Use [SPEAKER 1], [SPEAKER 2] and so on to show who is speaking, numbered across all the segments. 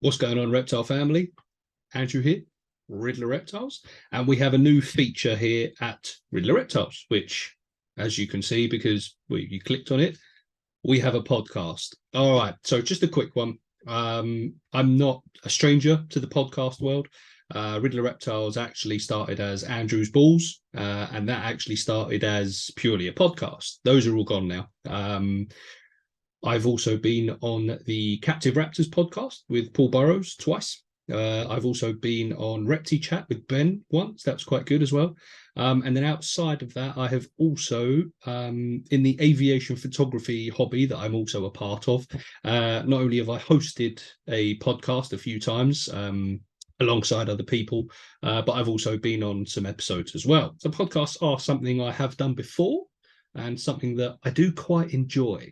[SPEAKER 1] What's going on, Reptile family? Andrew here, Riddler Reptiles, and we have a new feature here at Riddler Reptiles, which, as you can see, because you clicked on it, we have a podcast. All right, so just a quick one. I'm not a stranger to the podcast world. Riddler Reptiles actually started as Andrew's Balls, and that actually started as purely a podcast. Those are all gone now. I've also been on the Captive Raptors podcast with Paul Burrows twice. I've also been on Repti Chat with Ben once. That's quite good as well. And then outside of that, I have also, in the aviation photography hobby that I'm also a part of, not only have I hosted a podcast a few times alongside other people, but I've also been on some episodes as well. So podcasts are something I have done before and something that I do quite enjoy.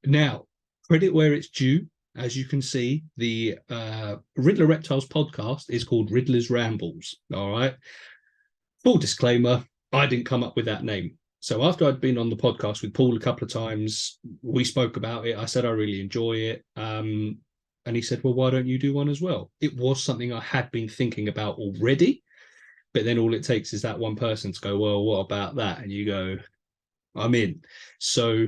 [SPEAKER 1] Now, credit where it's due. As you can see, the Riddler Reptiles podcast is called Riddler's Rambles. All right. Full disclaimer, I didn't come up with that name. So after I'd been on the podcast with Paul a couple of times, we spoke about it. I said I really enjoy it. And he said, well, why don't you do one as well? It was something I had been thinking about already. But then all it takes is that one person to go, well, what about that? And you go, I'm in. So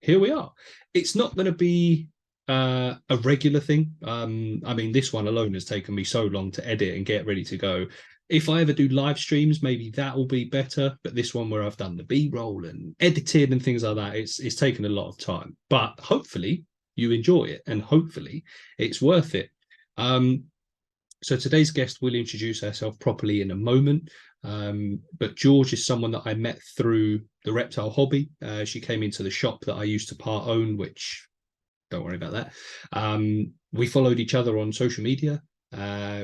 [SPEAKER 1] here we are. It's not going to be a regular thing. I mean, this one alone has taken me so long to edit and get ready to go. If I ever do live streams, maybe that will be better. But this one where I've done the B-roll and edited and things like that, it's taken a lot of time. But hopefully you enjoy it and hopefully it's worth it. So today's guest will introduce herself properly in a moment. But George is someone that I met through the reptile hobby. She came into the shop that I used to part own, which don't worry about that. We followed each other on social media.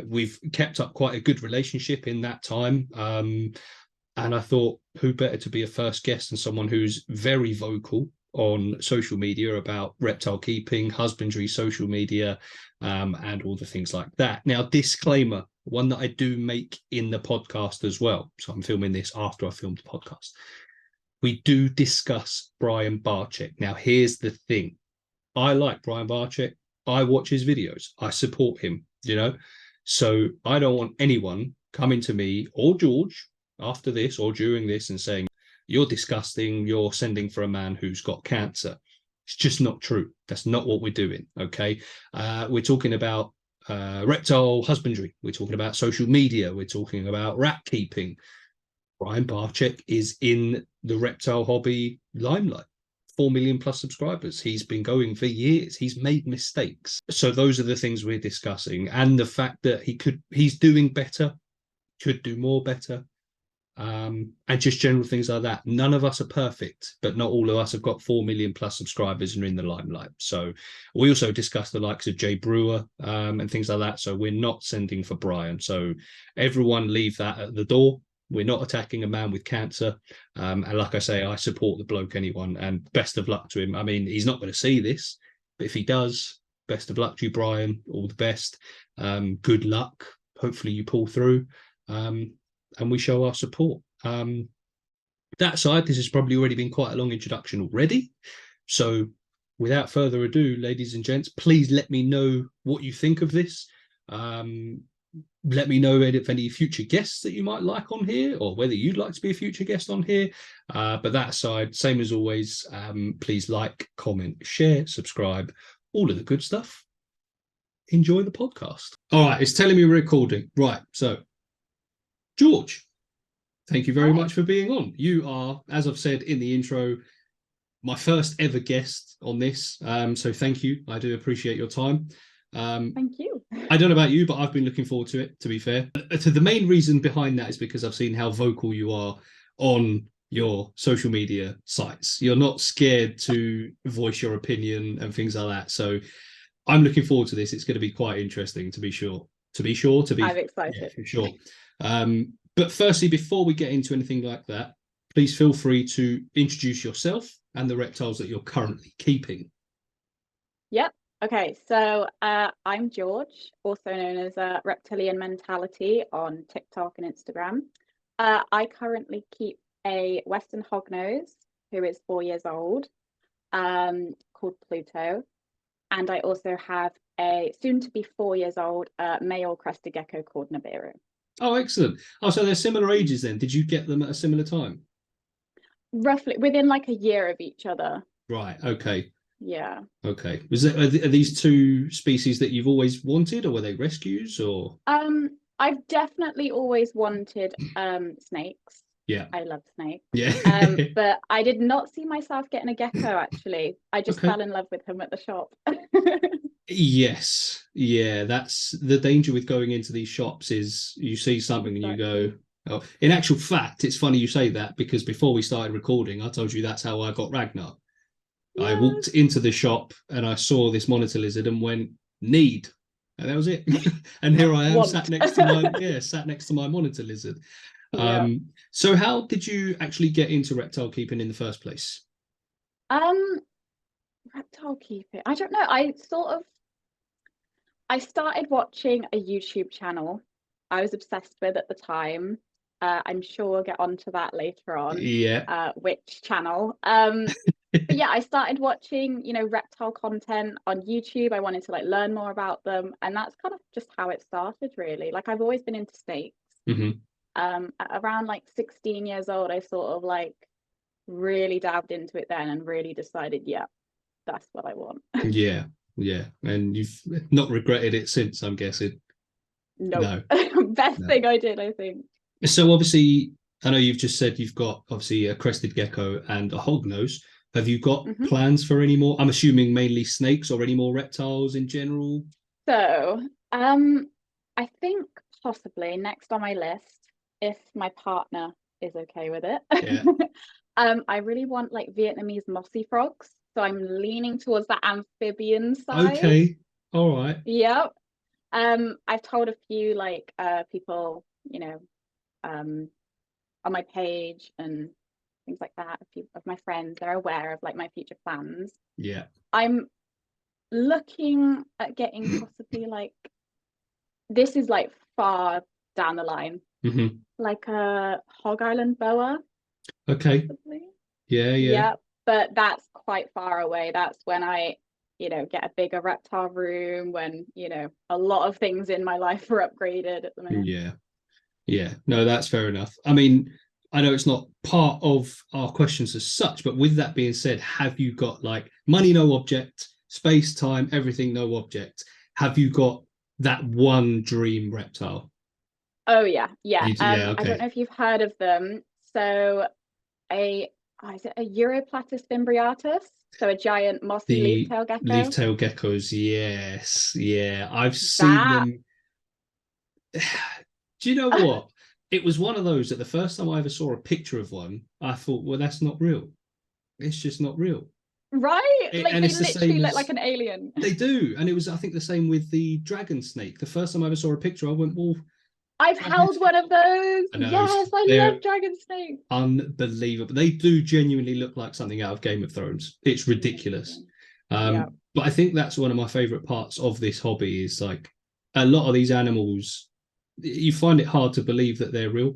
[SPEAKER 1] We've kept up quite a good relationship in that time. And I thought, who better to be a first guest than someone who's very vocal on social media about reptile keeping, husbandry, social media, and all the things like that. Now, disclaimer, one that I do make in the podcast as well. So I'm filming this after I filmed the podcast. We do discuss Brian Barczyk. Now, here's the thing. I like Brian Barczyk. I watch his videos. I support him, you know. So I don't want anyone coming to me or George after this or during this and saying, you're disgusting, you're sending for a man who's got cancer. It's just not true. That's not what we're doing, okay? We're talking about reptile husbandry. We're talking about social media. We're talking about rat keeping. Brian Barczyk is in the reptile hobby limelight. 4 million plus subscribers. He's been going for years. He's made mistakes. So those are the things we're discussing. And the fact that he's doing better, could do more better. And just general things like that. None of us are perfect, but not all of us have got 4 million plus subscribers and are in the limelight. So we also discussed the likes of Jay Brewer and things like that. So we're not sending for Brian. So everyone leave that at the door. We're not attacking a man with cancer. And like I say, I support the bloke, anyone, and best of luck to him. I mean, he's not going to see this, but if he does, best of luck to you, Brian. All the best. Good luck. Hopefully you pull through. And we show our support. That side, this has probably already been quite a long introduction already. So without further ado, ladies and gents, please let me know what you think of this. Let me know if any future guests that you might like on here or whether you'd like to be a future guest on here. But that aside, same as always, please like, comment, share, subscribe, all of the good stuff. Enjoy the podcast. All right, it's telling me we're recording. Right, so George, thank you very much for being on. You are, as I've said in the intro, my first ever guest on this. So thank you. I do appreciate your time.
[SPEAKER 2] Thank you.
[SPEAKER 1] I don't know about you, but I've been looking forward to it, to be fair. The main reason behind that is because I've seen how vocal you are on your social media sites. You're not scared to voice your opinion and things like that. So I'm looking forward to this. It's going to be quite interesting, to be sure. I'm
[SPEAKER 2] excited.
[SPEAKER 1] Yeah, for sure. But firstly, before we get into anything like that, please feel free to introduce yourself and the reptiles that you're currently keeping.
[SPEAKER 2] Yep. Okay, so I'm George, also known as ReptilianMentality on TikTok and Instagram. I currently keep a Western hognose who is 4 years old, called Pluto. And I also have a soon to be 4 years old male crested gecko called Nibiru.
[SPEAKER 1] Oh, excellent. Oh, so they're similar ages then. Did you get them at a similar time?
[SPEAKER 2] Roughly within like a year of each other.
[SPEAKER 1] Right. Okay.
[SPEAKER 2] Yeah.
[SPEAKER 1] Okay. Are these two species that you've always wanted, or were they rescues, or?
[SPEAKER 2] I've definitely always wanted snakes.
[SPEAKER 1] Yeah.
[SPEAKER 2] I love snakes.
[SPEAKER 1] Yeah.
[SPEAKER 2] But I did not see myself getting a gecko actually. I just
[SPEAKER 1] Okay.
[SPEAKER 2] fell in love with him at the shop.
[SPEAKER 1] Yes. Yeah. That's the danger with going into these shops is you see something and you go, oh, in actual fact, it's funny you say that because before we started recording, I told you that's how I got Ragnar. I walked into the shop and I saw this monitor lizard and went, need. And that was it. And here I am sat next to my monitor lizard.
[SPEAKER 2] Yeah.
[SPEAKER 1] So how did you actually get into reptile keeping in the first place?
[SPEAKER 2] Reptile keeping. I don't know. I started watching a YouTube channel I was obsessed with at the time. I'm sure we'll get onto that later on.
[SPEAKER 1] Yeah.
[SPEAKER 2] Which channel? But yeah, I started watching, reptile content on YouTube. I wanted to like learn more about them, and that's kind of just how it started, really. Like I've always been into snakes.
[SPEAKER 1] Mm-hmm.
[SPEAKER 2] Around like 16 years old, I sort of like really dived into it then and really decided, yeah, that's what I want.
[SPEAKER 1] Yeah. Yeah. And you've not regretted it since, I'm guessing.
[SPEAKER 2] No.
[SPEAKER 1] No.
[SPEAKER 2] Best thing I did, I think.
[SPEAKER 1] So obviously, I know you've just said you've got obviously a crested gecko and a hognose. Have you got plans for any more? I'm assuming mainly snakes or any more reptiles in general.
[SPEAKER 2] So, I think possibly next on my list, if my partner is okay with it.
[SPEAKER 1] Yeah.
[SPEAKER 2] I really want like Vietnamese mossy frogs. So I'm leaning towards that amphibian side.
[SPEAKER 1] Okay. All right.
[SPEAKER 2] Yep. I've told a few like people, on my page and things like that, a few of my friends, they're aware of like my future plans.
[SPEAKER 1] Yeah.
[SPEAKER 2] I'm looking at getting possibly like, this is like far down the line, like a Hog Island boa.
[SPEAKER 1] Okay.
[SPEAKER 2] Possibly.
[SPEAKER 1] Yeah.
[SPEAKER 2] Yeah, but that's quite far away. That's when I, get a bigger reptile room, when, a lot of things in my life are upgraded at the moment.
[SPEAKER 1] Yeah. Yeah. No, that's fair enough. I mean, I know it's not part of our questions as such, but with that being said, have you got like money, no object, space, time, everything, no object? Have you got that one dream reptile?
[SPEAKER 2] Oh yeah.
[SPEAKER 1] Okay.
[SPEAKER 2] I don't know if you've heard of them. So is it a Europlatus fimbriatus? So a giant mossy leaf-tail gecko.
[SPEAKER 1] Leaf-tail geckos, yes. Yeah. I've seen them. Do you know what? It was one of those that the first time I ever saw a picture of one, I thought, well, that's not real. It's just not real.
[SPEAKER 2] Right? Like
[SPEAKER 1] and
[SPEAKER 2] they
[SPEAKER 1] it's the
[SPEAKER 2] literally
[SPEAKER 1] same
[SPEAKER 2] look like an alien.
[SPEAKER 1] They do. And it was, I think, the same with the dragon snake. The first time I ever saw a picture, I went, well,
[SPEAKER 2] I've held one of those. Yes, I love dragon snakes.
[SPEAKER 1] Unbelievable. They do genuinely look like something out of Game of Thrones. It's ridiculous. But I think that's one of my favorite parts of this hobby is like a lot of these animals, you find it hard to believe that they're real.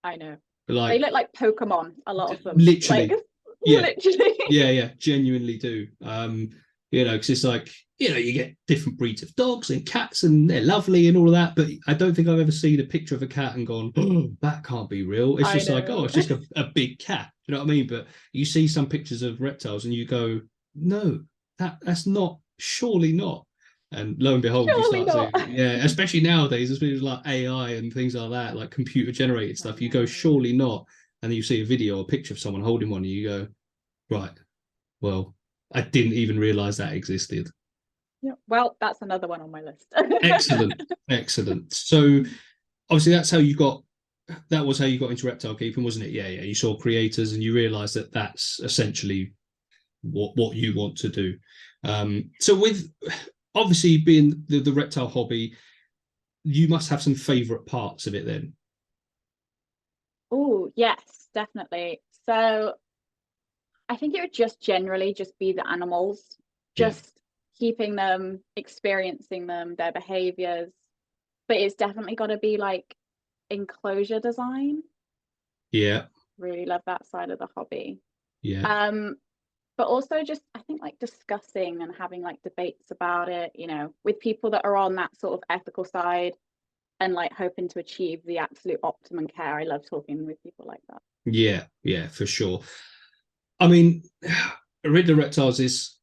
[SPEAKER 2] I know.
[SPEAKER 1] Like
[SPEAKER 2] they look like Pokemon, a lot of them.
[SPEAKER 1] Literally.
[SPEAKER 2] Like, literally.
[SPEAKER 1] Yeah, genuinely do. Because it's like, you get different breeds of dogs and cats and they're lovely and all of that, but I don't think I've ever seen a picture of a cat and gone, oh, that can't be real. It's just like, oh, it's just a big cat. You know what I mean? But you see some pictures of reptiles and you go, no, that's not, surely not. And lo and behold, you start to, especially nowadays, especially like AI and things like that, like computer generated stuff, you go, surely not. And then you see a video or a picture of someone holding one and you go, right, well, I didn't even realize that existed.
[SPEAKER 2] Yeah, well, that's another one on my list.
[SPEAKER 1] Excellent. So obviously that was how you got into reptile keeping, wasn't it? Yeah. You saw creators and you realized that that's essentially what you want to do. So with obviously being the reptile hobby, you must have some favorite parts of it then.
[SPEAKER 2] Oh, yes, definitely. So I think it would just generally just be the animals, just keeping them, experiencing them, their behaviors. But it's definitely got to be like enclosure design.
[SPEAKER 1] Yeah.
[SPEAKER 2] Really love that side of the hobby.
[SPEAKER 1] Yeah.
[SPEAKER 2] but also just, I think, like discussing and having like debates about it, you know, with people that are on that sort of ethical side and like hoping to achieve the absolute optimum care. I love talking with people like that.
[SPEAKER 1] Yeah, for sure. I mean, Rid the Reptiles is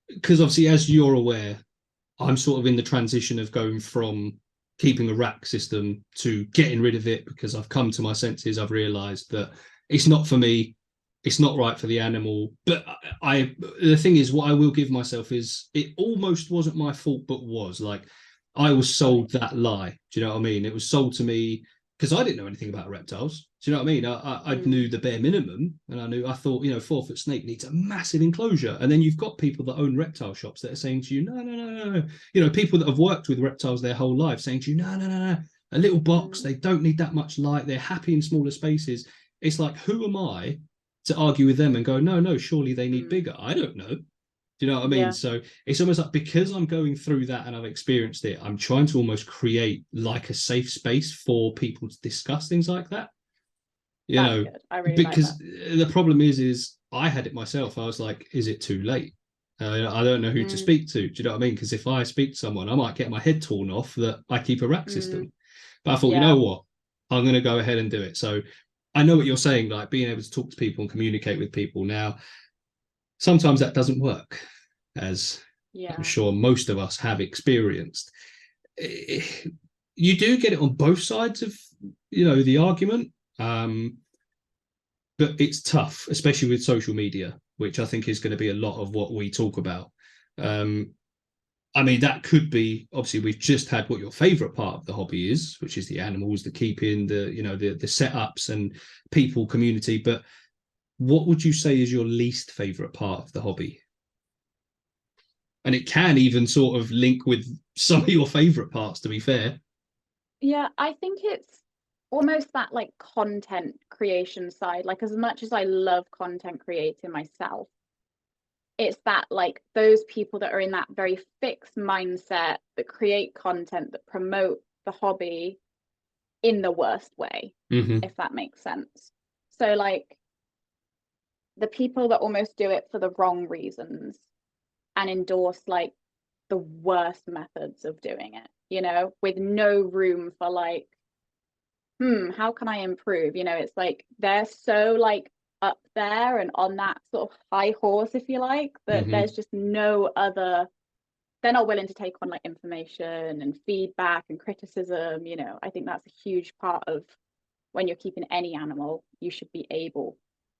[SPEAKER 1] because obviously, as you're aware, I'm sort of in the transition of going from keeping a rack system to getting rid of it because I've come to my senses. I've realised that it's not for me. It's not right for the animal. But the thing is, what I will give myself is it almost wasn't my fault, but was like I was sold that lie. Do you know what I mean? It was sold to me because I didn't know anything about reptiles. Do you know what I mean? I knew the bare minimum, and I thought, 4 foot snake needs a massive enclosure. And then you've got people that own reptile shops that are saying to you, no, no, no, no. People that have worked with reptiles their whole life saying to you, no, no, no, no. A little box, they don't need that much light. They're happy in smaller spaces. It's like, who am I to argue with them and go, no, no, surely they need bigger? I don't know. Do you know what I mean?
[SPEAKER 2] Yeah.
[SPEAKER 1] So it's almost like because I'm going through that and I've experienced it, I'm trying to almost create like a safe space for people to discuss things like that.
[SPEAKER 2] That's good. I really like
[SPEAKER 1] Because
[SPEAKER 2] that.
[SPEAKER 1] the problem is I had it myself. I was like, is it too late? I don't know who to speak to. Do you know what I mean? Because if I speak to someone, I might get my head torn off that I keep a rack system. But I thought, you
[SPEAKER 2] Yeah.
[SPEAKER 1] know what? I'm going to go ahead and do it. So I know what you're saying, like being able to talk to people and communicate with people. Now, sometimes that doesn't work, as I'm
[SPEAKER 2] Yeah.
[SPEAKER 1] sure most of us have experienced. You do get it on both sides of the argument, but it's tough, especially with social media, which I think is going to be a lot of what we talk about. I mean, that could be, obviously we've just had what your favorite part of the hobby is, which is the animals, the keeping, the setups and people community. But what would you say is your least favorite part of the hobby? And it can even sort of link with some of your favorite parts, to be fair.
[SPEAKER 2] Yeah, I think it's almost that like content creation side. Like, as much as I love content creating myself, it's that like those people that are in that very fixed mindset that create content that promote the hobby in the worst way, if that makes sense. So like the people that almost do it for the wrong reasons and endorse like the worst methods of doing it, with no room for like, how can I improve? It's like they're so like up there and on that sort of high horse, if you like, that there's just no other, they're not willing to take on like information and feedback and criticism. I think that's a huge part of when you're keeping any animal, you should be able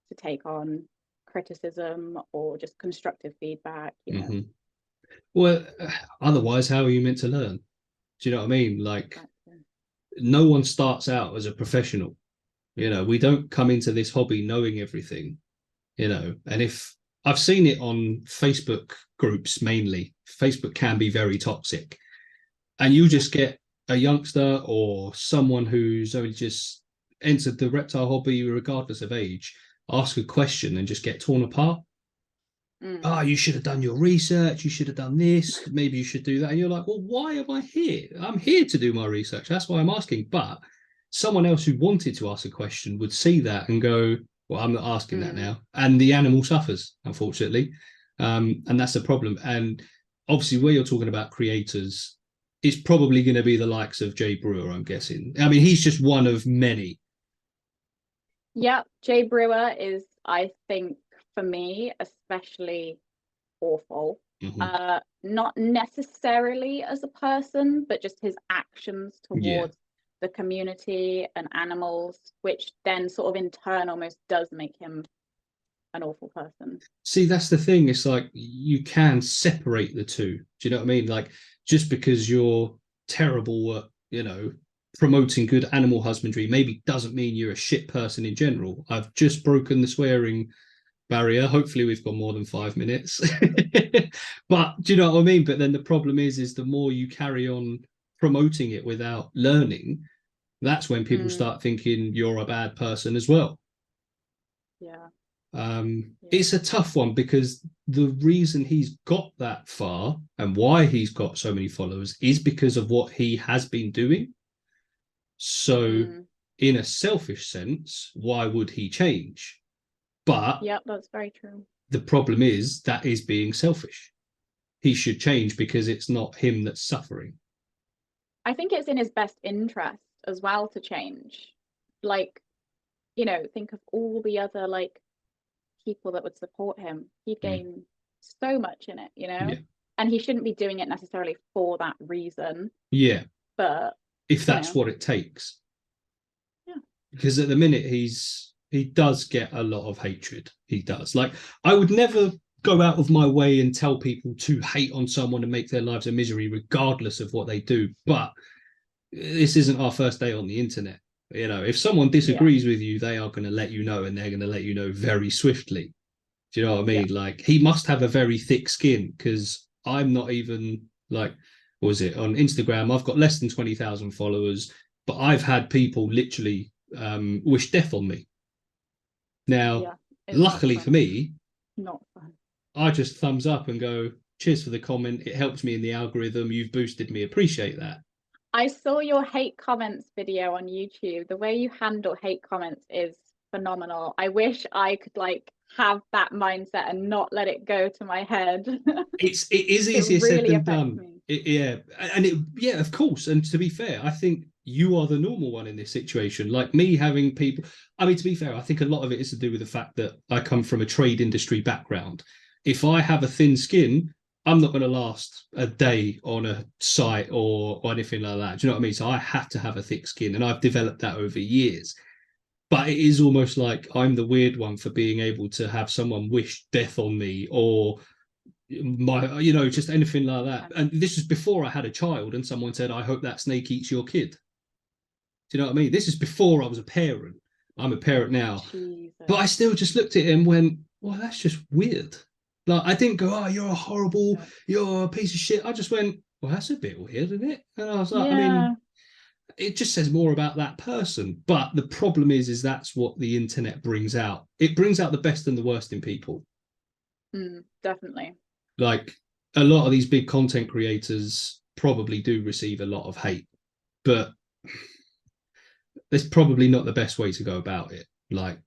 [SPEAKER 2] to take on criticism or just constructive feedback.
[SPEAKER 1] Well, otherwise, how are you meant to learn? Do you know what I mean? Like,
[SPEAKER 2] Exactly.
[SPEAKER 1] no one starts out as a professional. We don't come into this hobby knowing everything. And if I've seen it on Facebook groups mainly, Facebook can be very toxic, and you just get a youngster or someone who's only just entered the reptile hobby, regardless of age, ask a question and just get torn apart. Oh, you should have done your research. You should have done this. Maybe you should do that. And you're like, well, why am I here? I'm here to do my research. That's why I'm asking. But someone else who wanted to ask a question would see that and go, well, I'm not asking that now. And the animal suffers, unfortunately. And that's the problem. And obviously, where you're talking about creators, it's probably going to be the likes of Jay Brewer, I'm guessing. I mean, he's just one of many.
[SPEAKER 2] Yeah, Jay Brewer is, I think, for me, especially awful. Not necessarily as a person, but just his actions
[SPEAKER 1] Yeah.
[SPEAKER 2] towards the community and animals, which then sort of in turn almost does make him an awful person.
[SPEAKER 1] See, that's the thing. It's like you can separate the two. Do you know what I mean? Like, just because you're terrible at, promoting good animal husbandry maybe doesn't mean you're a shit person in general. I've just broken the swearing barrier. Hopefully we've got more than 5 minutes. But do you know what I mean? But then the problem is the more you carry on promoting it without learning, that's when people start thinking you're a bad person as well.
[SPEAKER 2] Yeah.
[SPEAKER 1] It's a tough one because the reason he's got that far and why he's got so many followers is because of what he has been doing. So, in a selfish sense, why would he change? But
[SPEAKER 2] Yep, that's very true.
[SPEAKER 1] the problem is that is being selfish. He should change because it's not him that's suffering.
[SPEAKER 2] I think it's in his best interest as well to change. Like, you know, think of all the other like people that would support him. He'd gain so much in it, you know?
[SPEAKER 1] Yeah.
[SPEAKER 2] And he shouldn't be doing it necessarily for that reason.
[SPEAKER 1] Yeah.
[SPEAKER 2] But
[SPEAKER 1] if that's what it takes.
[SPEAKER 2] Yeah.
[SPEAKER 1] Because at the minute he does get a lot of hatred. He does. Like, I would never go out of my way and tell people to hate on someone and make their lives a misery regardless of what they do. But this isn't our first day on the internet. You know, if someone disagrees with you, they are going to let you know, and they're going to let you know very swiftly. Do you know what I mean? Like, he must have a very thick skin, because I'm not even like, what was it, on Instagram? I've got less than 20,000 followers, but I've had people literally wish death on me. Now, luckily for me,
[SPEAKER 2] not fun.
[SPEAKER 1] I just thumbs up and go, cheers for the comment. It helps me in the algorithm. You've boosted me. Appreciate that.
[SPEAKER 2] I saw your hate comments video on YouTube. The way you handle hate comments is phenomenal. I wish I could like have that mindset and not let it go to my head.
[SPEAKER 1] It is easier
[SPEAKER 2] really
[SPEAKER 1] said than done. Yeah, of course. And to be fair, I think you are the normal one in this situation. Like me having people, I mean, to be fair, I think a lot of it is to do with the fact that I come from a trade industry background. If I have a thin skin, I'm not going to last a day on a site or anything like that. Do you know what I mean? So I have to have a thick skin, and I've developed that over years. But it is almost like I'm the weird one for being able to have someone wish death on me, or my, you know, just anything like that. And this was before I had a child, and someone said, I hope that snake eats your kid. Do you know what I mean? This is before I was a parent. I'm a parent now.
[SPEAKER 2] Jesus.
[SPEAKER 1] But I still just looked at him and went, well, that's just weird. Like, I didn't go, oh, you're a horrible, you're a piece of shit. I just went, well, that's a bit weird, isn't it? And I was like, I mean, it just says more about that person. But the problem is that's what the internet brings out. It brings out the best and the worst in people.
[SPEAKER 2] Definitely.
[SPEAKER 1] Like, a lot of these big content creators probably do receive a lot of hate, but it's probably not the best way to go about it. Like,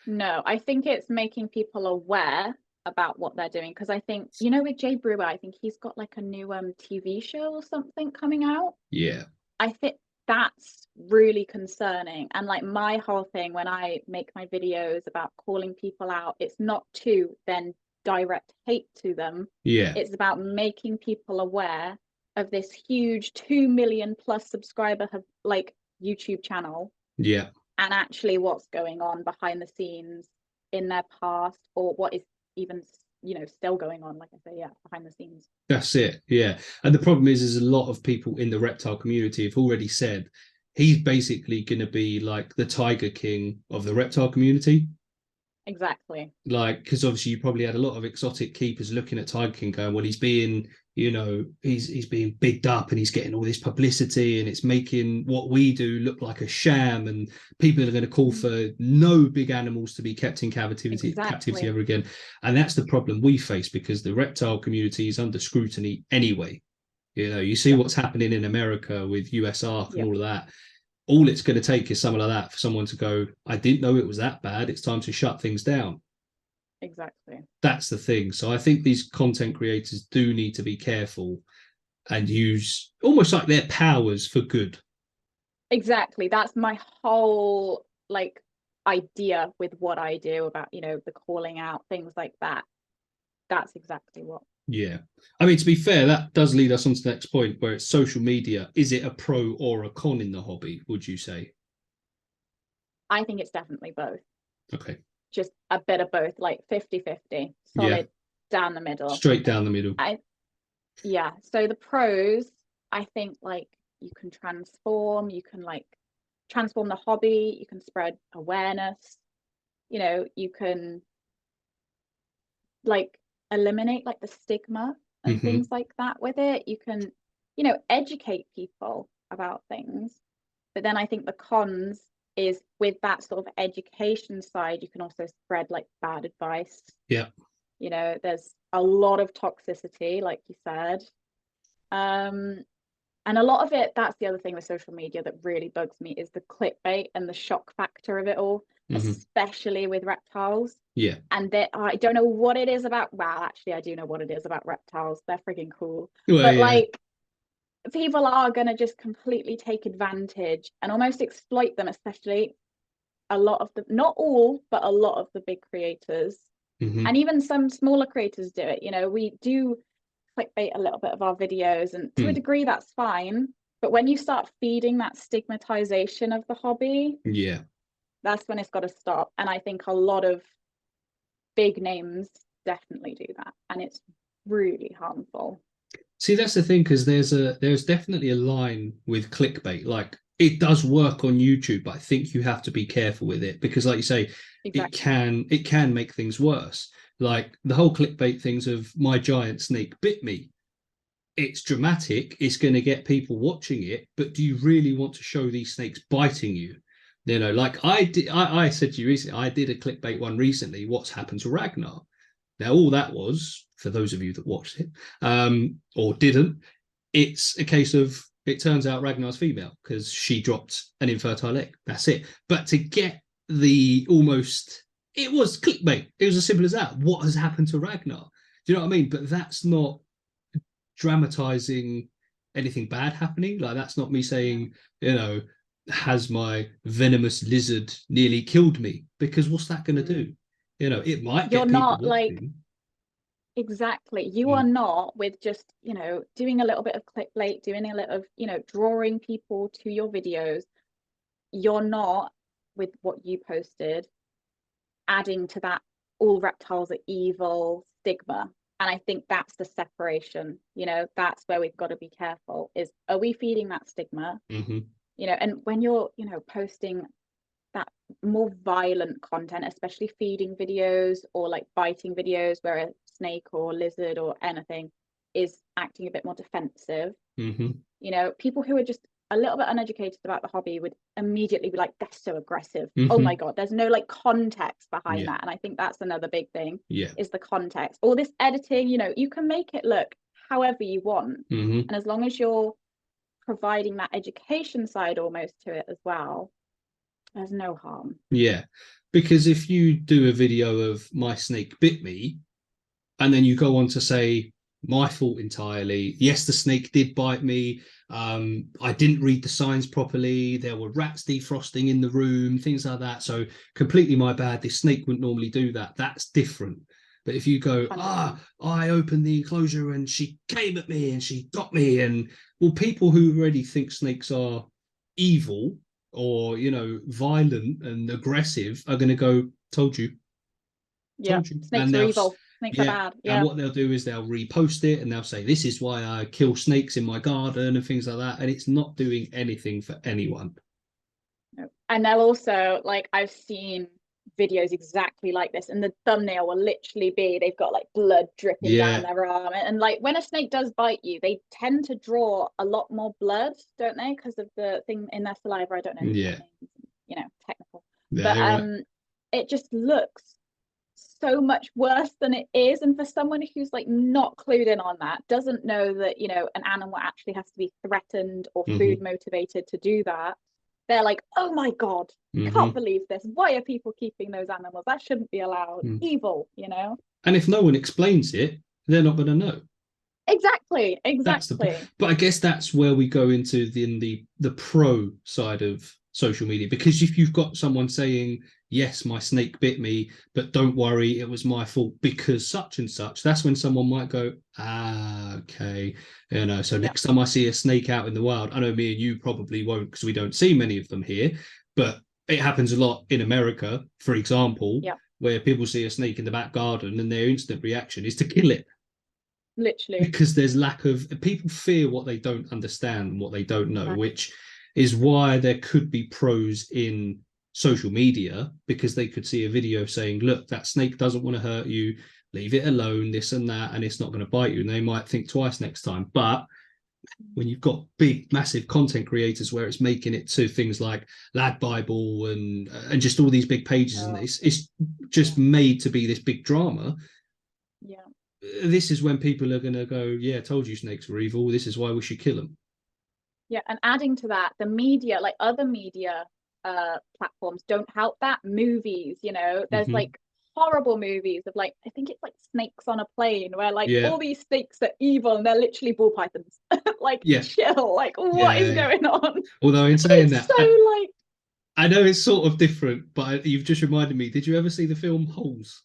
[SPEAKER 2] no, I think it's making people aware about what they're doing, because I think, you know, with Jay Brewer, I think he's got like a new TV show or something coming out.
[SPEAKER 1] Yeah,
[SPEAKER 2] I think that's really concerning. And like, my whole thing when I make my videos about calling people out, it's not to then direct hate to them.
[SPEAKER 1] Yeah,
[SPEAKER 2] it's about making people aware of this huge 2 million plus subscriber like YouTube channel.
[SPEAKER 1] Yeah.
[SPEAKER 2] And actually what's going on behind the scenes in their past, or what is even, you know, still going on, like I say, behind the scenes.
[SPEAKER 1] That's it. Yeah. And the problem is a lot of people in the reptile community have already said he's basically going to be like the Tiger King of the reptile community.
[SPEAKER 2] Exactly.
[SPEAKER 1] Like, because obviously you probably had a lot of exotic keepers looking at Tiger King going, well, he's being, you know, he's being bigged up and he's getting all this publicity, and it's making what we do look like a sham, and people are going to call for no big animals to be kept in captivity ever again. And that's the problem we face, because the reptile community is under scrutiny anyway. You know, you see what's happening in America with US Ark and all of that. All it's going to take is something like that for someone to go, I didn't know it was that bad. It's time to shut things down.
[SPEAKER 2] Exactly.
[SPEAKER 1] That's the thing. So I think these content creators do need to be careful and use almost like their powers for good.
[SPEAKER 2] Exactly. That's my whole like idea with what I do about, you know, the calling out, things like that. That's exactly what.
[SPEAKER 1] Yeah. I mean, to be fair, that does lead us on to the next point, where it's social media. Is it a pro or a con in the hobby, would you say?
[SPEAKER 2] I think it's definitely both.
[SPEAKER 1] Okay.
[SPEAKER 2] Just a bit of both, like 50-50, solid down the middle.
[SPEAKER 1] Straight down the middle.
[SPEAKER 2] So the pros, I think, like, you can transform the hobby, you can spread awareness, you know, you can like eliminate like the stigma and things like that with it. You can, you know, educate people about things. But then I think the cons is with that sort of education side, you can also spread like bad advice.
[SPEAKER 1] Yeah.
[SPEAKER 2] You know, there's a lot of toxicity, like you said. And a lot of it, that's the other thing with social media that really bugs me, is the clickbait and the shock factor of it all. especially with reptiles.
[SPEAKER 1] Yeah.
[SPEAKER 2] And I don't know what it is about. Well, actually, I do know what it is about reptiles. They're freaking cool.
[SPEAKER 1] Well,
[SPEAKER 2] but
[SPEAKER 1] yeah.
[SPEAKER 2] like, people are going to just completely take advantage and almost exploit them, especially a lot of the, not all, but a lot of the big creators. And even some smaller creators do it. You know, we do clickbait a little bit of our videos, and to a degree that's fine. But when you start feeding that stigmatization of the hobby,
[SPEAKER 1] yeah,
[SPEAKER 2] that's when it's got to stop. And I think a lot of big names definitely do that, and it's really harmful.
[SPEAKER 1] See, that's the thing, because there's definitely a line with clickbait. Like, it does work on YouTube, but I think you have to be careful with it, because like you say,
[SPEAKER 2] Exactly.
[SPEAKER 1] it can make things worse. Like the whole clickbait things of my giant snake bit me. It's dramatic, it's going to get people watching it, but do you really want to show these snakes biting you? You know, like I said to you recently, I did a clickbait one recently, what's happened to Ragnar. Now, all that was, for those of you that watched it or didn't, it's a case of, it turns out Ragnar's female because she dropped an infertile egg. That's it. But to get the almost, it was clickbait. It was as simple as that. What has happened to Ragnar? Do you know what I mean? But that's not dramatizing anything bad happening. Like, that's not me saying, you know, has my venomous lizard nearly killed me? Because what's that going to do? You know, it might
[SPEAKER 2] You're
[SPEAKER 1] get people
[SPEAKER 2] not like,
[SPEAKER 1] watching.
[SPEAKER 2] exactly, you are not with just, you know, doing a little bit of clickbait, doing a little of, you know, drawing people to your videos. You're not, with what you posted, adding to that all reptiles are evil stigma. And I think that's the separation. You know, that's where we've got to be careful, is, are we feeding that stigma? You know, and when you're, you know, posting that more violent content, especially feeding videos or like biting videos where a snake or lizard or anything is acting a bit more defensive, you know, people who are just a little bit uneducated about the hobby would immediately be like, that's so aggressive. Oh my God, there's no like context behind that. And I think that's another big thing, is the context. All this editing, you know, you can make it look however you want. And as long as you're providing that education side almost to it as well, there's no harm.
[SPEAKER 1] Yeah, because if you do a video of my snake bit me, and then you go on to say my fault entirely. Yes, the snake did bite me. I didn't read the signs properly. There were rats defrosting in the room, things like that. So completely my bad. This snake wouldn't normally do that. That's different. But if you go,
[SPEAKER 2] 100%.
[SPEAKER 1] I opened the enclosure and she came at me and she got me, and well, people who already think snakes are evil or, you know, violent and aggressive are going to go, told you.
[SPEAKER 2] Yeah, snakes are evil. Snakes are bad. Yeah.
[SPEAKER 1] And what they'll do is they'll repost it and they'll say, this is why I kill snakes in my garden and things like that. And it's not doing anything for anyone.
[SPEAKER 2] No. And they'll also, like, I've seen videos exactly like this, and the thumbnail will literally be, they've got like blood dripping down their arm. And like, when a snake does bite you, they tend to draw a lot more blood, don't they? Because of the thing in their saliva. I don't know.
[SPEAKER 1] Yeah.
[SPEAKER 2] You know, technical.
[SPEAKER 1] Yeah,
[SPEAKER 2] but
[SPEAKER 1] right.
[SPEAKER 2] It just looks so much worse than it is. And for someone who's like not clued in on that, doesn't know that, you know, an animal actually has to be threatened or food motivated to do that, they're like, oh my God, can't believe this. Why are people keeping those animals? That shouldn't be allowed. Evil, you know?
[SPEAKER 1] And if no one explains it, they're not going to know.
[SPEAKER 2] Exactly.
[SPEAKER 1] But I guess that's where we go into the pro side of social media, because if you've got someone saying, yes, my snake bit me, but don't worry, it was my fault because such and such, that's when someone might go, okay, you know, so next time I see a snake out in the wild, I know me and you probably won't because we don't see many of them here, but it happens a lot in America, for example, where people see a snake in the back garden and their instant reaction is to kill it.
[SPEAKER 2] Literally.
[SPEAKER 1] Because there's lack of, people fear what they don't understand and what they don't know, which is why there could be pros in social media, because they could see a video saying, look, that snake doesn't want to hurt you, leave it alone, this and that, and it's not going to bite you. And they might think twice next time. But when you've got big, massive content creators where it's making it to things like Lad Bible and just all these big pages, and it's just made to be this big drama.
[SPEAKER 2] Yeah.
[SPEAKER 1] This is when people are going to go, yeah, told you snakes were evil. This is why we should kill them.
[SPEAKER 2] Yeah. And adding to that, the media, like other media, platforms don't help that. Movies, you know, there's
[SPEAKER 1] Mhm.
[SPEAKER 2] like horrible movies of like, I think it's like Snakes on a Plane, where like
[SPEAKER 1] Yeah.
[SPEAKER 2] all these snakes are evil and they're literally ball pythons. Like,
[SPEAKER 1] Yeah.
[SPEAKER 2] chill, like what is
[SPEAKER 1] Yeah.
[SPEAKER 2] going on?
[SPEAKER 1] Although in saying
[SPEAKER 2] It's
[SPEAKER 1] that,
[SPEAKER 2] so like,
[SPEAKER 1] I know it's sort of different, but you've just reminded me. Did you ever see the film Holes?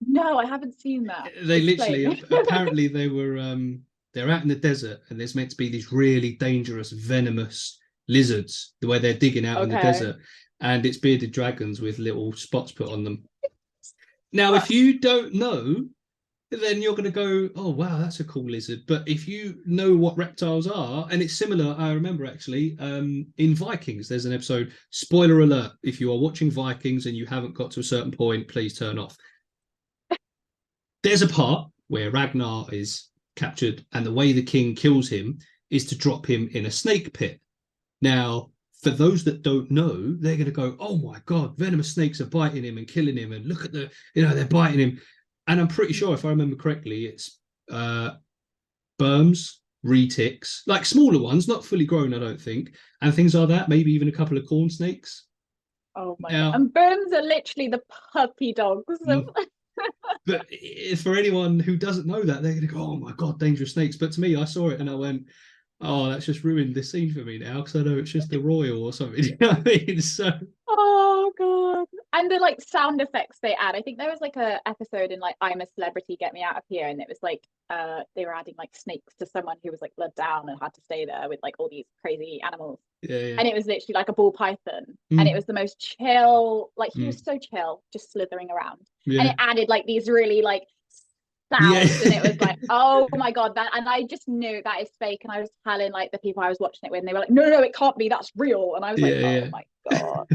[SPEAKER 2] no, I haven't seen that.
[SPEAKER 1] They literally,
[SPEAKER 2] Explain.
[SPEAKER 1] apparently, they're out in the desert, and there's meant to be these really dangerous, venomous lizards, the way they're digging out in the
[SPEAKER 2] Okay.
[SPEAKER 1] desert, and it's bearded dragons with little spots put on them. Now, if you don't know, then you're going to go, oh, wow, that's a cool lizard. But if you know what reptiles are, and it's similar, I remember actually, in Vikings, there's an episode, spoiler alert, if you are watching Vikings and you haven't got to a certain point, please turn off. There's a part where Ragnar is captured, and the way the king kills him is to drop him in a snake pit. Now, for those that don't know, they're going to go, oh my God, venomous snakes are biting him and killing him. And look at they're biting him. And I'm pretty sure, if I remember correctly, it's berms, retics, like smaller ones, not fully grown, I don't think, and things like that. Maybe even a couple of corn snakes.
[SPEAKER 2] Oh my God.
[SPEAKER 1] Now,
[SPEAKER 2] And Burns are literally the puppy dogs of
[SPEAKER 1] but for anyone who doesn't know that, they're going to go, oh my God, dangerous snakes. But to me, I saw it and I went, oh, that's just ruined the scene for me now, because I know it's just the royal or something. You know what I mean? So,
[SPEAKER 2] oh God. And the like sound effects they add. I think there was like a episode in like I'm a Celebrity, Get Me Out of Here, and it was like they were adding like snakes to someone who was like let down and had to stay there with like all these crazy animals.
[SPEAKER 1] yeah.
[SPEAKER 2] And it was literally like a ball python. And it
[SPEAKER 1] Mm,
[SPEAKER 2] was the most chill, like he
[SPEAKER 1] mm,
[SPEAKER 2] was so chill, just slithering around. And
[SPEAKER 1] yeah.
[SPEAKER 2] it added like these really like
[SPEAKER 1] Yeah.
[SPEAKER 2] sounds, and it was like, oh my God, that, and I just knew that is fake. And I was telling like the people I was watching it with, and they were like, no, it can't be, that's real. And I was like, oh
[SPEAKER 1] Yeah.
[SPEAKER 2] my God.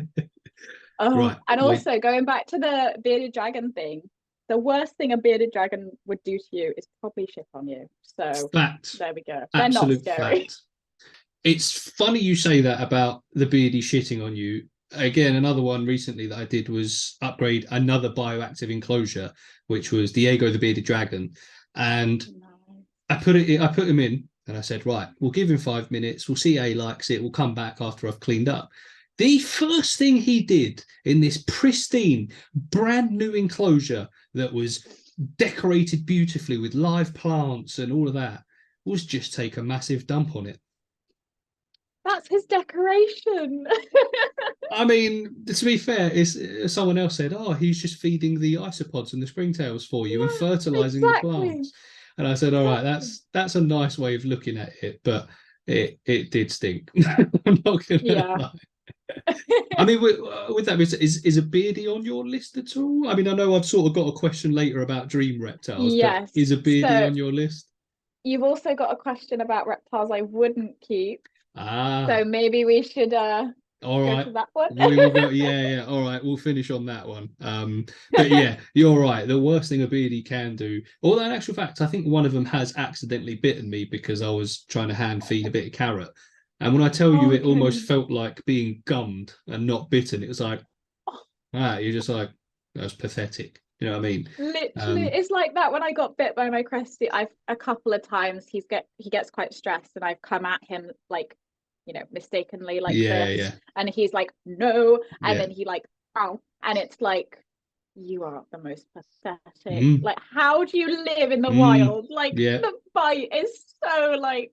[SPEAKER 2] Oh,
[SPEAKER 1] Right.
[SPEAKER 2] and
[SPEAKER 1] Wait.
[SPEAKER 2] also going back to the bearded dragon thing, the worst thing a bearded dragon would do to you is probably shit on you. So
[SPEAKER 1] Fact.
[SPEAKER 2] there we go. They're not
[SPEAKER 1] Absolute
[SPEAKER 2] scary.
[SPEAKER 1] fact. It's funny you say that about the beardy shitting on you. Again, another one recently that I did was upgrade another bioactive enclosure, which was Diego the bearded dragon. And
[SPEAKER 2] No.
[SPEAKER 1] I put him in and I said, right, we'll give him 5 minutes. We'll see how he likes it. We'll come back after I've cleaned up. The first thing he did in this pristine, brand new enclosure that was decorated beautifully with live plants and all of that was just take a massive dump on it.
[SPEAKER 2] That's his decoration.
[SPEAKER 1] I mean, to be fair, is someone else said, "Oh, he's just feeding the isopods and the springtails for you and
[SPEAKER 2] Yeah,
[SPEAKER 1] fertilizing the
[SPEAKER 2] exactly.
[SPEAKER 1] plants." And I said, "All right,
[SPEAKER 2] Exactly.
[SPEAKER 1] that's a nice way of looking at it, but it did stink." I'm not gonna
[SPEAKER 2] Yeah.
[SPEAKER 1] lie. I mean, with that, is a beardy on your list at all? I mean, I know I've sort of got a question later about dream reptiles, but
[SPEAKER 2] Yes.
[SPEAKER 1] is a beardy
[SPEAKER 2] So
[SPEAKER 1] on your list?
[SPEAKER 2] you've also got a question about reptiles I wouldn't keep.
[SPEAKER 1] Ah,
[SPEAKER 2] So maybe we should
[SPEAKER 1] all
[SPEAKER 2] go
[SPEAKER 1] right.
[SPEAKER 2] to that one.
[SPEAKER 1] We will go. Yeah. All right. We'll finish on that one. But yeah, you're right. The worst thing a beardy can do, although in actual fact, I think one of them has accidentally bitten me because I was trying to hand feed a bit of carrot. And when I tell you, it almost
[SPEAKER 2] Okay.
[SPEAKER 1] felt like being gummed and not bitten. It was like, you're just like, that's pathetic. You know what I mean?
[SPEAKER 2] Literally,
[SPEAKER 1] Um,
[SPEAKER 2] it's like that when I got bit by my cresty. I've a couple of times he gets quite stressed, and I've come at him like, you know, mistakenly like this,
[SPEAKER 1] yeah.
[SPEAKER 2] and he's like, no, and
[SPEAKER 1] Yeah.
[SPEAKER 2] then he like, oh, and it's like, you are the most pathetic.
[SPEAKER 1] Mm,
[SPEAKER 2] Like, how do you live in the
[SPEAKER 1] mm,
[SPEAKER 2] wild? Like,
[SPEAKER 1] yeah.
[SPEAKER 2] the bite is so like,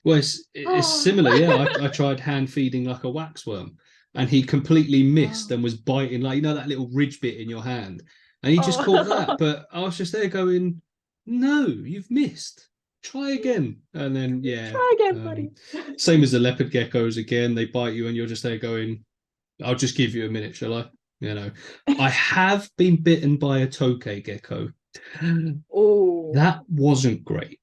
[SPEAKER 1] Well, it's similar.
[SPEAKER 2] oh,
[SPEAKER 1] Yeah, I tried hand feeding like a waxworm, and he completely missed
[SPEAKER 2] oh,
[SPEAKER 1] and was biting, like, you know, that little ridge bit in your hand, and he just caught that.
[SPEAKER 2] oh.
[SPEAKER 1] But I was just there going, "No, you've missed. Try again." And then yeah,
[SPEAKER 2] Try again, buddy.
[SPEAKER 1] same as the leopard geckos. Again, they bite you, and you're just there going, "I'll just give you a minute, shall I?" You know, I have been bitten by a tokay gecko.
[SPEAKER 2] Oh
[SPEAKER 1] That wasn't great.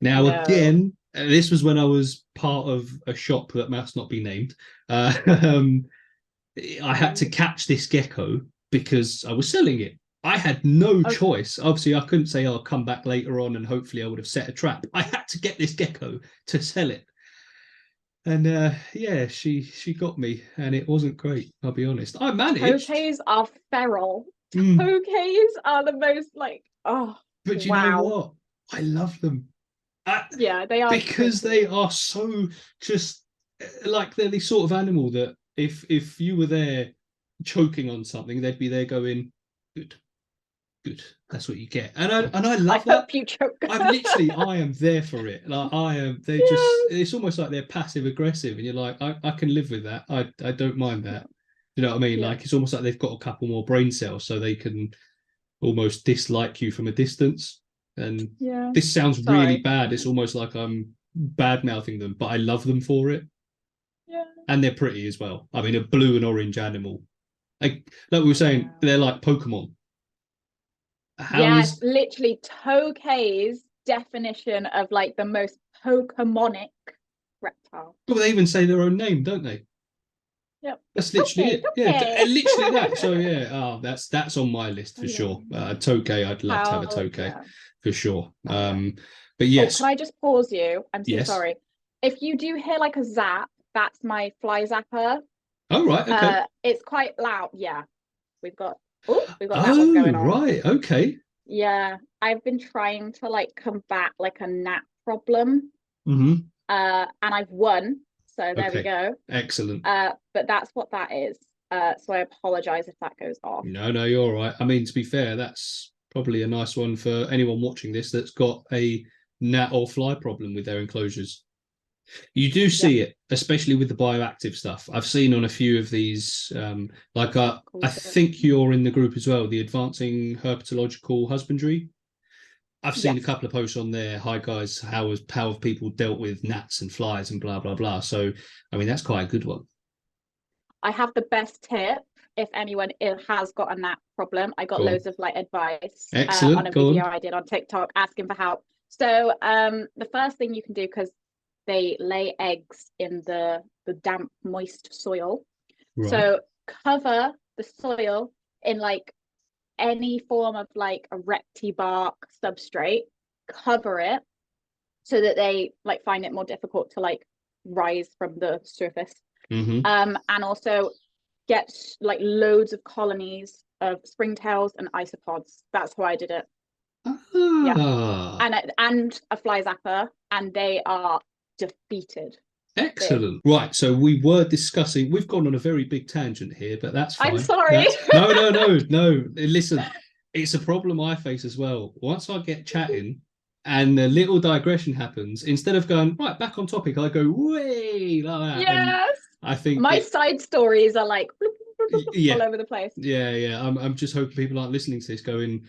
[SPEAKER 1] Now,
[SPEAKER 2] no.
[SPEAKER 1] again, this was when I was part of a shop that must not be named. Um, I had to
[SPEAKER 2] Oh,
[SPEAKER 1] catch this gecko because I was selling it. I had no
[SPEAKER 2] okay.
[SPEAKER 1] choice. Obviously, I couldn't say I'll come back later on and hopefully I would have set a trap. I had to get this gecko to sell it. And yeah, she got me, and it wasn't great. I'll be honest. I managed,
[SPEAKER 2] Tokays are feral.
[SPEAKER 1] mm,
[SPEAKER 2] Tokays are the most like, oh
[SPEAKER 1] but you know
[SPEAKER 2] wow.
[SPEAKER 1] what? I love them. I,
[SPEAKER 2] Yeah, they are
[SPEAKER 1] because
[SPEAKER 2] pretty.
[SPEAKER 1] they are so just. like they're the sort of animal that if you were there choking on something, they'd be there going, good, good. That's what you get. And I love that.
[SPEAKER 2] Hope you choke.
[SPEAKER 1] I am there for it. Like I am. They just. It's almost like they're passive aggressive, and you're like, I can live with that. I don't mind that. You know what I mean?
[SPEAKER 2] Yeah.
[SPEAKER 1] Like it's almost like they've got a couple more brain cells, so they can almost dislike you from a distance. And
[SPEAKER 2] Yeah.
[SPEAKER 1] this sounds
[SPEAKER 2] Sorry.
[SPEAKER 1] really bad. It's almost like I'm bad mouthing them, but I love them for it.
[SPEAKER 2] Yeah.
[SPEAKER 1] And they're pretty as well. I mean, a blue and orange animal. Like we were saying, they're like Pokemon.
[SPEAKER 2] Yes, literally Tokay's definition of like the most Pokemonic reptile.
[SPEAKER 1] Well, they even say their own name, don't they?
[SPEAKER 2] Yep.
[SPEAKER 1] That's literally it. Yeah, literally that. So yeah, that's on my list for sure. Tokay, I'd love to have a Tokay for sure. But yes.
[SPEAKER 2] Can I just pause you? I'm so
[SPEAKER 1] yes.
[SPEAKER 2] sorry. If you do hear like a zap, that's my fly zapper.
[SPEAKER 1] Oh right, okay.
[SPEAKER 2] It's quite loud. Yeah, we've got that one going on.
[SPEAKER 1] Right, okay.
[SPEAKER 2] Yeah, I've been trying to like combat like a gnat problem.
[SPEAKER 1] And
[SPEAKER 2] I've won. So there we go.
[SPEAKER 1] Excellent.
[SPEAKER 2] But that's what that is. So I apologize if that goes off.
[SPEAKER 1] No, you're all right. I mean, to be fair, that's probably a nice one for anyone watching this that's got a gnat or fly problem with their enclosures. You do see it, especially with the bioactive stuff. I've seen on a few of these, I think you're in the group as well, the Advancing Herpetological Husbandry. I've seen a couple of posts on there. Hi guys, how have people dealt with gnats and flies and blah blah blah. So I mean that's quite a good one.
[SPEAKER 2] I have the best tip if anyone has got a gnat problem. I got loads of like advice on a video I did on TikTok asking for help. So the first thing you can do, because they lay eggs in the damp, moist soil. Right. So cover the soil in like any form of like a repti-bark substrate, cover it so that they like find it more difficult to like rise from the surface. And also get like loads of colonies of springtails and isopods. That's how I did it. Yeah, and a fly zapper, and they are defeated.
[SPEAKER 1] Excellent. Right, so we were discussing, we've gone on a very big tangent here, but that's fine.
[SPEAKER 2] I'm sorry.
[SPEAKER 1] No. Listen, it's a problem I face as well. Once I get chatting and a little digression happens, instead of going, right, back on topic, I go, way, like that.
[SPEAKER 2] Yes.
[SPEAKER 1] And I think
[SPEAKER 2] my side stories are like all over the place.
[SPEAKER 1] Yeah. I'm just hoping people aren't listening to this going,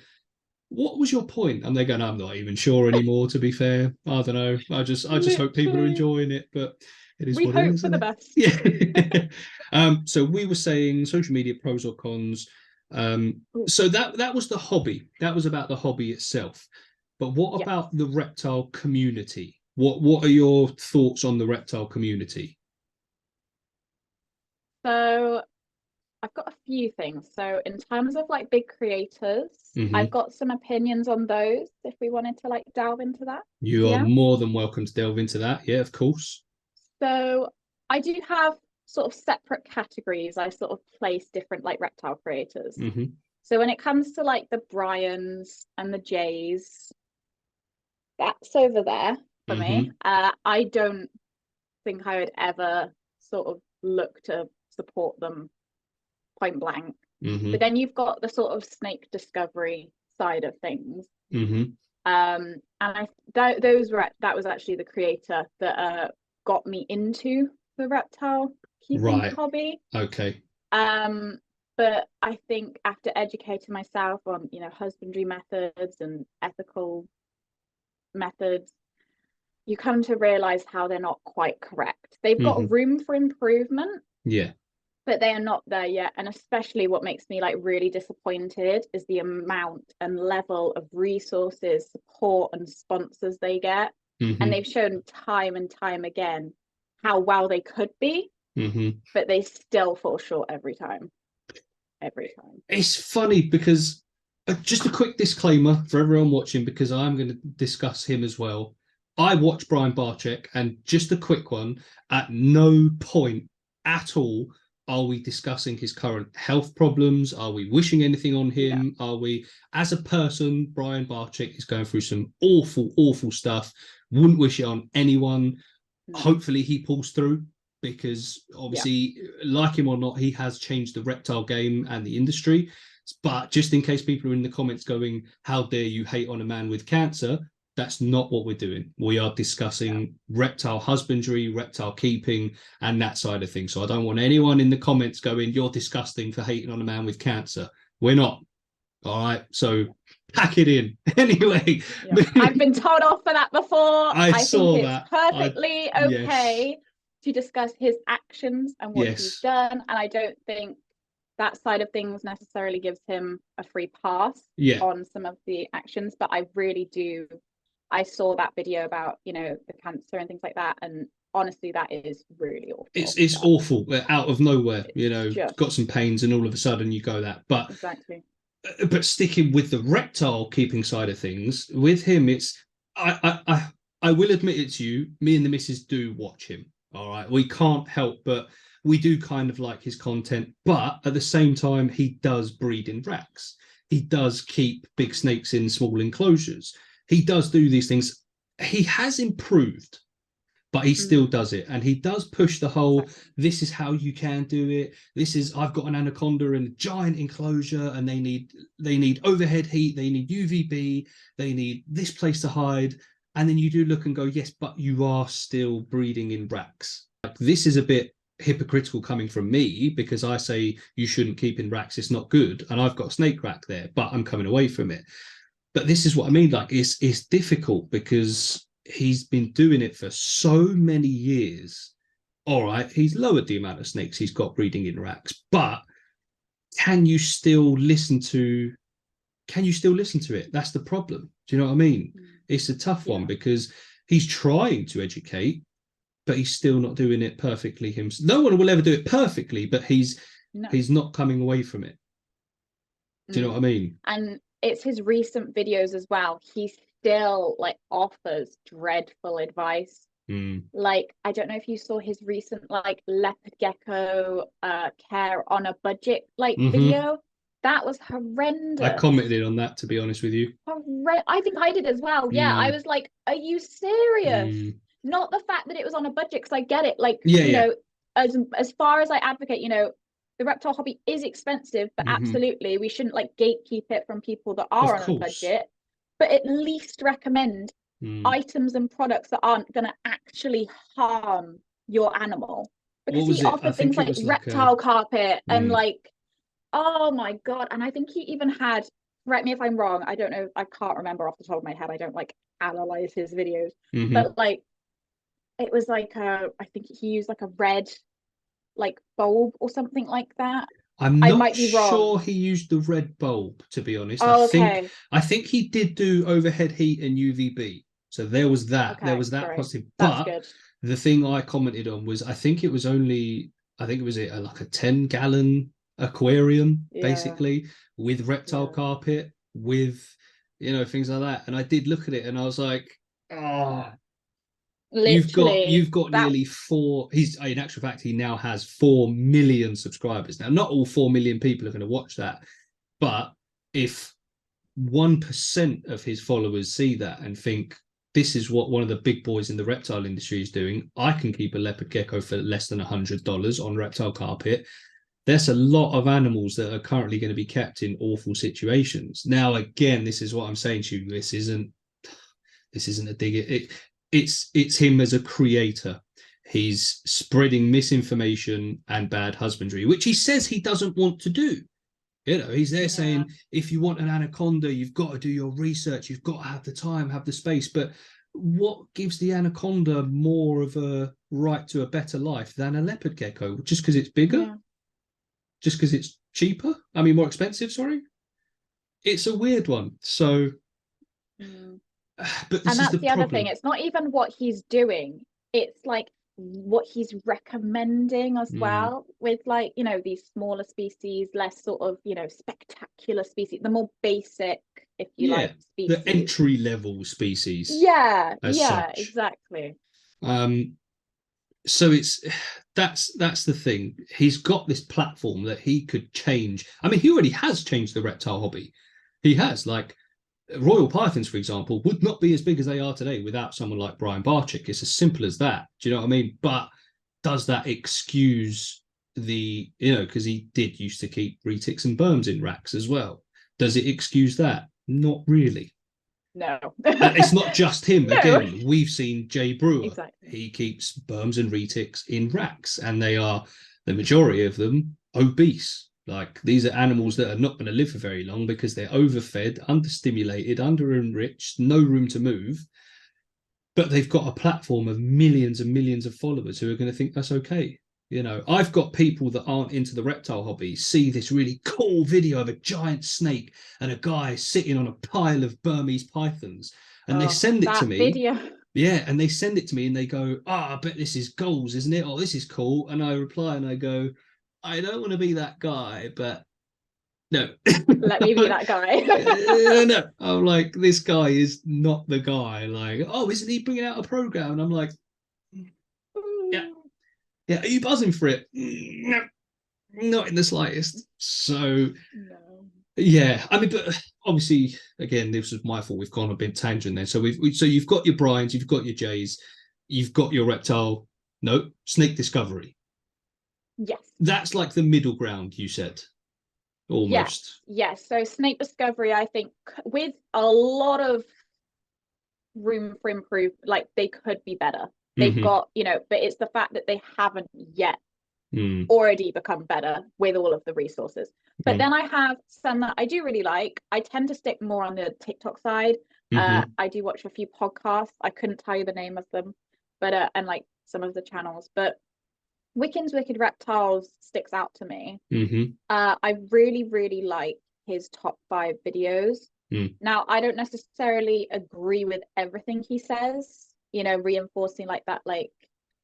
[SPEAKER 1] what was your point? And they're going, I'm not even sure anymore, to be fair. I don't know. I just hope people are enjoying it, but it is what it is.
[SPEAKER 2] We hope for the best.
[SPEAKER 1] Yeah. So we were saying social media pros or cons. So that was the hobby. That was about the hobby itself. But what about the reptile community? What are your thoughts on the reptile community?
[SPEAKER 2] So I've got a few things. So in terms of like big creators, I've got some opinions on those if we wanted to like delve into that.
[SPEAKER 1] You are more than welcome to delve into that. Yeah, of course.
[SPEAKER 2] So I do have sort of separate categories. I sort of place different like reptile creators. So when it comes to like the Bryans and the Jays, that's over there for me. I don't think I would ever sort of look to support them point blank. But then you've got the sort of snake discovery side of things. And that was actually the creator that got me into the reptile keeping hobby. Okay. But I think after educating myself on, you know, husbandry methods and ethical methods, you come to realize how they're not quite correct. They've got room for improvement. Yeah. But they are not there yet. And especially what makes me like really disappointed is the amount and level of resources, support and sponsors they get. And they've shown time and time again how well they could be, but they still fall short every time. It's funny because just a quick disclaimer for everyone watching, because I'm going to discuss him as well. I watch Brian Barczyk, and just a quick one, at no point at all are we discussing his current health problems? Are we wishing anything on him? Yeah. Are we, as a person, Brian Barczyk is going through some awful, awful stuff. Wouldn't wish it on anyone. No. Hopefully he pulls through.
[SPEAKER 1] because obviously, like him or not, he has changed the reptile game and the industry. But just in case people are in the comments going, how dare you hate on a man with cancer? That's not what we're doing. We are discussing reptile husbandry, reptile keeping, and that side of things. So I don't want anyone in the comments going, you're disgusting for hating on a man with cancer. We're not. All right. So pack it in. Anyway.
[SPEAKER 2] Yeah. I've been told off for that before.
[SPEAKER 1] I saw
[SPEAKER 2] think
[SPEAKER 1] that.
[SPEAKER 2] It's perfectly okay to discuss his actions and what he's done. And I don't think that side of things necessarily gives him a free pass on some of the actions. But I really do. I saw that video about, you know, the cancer and things like that. And honestly, that is really awful.
[SPEAKER 1] It's awful. Out of nowhere, you know,
[SPEAKER 2] just
[SPEAKER 1] got some pains and all of a sudden you go that. But
[SPEAKER 2] exactly.
[SPEAKER 1] But sticking with the reptile keeping side of things, with him, it's I will admit it to you, me and the missus do watch him. All right. We can't help but we do kind of like his content, but at the same time, he does breed in racks. He does keep big snakes in small enclosures. He does do these things. He has improved, but he still does it. And he does push the whole, this is how you can do it. This is, I've got an anaconda in a giant enclosure and they need overhead heat. They need UVB. They need this place to hide. And then you do look and go, yes, but you are still breeding in racks. Like, this is a bit hypocritical coming from me because I say you shouldn't keep in racks. It's not good. And I've got a snake rack there, but I'm coming away from it. But this is what I mean. Like, it's difficult because he's been doing it for so many years. All right, he's lowered the amount of snakes he's got breeding in racks, but can you still listen to it? That's the problem. Do you know what I mean? It's a tough one because he's trying to educate, but he's still not doing it perfectly himself. No one will ever do it perfectly, but he's not coming away from it. Do you know what I mean?
[SPEAKER 2] And it's his recent videos as well. He still like offers dreadful advice. Like, I don't know if you saw his recent like leopard gecko care on a budget video. That was horrendous.
[SPEAKER 1] I commented on that, to be honest with you.
[SPEAKER 2] I think I did as well. Yeah, I was like, are you serious? Not the fact that it was on a budget, because I get it. Like, you know, as far as I advocate, you know, the reptile hobby is expensive, but absolutely we shouldn't like gatekeep it from people that are on a budget. But at least recommend items and products that aren't going to actually harm your animal. Because he offered things like reptile carpet and like, oh my God. And I think he even had, correct me if I'm wrong, I don't know, I can't remember off the top of my head. I don't like analyze his videos, but like, it was like, I think he used like a red like bulb or something like that.
[SPEAKER 1] I might be wrong. Sure he used the red bulb, to be honest. I think he did do overhead heat and UVB. So there was that. There was that positive. But the thing I commented on was I think it was like a 10-gallon aquarium, basically, with reptile carpet, with, you know, things like that. And I did look at it and I was like, oh, literally, you've got nearly he's in actual fact he now has 4 million subscribers. Now, not all 4 million people are going to watch that, but if 1% of his followers see that and think this is what one of the big boys in the reptile industry is doing, I can keep a leopard gecko for less than $100 on reptile carpet. There's a lot of animals that are currently going to be kept in awful situations. Now, again, this is what I'm saying to you. This isn't a dig. It's him as a creator. He's spreading misinformation and bad husbandry, which he says he doesn't want to do. You know, he's there saying, if you want an anaconda, you've got to do your research. You've got to have the time, have the space. But what gives the anaconda more of a right to a better life than a leopard gecko? Just because it's bigger? Yeah. Just because it's cheaper? I mean, more expensive, sorry? It's a weird one. So... But
[SPEAKER 2] that's the other thing. It's not even what he's doing. It's like what he's recommending as well, with like, you know, these smaller species, less sort of, you know, spectacular species, the more basic, if you like, species.
[SPEAKER 1] The entry level species.
[SPEAKER 2] Yeah, exactly.
[SPEAKER 1] So that's the thing. He's got this platform that he could change. I mean, he already has changed the reptile hobby. He has, like, Royal pythons, for example, would not be as big as they are today without someone like Brian Barczyk. It's as simple as that. Do you know what I mean? But does that excuse the, because he did used to keep retics and berms in racks as well. Does it excuse that? Not really.
[SPEAKER 2] No.
[SPEAKER 1] It's not just him.
[SPEAKER 2] No.
[SPEAKER 1] Again, we've seen Jay Brewer.
[SPEAKER 2] Exactly.
[SPEAKER 1] He keeps berms and retics in racks, and they are, the majority of them, obese. Like, these are animals that are not going to live for very long because they're overfed, understimulated, underenriched, no room to move. But they've got a platform of millions and millions of followers who are going to think that's okay. I've got people that aren't into the reptile hobby see this really cool video of a giant snake and a guy sitting on a pile of Burmese pythons, and they send it to me.
[SPEAKER 2] Video.
[SPEAKER 1] Yeah, and they send it to me and they go, I bet this is goals, isn't it? Oh, this is cool. And I reply and I go, I don't want to be that guy, but no.
[SPEAKER 2] Let me be that guy.
[SPEAKER 1] No, I'm like, this guy is not the guy. Like, oh, isn't he bringing out a program? And I'm like, yeah. Yeah, are you buzzing for it? No, not in the slightest. So,
[SPEAKER 2] No.
[SPEAKER 1] yeah, I mean, but obviously, again, this was my fault. We've gone a bit tangent there. So so you've got your Bryans, you've got your Jays, you've got your Reptile. No, Snake Discovery.
[SPEAKER 2] Yes.
[SPEAKER 1] That's like the middle ground, you said, almost.
[SPEAKER 2] Yes. So Snake Discovery, I think, with a lot of room for improve, like they could be better. They've got, but it's the fact that they haven't yet already become better with all of the resources. But then I have some that I do really like. I tend to stick more on the TikTok side. I do watch a few podcasts. I couldn't tell you the name of them, but and like some of the channels. But Wiccan's Wicked Reptiles sticks out to me. I really, really like his top 5 videos. Now, I don't necessarily agree with everything he says, reinforcing like that, like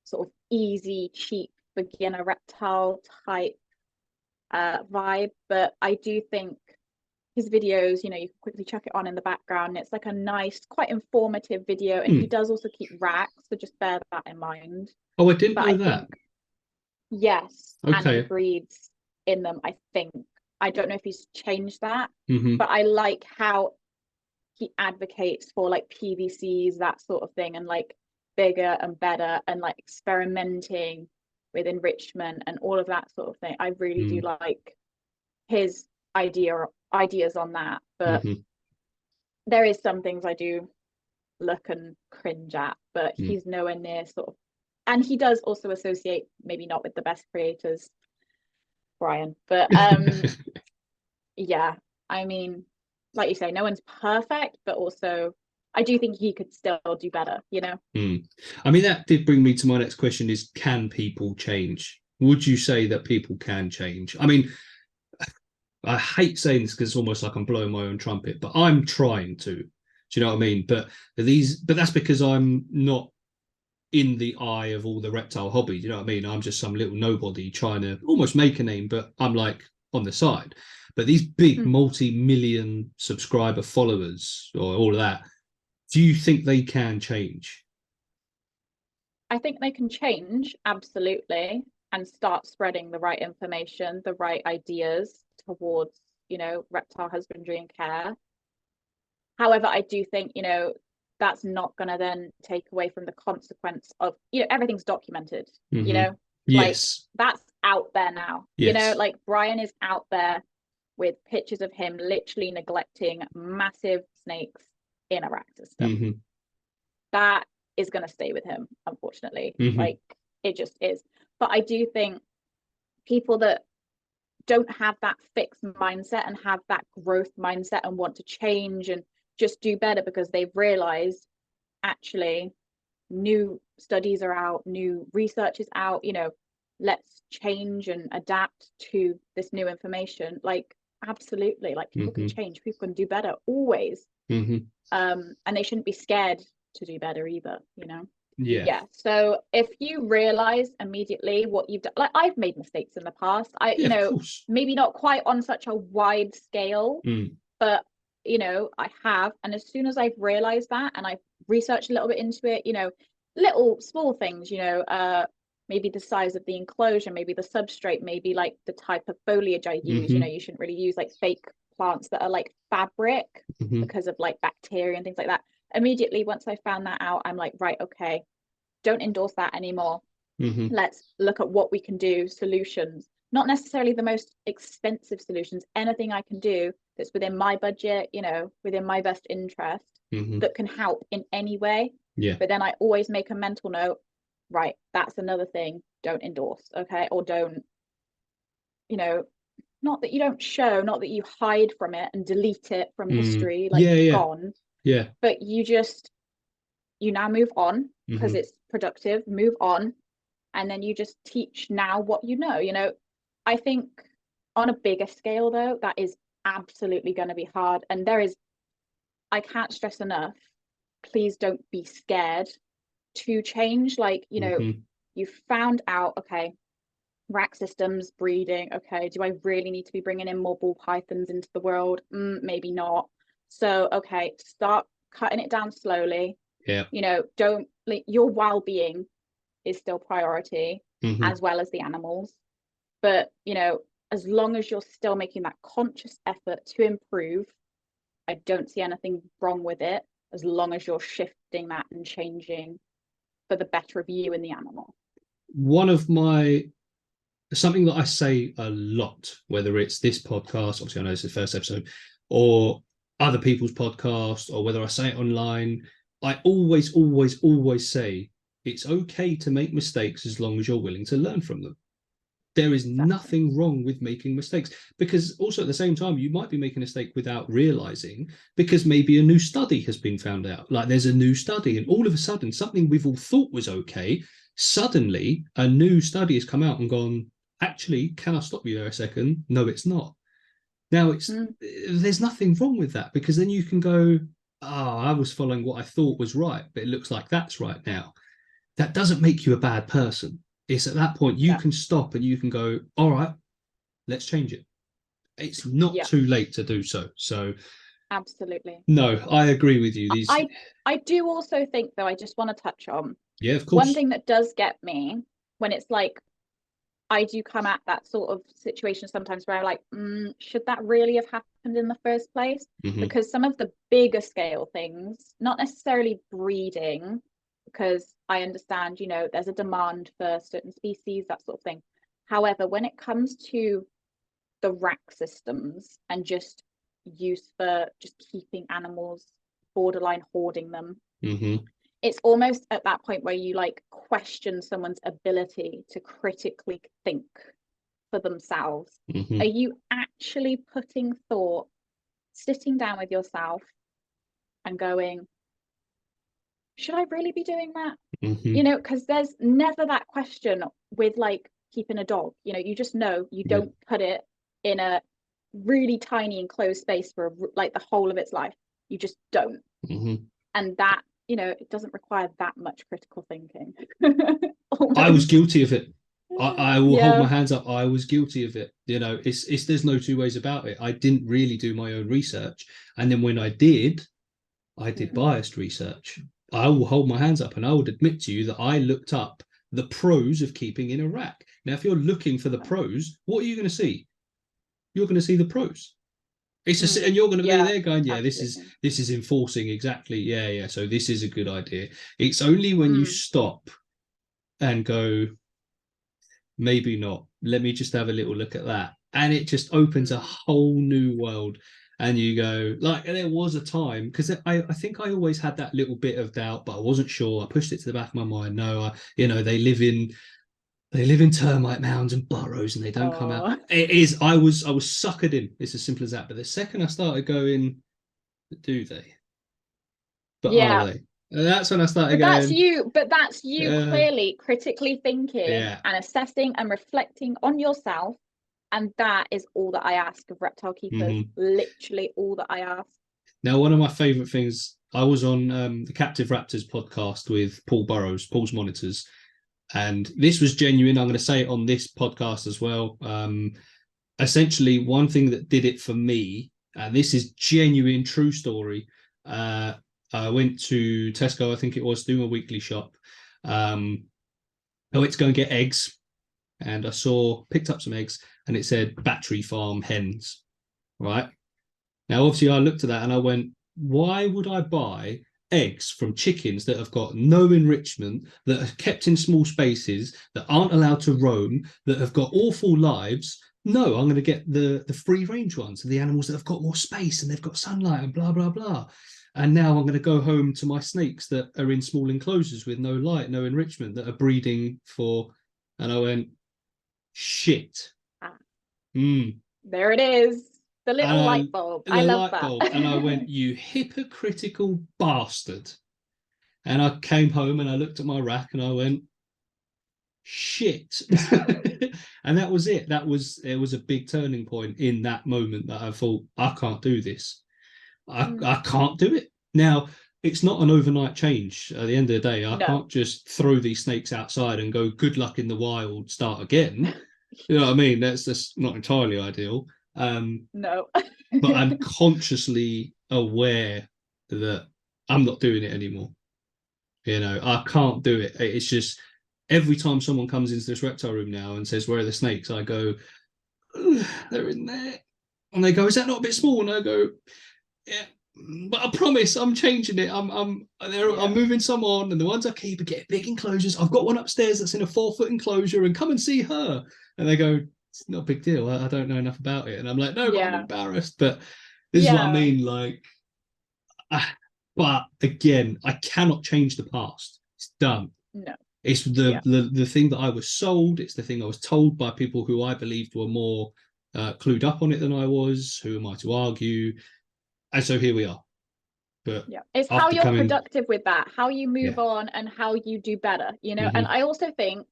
[SPEAKER 2] sort of easy, cheap beginner reptile type vibe. But I do think his videos, you can quickly chuck it on in the background. It's like a nice, quite informative video. And he does also keep racks, so just bear that in mind.
[SPEAKER 1] Oh, I didn't know that.
[SPEAKER 2] Yes.
[SPEAKER 1] Okay.
[SPEAKER 2] And he breeds in them, I think. I don't know if he's changed that,
[SPEAKER 1] Mm-hmm.
[SPEAKER 2] but I like how he advocates for like PVCs, that sort of thing, and like bigger and better, and like experimenting with enrichment and all of that sort of thing. I really do like his ideas on that, but there is some things I do look and cringe at, but he's nowhere near sort of, and he does also associate maybe not with the best creators, Brian, but yeah, I mean, like you say, no one's perfect, but also I do think he could still do better,
[SPEAKER 1] I mean, that did bring me to my next question: is can people change? Would you say that people can change? I mean, I hate saying this because it's almost like I'm blowing my own trumpet, but I'm trying to. Do you know what I mean? But that's because I'm not in the eye of all the reptile hobby. Do you know what I mean? I'm just some little nobody trying to almost make a name, but I'm like on the side. But these big multi-million subscriber followers or all of that, do you think they can change?
[SPEAKER 2] I think they can change, absolutely, and start spreading the right information, the right ideas towards, reptile husbandry and care. However, I do think, that's not going to then take away from the consequence of, everything's documented,
[SPEAKER 1] Yes.
[SPEAKER 2] like that's out there now,
[SPEAKER 1] yes.
[SPEAKER 2] Like Brian is out there with pictures of him literally neglecting massive snakes in a rack system. That is going to stay with him, unfortunately. Like it just is. But I do think people that don't have that fixed mindset and have that growth mindset and want to change and just do better because they've realized actually new studies are out, new research is out, let's change and adapt to this new information. Like absolutely, like people can change, people can do better always. And they shouldn't be scared to do better either, Yeah. So if you realize immediately what you've done, like I've made mistakes in the past, maybe not quite on such a wide scale, but I have. And as soon as I've realized that and I've researched a little bit into it, little small things, maybe the size of the enclosure, maybe the substrate, maybe like the type of foliage I use, you shouldn't really use like fake plants that are like fabric because of like bacteria and things like that. Immediately once I found that out, I'm like, right, okay, don't endorse that anymore. Let's look at what we can do, solutions, not necessarily the most expensive solutions, anything I can do that's within my budget, you know, within my best interest, that can help in any way.
[SPEAKER 1] Yeah.
[SPEAKER 2] But then I always make a mental note, right, that's another thing, don't endorse, okay? Or don't, you know, not that you don't show, not that you hide from it and delete it from history, like it's gone.
[SPEAKER 1] Yeah.
[SPEAKER 2] But you now move on because it's productive, move on. And then you just teach now what you know. You know, I think on a bigger scale, though, that is absolutely going to be hard. And I can't stress enough, please don't be scared to change. Like, you know, you found out, okay, rack systems, breeding, okay, do I really need to be bringing in more ball pythons into the world? Maybe not. So, okay, start cutting it down slowly.
[SPEAKER 1] Yeah.
[SPEAKER 2] You know, don't, like, your well-being is still priority, as well as the animals. But, you know, as long as you're still making that conscious effort to improve, I don't see anything wrong with it, as long as you're shifting that and changing for the better of you and the animal.
[SPEAKER 1] Something that I say a lot, whether it's this podcast, obviously I know it's the first episode, or other people's podcasts, or whether I say it online, I always say it's okay to make mistakes as long as you're willing to learn from them. There is nothing wrong with making mistakes, because also at the same time, you might be making a mistake without realizing, because maybe a new study has been found out. Like there's a new study, and all of a sudden, something we've all thought was okay, suddenly a new study has come out and gone, actually, can I stop you there a second? No, it's not. Now, there's nothing wrong with that, because then you can go, I was following what I thought was right, but it looks like that's right now. That doesn't make you a bad person. It's at that point you can stop and you can go, all right, let's change it. It's not too late to do so. So
[SPEAKER 2] absolutely.
[SPEAKER 1] No, I agree with you.
[SPEAKER 2] I do also think, though, I just want to touch on,
[SPEAKER 1] of course,
[SPEAKER 2] one thing that does get me when it's like, I do come at that sort of situation sometimes where I'm like, should that really have happened in the first place? Because some of the bigger scale things, not necessarily breeding, because I understand, you know, there's a demand for certain species, that sort of thing. However, when it comes to the rack systems and just use for just keeping animals, borderline hoarding them, it's almost at that point where you like question someone's ability to critically think for themselves. Are you actually putting thought, sitting down with yourself and going, should I really be doing that? You know, because there's never that question with like keeping a dog. You know, you just know you don't put it in a really tiny enclosed space for like the whole of its life. You just don't. And that, you know, it doesn't require that much critical thinking.
[SPEAKER 1] I was guilty of it. I will hold my hands up. I was guilty of it. You know, it's there's no two ways about it. I didn't really do my own research, and then when I did biased research. I will hold my hands up and I would admit to you that I looked up the pros of keeping in a rack. Now, if you're looking for the pros, what are you going to see? You're going to see the pros. And you're going to be there going, this is enforcing exactly. So this is a good idea. It's only when you stop and go, maybe not. Let me just have a little look at that. And it just opens a whole new world. And you go, like, there was a time, because I think I always had that little bit of doubt, but I wasn't sure. I pushed it to the back of my mind. No, they live in termite mounds and burrows, and they don't come out. It is. I was suckered in. It's as simple as that. But the second I started going, do they? But are they? And that's when I started going.
[SPEAKER 2] But that's you clearly critically thinking and assessing and reflecting on yourself. And that is all that I ask of reptile keepers, literally all that I ask.
[SPEAKER 1] Now, one of my favourite things, I was on the Captive Raptors podcast with Paul Burrows, Paul's Monitors, and this was genuine. I'm going to say it on this podcast as well. Essentially, one thing that did it for me, and this is genuine, true story, I went to Tesco, I think it was, doing a weekly shop. I went to go and get eggs, and picked up some eggs, and it said battery farm hens, right? Now, obviously, I looked at that and I went, why would I buy eggs from chickens that have got no enrichment, that are kept in small spaces, that aren't allowed to roam, that have got awful lives. No, I'm going to get the free range ones, the animals that have got more space and they've got sunlight and blah, blah, blah. And now I'm going to go home to my snakes that are in small enclosures with no light, no enrichment, that are breeding for. And I went, shit.
[SPEAKER 2] There it is. The little light bulb. I love that.
[SPEAKER 1] And I went, you hypocritical bastard. And I came home and I looked at my rack and I went, shit. And that was it. It was a big turning point in that moment that I thought, I can't do this. I can't do it. Now, it's not an overnight change. At the end of the day, I can't just throw these snakes outside and go, good luck in the wild, start again. You know what I mean? That's just not entirely ideal.
[SPEAKER 2] No.
[SPEAKER 1] But I'm consciously aware that I'm not doing it anymore. You know, I can't do it. It's just every time someone comes into this reptile room now and says, where are the snakes? I go, they're in there. And they go, is that not a bit small? And I go, yeah, but I promise I'm changing it. I'm moving some on, and the ones I keep are getting big enclosures. I've got one upstairs that's in a 4-foot enclosure, and come and see her. And they go, it's not a big deal. I don't know enough about it. And I'm like, no, but I'm embarrassed. But this is what I mean. Like, but again, I cannot change the past. It's done.
[SPEAKER 2] No.
[SPEAKER 1] It's the thing that I was sold. It's the thing I was told by people who I believed were more clued up on it than I was. Who am I to argue? And so here we are. But
[SPEAKER 2] it's how you're productive with that, how you move on, and how you do better, you know. And I also think,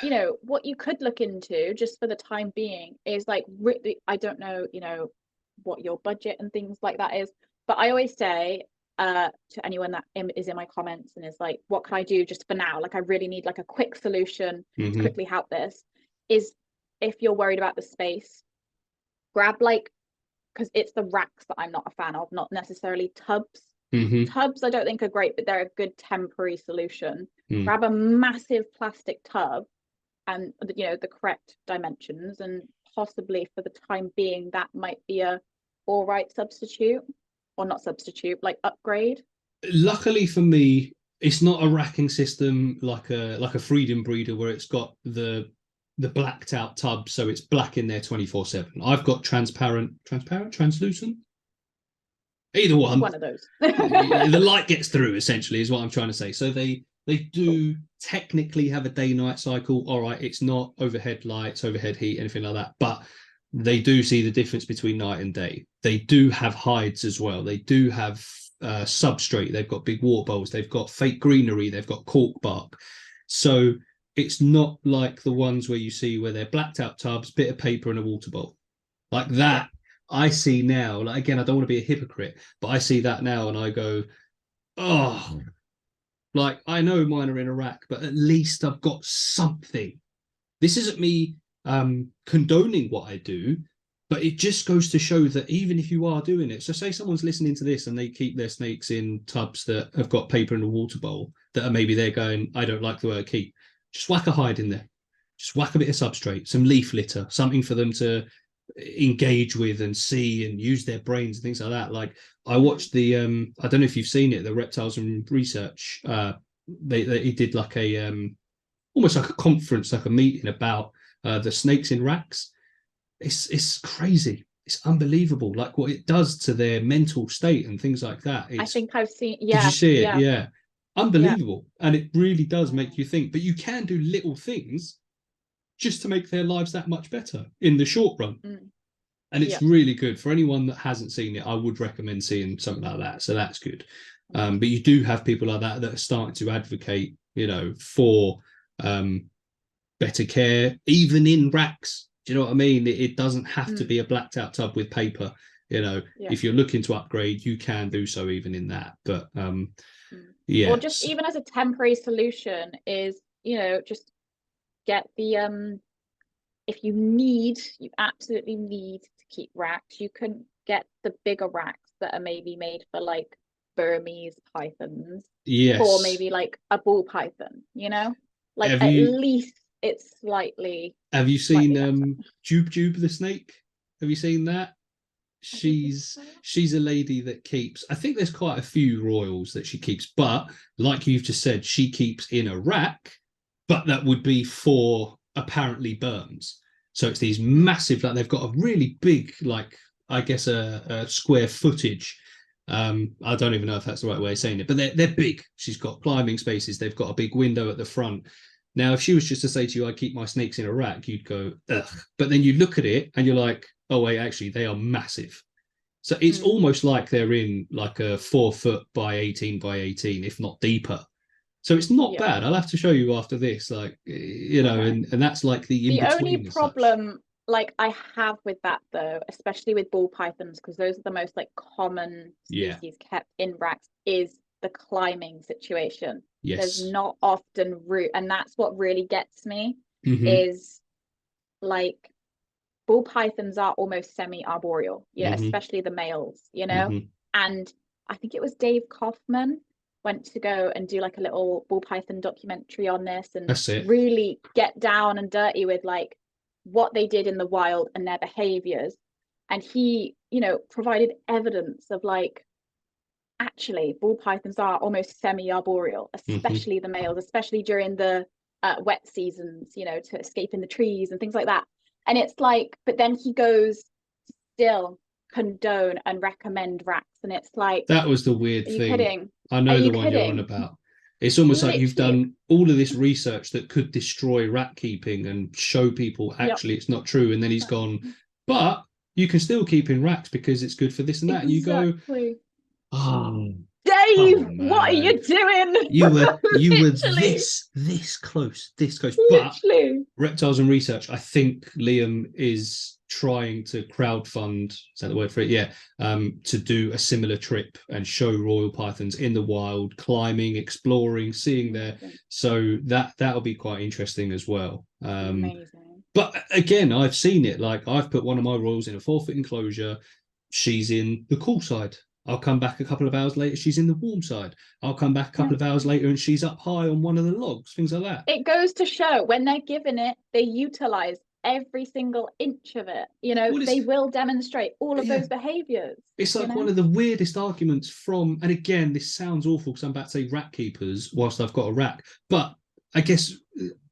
[SPEAKER 2] you know, what you could look into just for the time being is like, really, I don't know, you know, what your budget and things like that is, but I always say to anyone that is in my comments and is like, what can I do just for now? Like, I really need like a quick solution to quickly help this. Is if you're worried about the space, grab like, because it's the racks that I'm not a fan of, not necessarily tubs. Tubs I don't think are great, but they're a good temporary solution. Grab a massive plastic tub and, you know, the correct dimensions, and possibly for the time being that might be a all right substitute, or not substitute, like upgrade.
[SPEAKER 1] Luckily for me, it's not a racking system like a freedom breeder where it's got the blacked out tub, so it's black in there 24/7. I've got translucent, either one
[SPEAKER 2] of those.
[SPEAKER 1] The light gets through, essentially, is what I'm trying to say. So they do technically have a day-night cycle. All right, it's not overhead lights, overhead heat, anything like that, but they do see the difference between night and day. They do have hides as well. They do have substrate. They've got big water bowls. They've got fake greenery. They've got cork bark. So it's not like the ones where you see where they're blacked out tubs, bit of paper and a water bowl. Like that, I see now. Like, again, I don't want to be a hypocrite, but I see that now and I go, oh, like, I know mine are in a rack, but at least I've got something. This isn't me condoning what I do, but it just goes to show that even if you are doing it, so say someone's listening to this and they keep their snakes in tubs that have got paper in a water bowl, that are maybe they're going, I don't like the way I keep. Just whack a hide in there. Just whack a bit of substrate, some leaf litter, something for them to engage with and see and use their brains and things like that. Like, I watched the I don't know if you've seen it, the Reptiles and Research. He did like a almost like a conference, like a meeting about the snakes in racks. It's crazy. It's unbelievable, like what it does to their mental state and things like that. I
[SPEAKER 2] think I've seen.
[SPEAKER 1] Did you see it? Yeah. Unbelievable. And it really does make you think. But you can do little things just to make their lives that much better in the short run. And it's really good. For anyone that hasn't seen it, I would recommend seeing something like that. So that's good. But you do have people like that are starting to advocate, you know, for better care, even in racks. Do you know what I mean? It doesn't have to be a blacked out tub with paper. You know, if you're looking to upgrade, you can do so even in that. But
[SPEAKER 2] or just even as a temporary solution is, you know, just get the if you absolutely need to keep racks, you can get the bigger racks that are maybe made for like Burmese pythons, or maybe like a ball python, you know, like at least it's slightly.
[SPEAKER 1] Have you seen Jube the snake? Have you seen that? she's a lady that keeps, I think there's quite a few royals that she keeps, but like you've just said, she keeps in a rack, but that would be for apparently Burns. So it's these massive, like they've got a really big, like I guess a square footage. I don't even know if that's the right way of saying it, but they're big. She's got climbing spaces. They've got a big window at the front. Now, if she was just to say to you, I keep my snakes in a rack, you'd go, ugh. But then you look at it and you're like, oh, wait, actually, they are massive. So it's almost like they're in like a 4 foot by 18 by 18, if not deeper. So it's not bad. I'll have to show you after this, like, you know, and that's like the
[SPEAKER 2] only problem like I have with that though, especially with ball pythons, because those are the most like common species kept in racks, is the climbing situation. There's not often root, and that's what really gets me is like ball pythons are almost semi-arboreal, you know, especially the males, you know. And I think it was Dave Kaufman went to go and do like a little ball python documentary on this and really get down and dirty with like what they did in the wild and their behaviors. And he, you know, provided evidence of like, actually ball pythons are almost semi-arboreal, especially the males, especially during the wet seasons, you know, to escape in the trees and things like that. And it's like, but then he goes still condone and recommend racks, and it's like,
[SPEAKER 1] that was the weird
[SPEAKER 2] thing.
[SPEAKER 1] Kidding? I know the one you're on about. It's almost like you've done all of this research that could destroy rat keeping and show people actually it's not true, and then he's gone, but you can still keep in racks because it's good for this and that. And you go, oh,
[SPEAKER 2] Dave, what are you doing?
[SPEAKER 1] You were this close. But Reptiles and Research, I think Liam is trying to crowdfund, is that the word for it? Yeah. To do a similar trip and show royal pythons in the wild, climbing, exploring, seeing there. So that'll be quite interesting as well. Amazing. But again, I've seen it. Like I've put one of my royals in a 4 foot enclosure. She's in the cool side. I'll come back a couple of hours later, she's in the warm side. I'll come back a couple of hours later and she's up high on one of the logs, things like that. It
[SPEAKER 2] goes to show when they're given it, they utilize every single inch of it. You know, they will demonstrate all of those behaviors.
[SPEAKER 1] It's like one of the weirdest arguments from, and again, this sounds awful because I'm about to say rat keepers whilst I've got a rack, but I guess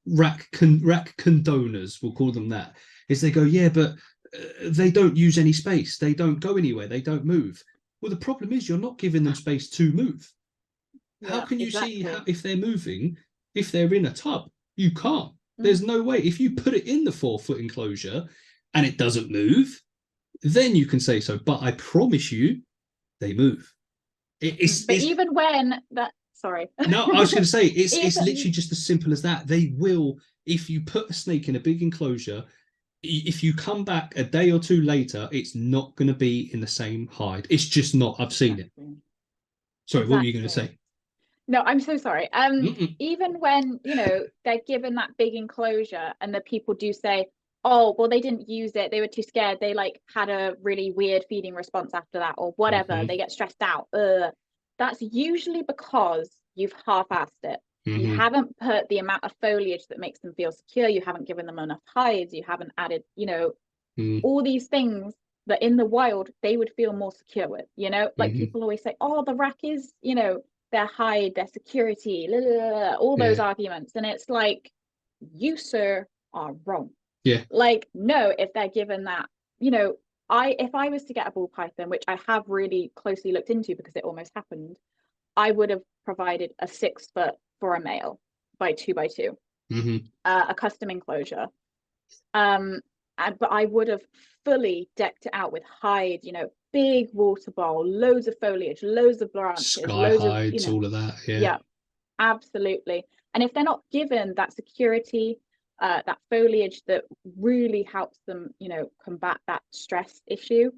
[SPEAKER 1] rack condoners, we'll call them that, is they go, yeah, but they don't use any space. They don't go anywhere. They don't move. Well, the problem is you're not giving them space to move. How can you see if they're moving, if they're in a tub? You can't. There's no way. If you put it in the 4 foot enclosure and it doesn't move, then you can say so. But I promise you, they move.
[SPEAKER 2] Even when that, sorry.
[SPEAKER 1] No, I was going to say, it's literally just as simple as that. They will, if you put a snake in a big enclosure, if you come back a day or two later, it's not going to be in the same hide. It's just not. I've seen it. Sorry, what were you going to say?
[SPEAKER 2] No, I'm so sorry. Even when, you know, they're given that big enclosure and the people do say, oh, well, they didn't use it, they were too scared, they like had a really weird feeding response after that or whatever, they get stressed out. That's usually because you've half-assed it. You haven't put the amount of foliage that makes them feel secure. You haven't given them enough hides. You haven't added, you know, all these things that in the wild they would feel more secure with, you know, like people always say, oh, the rack is, you know, their hide, their security, all those arguments. And it's like, you, sir, are wrong.
[SPEAKER 1] Yeah.
[SPEAKER 2] Like, no, if they're given that, you know, if I was to get a ball python, which I have really closely looked into because it almost happened, I would have provided a 6 foot for a male by 2 by 2, a custom enclosure. But I would have fully decked it out with hide, you know, big water bowl, loads of foliage, loads of branches,
[SPEAKER 1] sky hides, all of that. Yeah,
[SPEAKER 2] absolutely. And if they're not given that security, that foliage that really helps them, you know, combat that stress issue,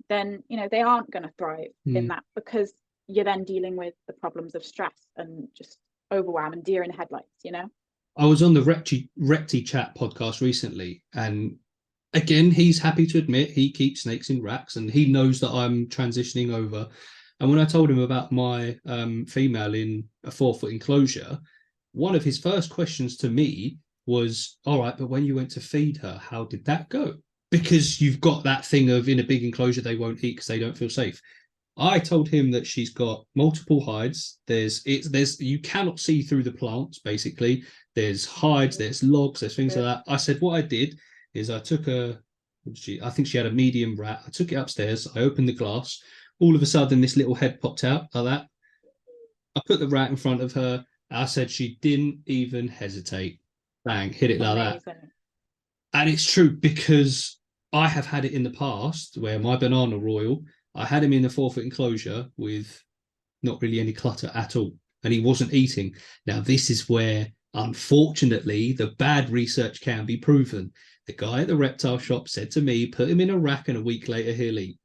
[SPEAKER 2] then, you know, they aren't going to thrive in that, because you're then dealing with the problems of stress and just overwhelm and deer in the headlights, you know.
[SPEAKER 1] I was on the Repti Chat podcast recently, and again, he's happy to admit he keeps snakes in racks and he knows that I'm transitioning over. And when I told him about my female in a 4 foot enclosure, one of his first questions to me was, all right, but when you went to feed her, how did that go? because you've got that thing of in a big enclosure they won't eat because they don't feel safe. I told him that she's got multiple hides. There's you cannot see through the plants, basically. There's hides, there's logs, there's things like that. I said what I did is I took I think she had a medium rat. I took it upstairs, I opened the glass. All of a sudden, this little head popped out like that. I put the rat in front of her. I said she didn't even hesitate. Bang, hit it like that. And it's true because I have had it in the past where my banana royal, I had him in a 4-foot enclosure with not really any clutter at all, and he wasn't eating. Now, this is where, unfortunately, the bad research can be proven. The guy at the reptile shop said to me, put him in a rack and a week later he'll eat.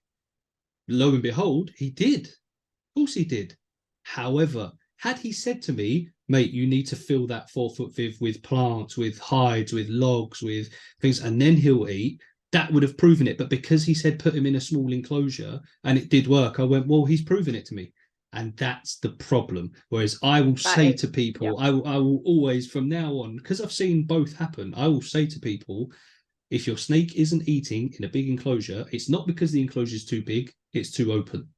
[SPEAKER 1] Lo and behold, he did. Of course he did. However, had he said to me, mate, you need to fill that 4-foot viv with plants, with hides, with logs, with things, and then he'll eat, that would have proven it. But because he said put him in a small enclosure and it did work, I went, well, he's proven it to me. And that's the problem. Whereas I will say to people, I will always, from now on, because I've seen both happen, I will say to people, if your snake isn't eating in a big enclosure, it's not because the enclosure is too big, it's too open.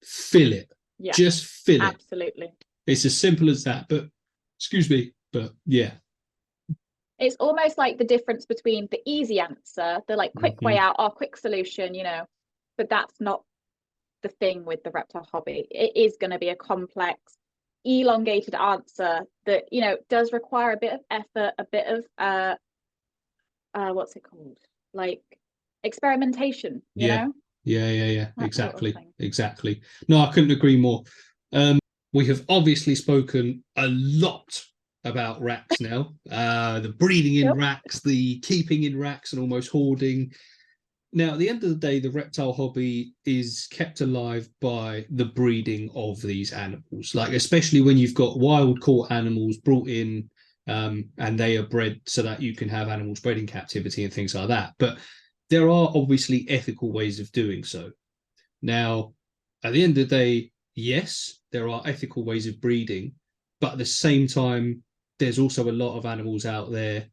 [SPEAKER 1] Fill it. Yeah, just fill it.
[SPEAKER 2] Absolutely.
[SPEAKER 1] It's as simple as that. But excuse me, but yeah.
[SPEAKER 2] It's almost like the difference between the easy answer, the like quick way out or quick solution, but that's not the thing with the reptile hobby. It is going to be a complex, elongated answer that, does require a bit of effort, a bit of what's it called? Like experimentation, you know?
[SPEAKER 1] Yeah. Exactly. No, I couldn't agree more. We have obviously spoken a lot about racks now, the breeding in racks, the keeping in racks and almost hoarding. Now, at the end of the day, the reptile hobby is kept alive by the breeding of these animals, like especially when you've got wild caught animals brought in and they are bred so that you can have animals bred in captivity and things like that. But there are obviously ethical ways of doing so. Now, at the end of the day, yes, there are ethical ways of breeding, but at the same time, there's also a lot of animals out there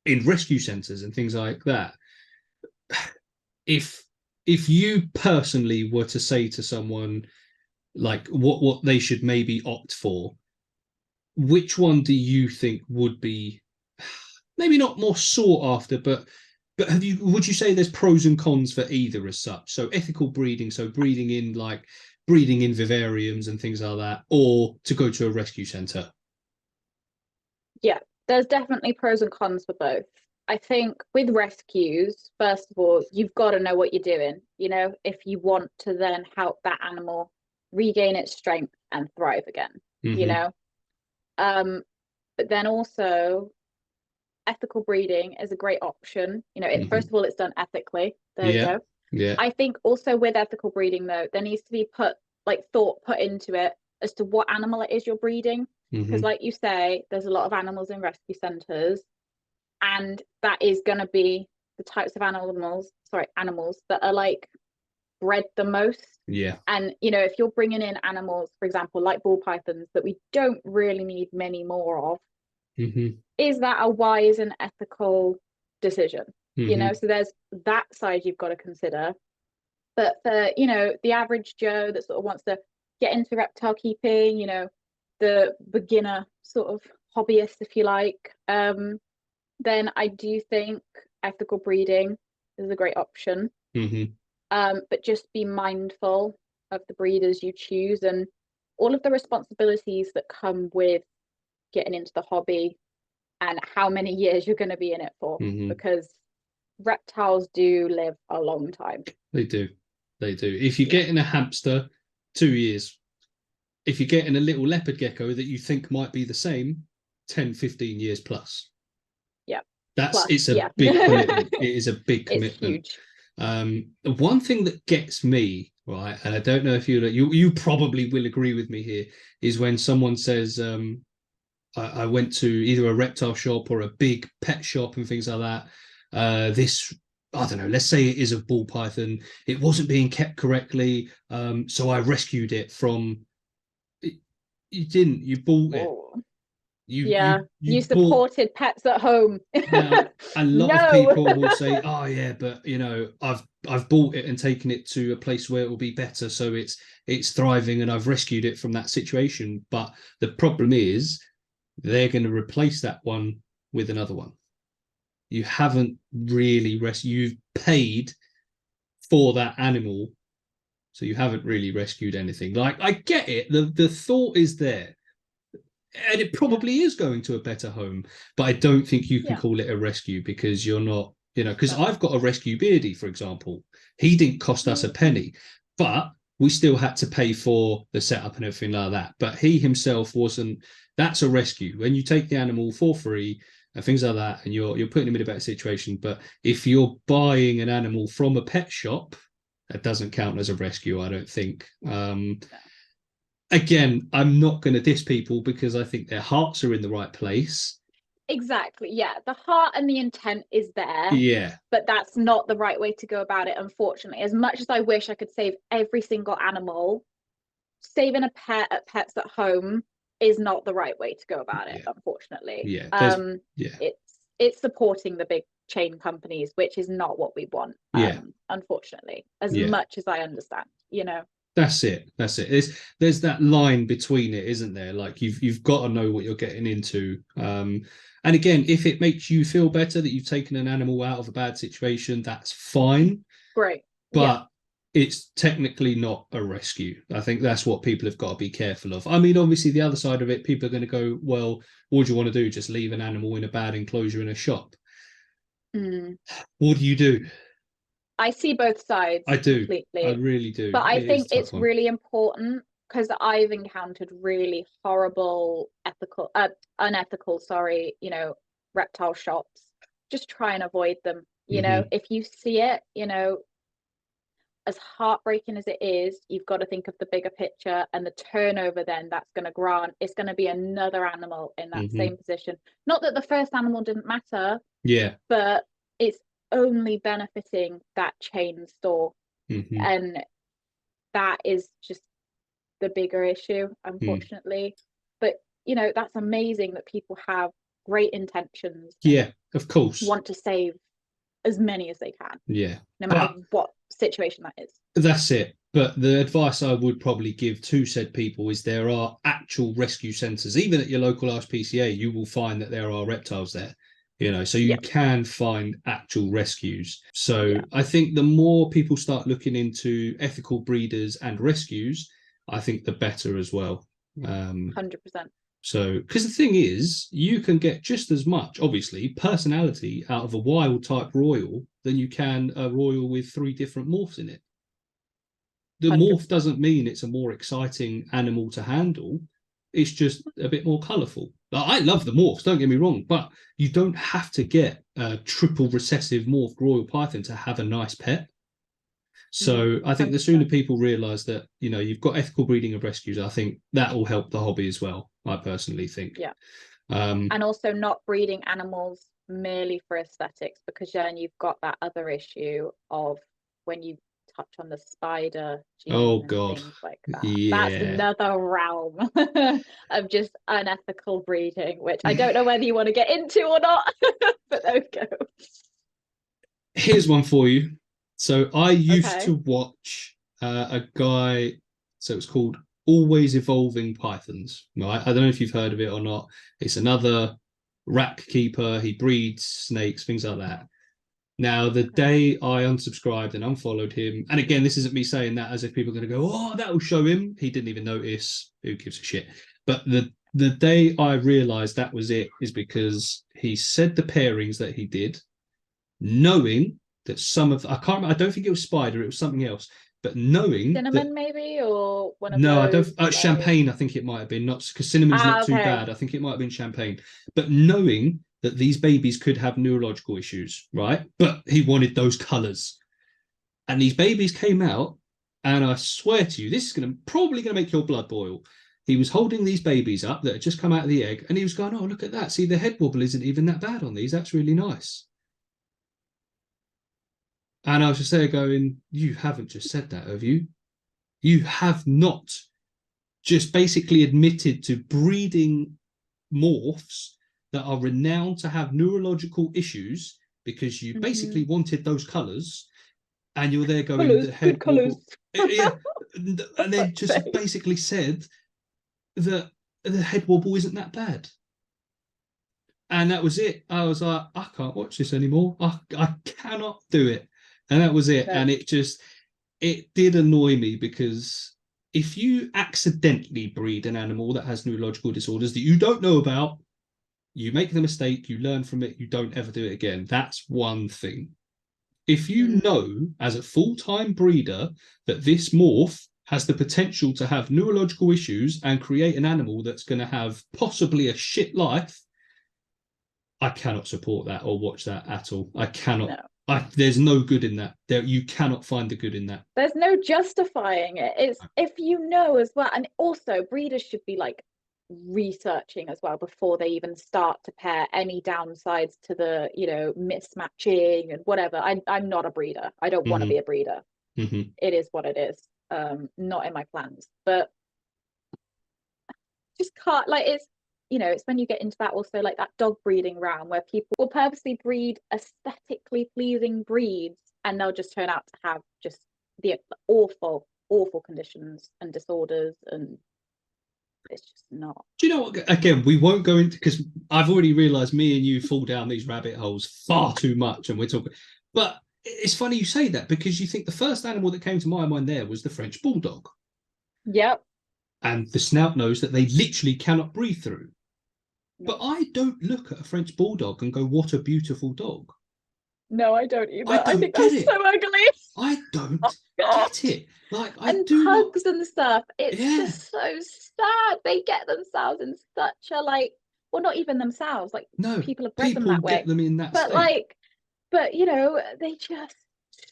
[SPEAKER 1] in rescue centres and things like that. If you personally were to say to someone like what they should maybe opt for, which one do you think would be maybe not more sought after, but would you say there's pros and cons for either as such? So ethical breeding, so breeding in vivariums and things like that, or to go to a rescue centre?
[SPEAKER 2] Yeah, there's definitely pros and cons for both. I think with rescues, first of all, you've got to know what you're doing, if you want to then help that animal regain its strength and thrive again, but then also ethical breeding is a great option. First of all, it's done ethically. There you go.
[SPEAKER 1] Yeah.
[SPEAKER 2] I think also with ethical breeding, though, there needs to be thought put into it as to what animal it is you're breeding. Because like you say, there's a lot of animals in rescue centres, and that is going to be the types of animals that are like bred the most.
[SPEAKER 1] Yeah.
[SPEAKER 2] And if you're bringing in animals, for example, like ball pythons that we don't really need many more of, is that a wise and ethical decision? So there's that side you've got to consider. But for the average Joe that sort of wants to get into reptile keeping, the beginner sort of hobbyist, if you like, then I do think ethical breeding is a great option. But just be mindful of the breeders you choose and all of the responsibilities that come with getting into the hobby and how many years you're going to be in it for, because reptiles do live a long time.
[SPEAKER 1] They do. If you get in a hamster, 2 years. If you're getting a little leopard gecko that you think might be the same, 10, 15 years plus.
[SPEAKER 2] Yeah.
[SPEAKER 1] It's a big commitment. It is a big commitment.
[SPEAKER 2] It's huge.
[SPEAKER 1] One thing that gets me, right, and I don't know if you probably will agree with me here, is when someone says, I went to either a reptile shop or a big pet shop and things like that. This, I don't know, let's say it is a ball python. It wasn't being kept correctly, so I rescued it from... You didn't. You bought it.
[SPEAKER 2] You
[SPEAKER 1] bought.
[SPEAKER 2] supported pets at home.
[SPEAKER 1] Now, a lot of
[SPEAKER 2] No.
[SPEAKER 1] people will say, "Oh yeah, but you know, I've bought it and taken it to a place where it will be better, so it's thriving, and I've rescued it from that situation." But the problem is, they're going to replace that one with another one. You haven't really you've paid for that animal, so you haven't really rescued anything. Like, I get it, the thought is there, and it probably is going to a better home, but I don't think you can call it a rescue, because you're not, you know, because I've got a rescue beardie, for example. He didn't cost us a penny, but we still had to pay for the setup and everything like that. But he himself wasn't. That's a rescue when you take the animal for free and things like that, and you're putting him in a better situation. But if you're buying an animal from a pet shop, that doesn't count as a rescue, I don't think. Again, I'm not going to diss people, because I think their hearts are in the right place.
[SPEAKER 2] Exactly. Yeah. The heart and the intent is there.
[SPEAKER 1] Yeah.
[SPEAKER 2] But that's not the right way to go about it, unfortunately. As much as I wish I could save every single animal, saving a pet at Pets at Home is not the right way to go about it, unfortunately.
[SPEAKER 1] Yeah.
[SPEAKER 2] It's supporting the big chain companies, which is not what we want. Unfortunately, as much as I understand, you know.
[SPEAKER 1] That's it. There's that line between it, isn't there? Like, you've got to know what you're getting into. And again, if it makes you feel better that you've taken an animal out of a bad situation, that's fine.
[SPEAKER 2] Great.
[SPEAKER 1] But it's technically not a rescue. I think that's what people have got to be careful of. I mean, obviously, the other side of it, people are going to go, well, what do you want to do? Just leave an animal in a bad enclosure in a shop? What do you do?
[SPEAKER 2] I see both sides.
[SPEAKER 1] I do.
[SPEAKER 2] Completely.
[SPEAKER 1] I really do.
[SPEAKER 2] But I think it's really important, because I've encountered really horrible unethical, you know, reptile shops. Just try and avoid them. You know, if you see it, you know, as heartbreaking as it is, you've got to think of the bigger picture, and the turnover then that's going to grant, it's going to be another animal in that same position. Not that the first animal didn't matter, but it's only benefiting that chain store. And that is just the bigger issue, unfortunately. But you know, that's amazing that people have great intentions.
[SPEAKER 1] Of course,
[SPEAKER 2] want to save as many as they can, no matter what situation that is.
[SPEAKER 1] That's it. But the advice I would probably give to said people is, there are actual rescue centres. Even at your local RSPCA, you will find that there are reptiles there, you know, so you can find actual rescues. So I think the more people start looking into ethical breeders and rescues, I think the better as well.
[SPEAKER 2] 100%.
[SPEAKER 1] So, because the thing is, you can get just as much, obviously, personality out of a wild type royal than you can a royal with 3 different morphs in it. The 100%. Morph doesn't mean it's a more exciting animal to handle. It's just a bit more colourful. I love the morphs, don't get me wrong, but you don't have to get a triple recessive morphed royal python to have a nice pet. So I think the sooner people realise that, you know, you've got ethical breeding of rescues, I think that will help the hobby as well, I personally think. And
[SPEAKER 2] also not breeding animals merely for aesthetics, because then you've got that other issue of when you touch on the spider gene and things like that. That's another realm of just unethical breeding, which I don't know whether you want to get into or not, but there we go.
[SPEAKER 1] Here's one for you. So I used to watch a guy, so it's called Always Evolving Pythons. Right? I don't know if you've heard of it or not. It's another rack keeper. He breeds snakes, things like that. Now, the day I unsubscribed and unfollowed him, and again, this isn't me saying that as if people are going to go, oh, that will show him. He didn't even notice. Who gives a shit? But the day I realised that was it is because he said the pairings that he did, knowing that some of, I can't remember, I don't think it was spider, it was something else, but knowing
[SPEAKER 2] cinnamon
[SPEAKER 1] that,
[SPEAKER 2] maybe, or one of
[SPEAKER 1] no,
[SPEAKER 2] those,
[SPEAKER 1] I don't, champagne, I think it might have been, not because cinnamon's not too bad, I think it might have been champagne, but knowing that these babies could have neurological issues, right? But he wanted those colours, and these babies came out, and I swear to you, this is probably going to make your blood boil. He was holding these babies up that had just come out of the egg, and he was going, oh, look at that, see, the head wobble isn't even that bad on these, that's really nice. And I was just there going, you haven't just said that, have you? You have not just basically admitted to breeding morphs that are renowned to have neurological issues because you basically wanted those colours, and you're there going,
[SPEAKER 2] Colours,
[SPEAKER 1] the head
[SPEAKER 2] good colours.
[SPEAKER 1] yeah, and then just basically said that the head wobble isn't that bad. And that was it. I was like, I can't watch this anymore. I cannot do it. And that was it.
[SPEAKER 2] No.
[SPEAKER 1] And it did annoy me, because if you accidentally breed an animal that has neurological disorders that you don't know about, you make the mistake, you learn from it, you don't ever do it again. That's one thing. If you know as a full-time breeder that this morph has the potential to have neurological issues and create an animal that's going to have possibly a shit life, I cannot support that or watch that at all. I cannot. No. There's no good in that. You cannot find the good in that.
[SPEAKER 2] There's no justifying it. It's if you know as well. And also breeders should be like researching as well before they even start to pair, any downsides to the, you know, mismatching and whatever. I'm not a breeder. I don't want to be a breeder. It is what it is. Not in my plans, but just can't, like, it's, you know, it's when you get into that also, like that dog breeding realm where people will purposely breed aesthetically pleasing breeds, and they'll just turn out to have just the awful conditions and disorders, and it's just not.
[SPEAKER 1] Do you know what? Again, we won't go into, because I've already realised me and you fall down these rabbit holes far too much, and we're talking. But it's funny you say that, because you think the first animal that came to my mind there was the French bulldog.
[SPEAKER 2] Yep.
[SPEAKER 1] And the snout nose that they literally cannot breathe through. But I don't look at a French bulldog and go, what a beautiful dog.
[SPEAKER 2] No, I don't either.
[SPEAKER 1] I think that's
[SPEAKER 2] so ugly.
[SPEAKER 1] I don't get it. Like,
[SPEAKER 2] and pugs and stuff. It's just so sad. They get themselves in such a, like, well, not even themselves. Like,
[SPEAKER 1] no,
[SPEAKER 2] people have bred them that way.
[SPEAKER 1] Get them in that
[SPEAKER 2] but
[SPEAKER 1] state.
[SPEAKER 2] But you know, they just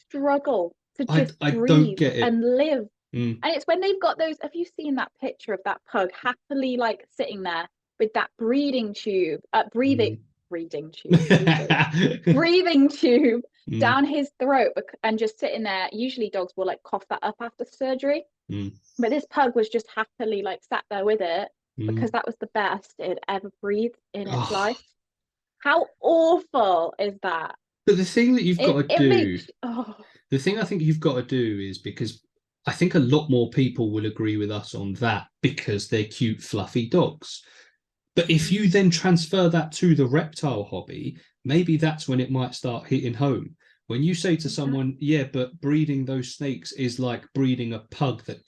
[SPEAKER 2] struggle to just
[SPEAKER 1] I
[SPEAKER 2] breathe
[SPEAKER 1] don't get it.
[SPEAKER 2] and live. And it's when they've got those. Have you seen that picture of that pug happily like sitting there with that breathing tube, breathing tube down his throat, and just sitting there? Usually dogs will like cough that up after surgery, but this pug was just happily like sat there with it because that was the best it had ever breathed in its life. How awful is that?
[SPEAKER 1] But the thing that you've got to do, the thing I think you've got to do is, because I think a lot more people will agree with us on that, because they're cute, fluffy dogs. But if you then transfer that to the reptile hobby, maybe that's when it might start hitting home. When you say to someone, yeah, but breeding those snakes is like breeding a pug that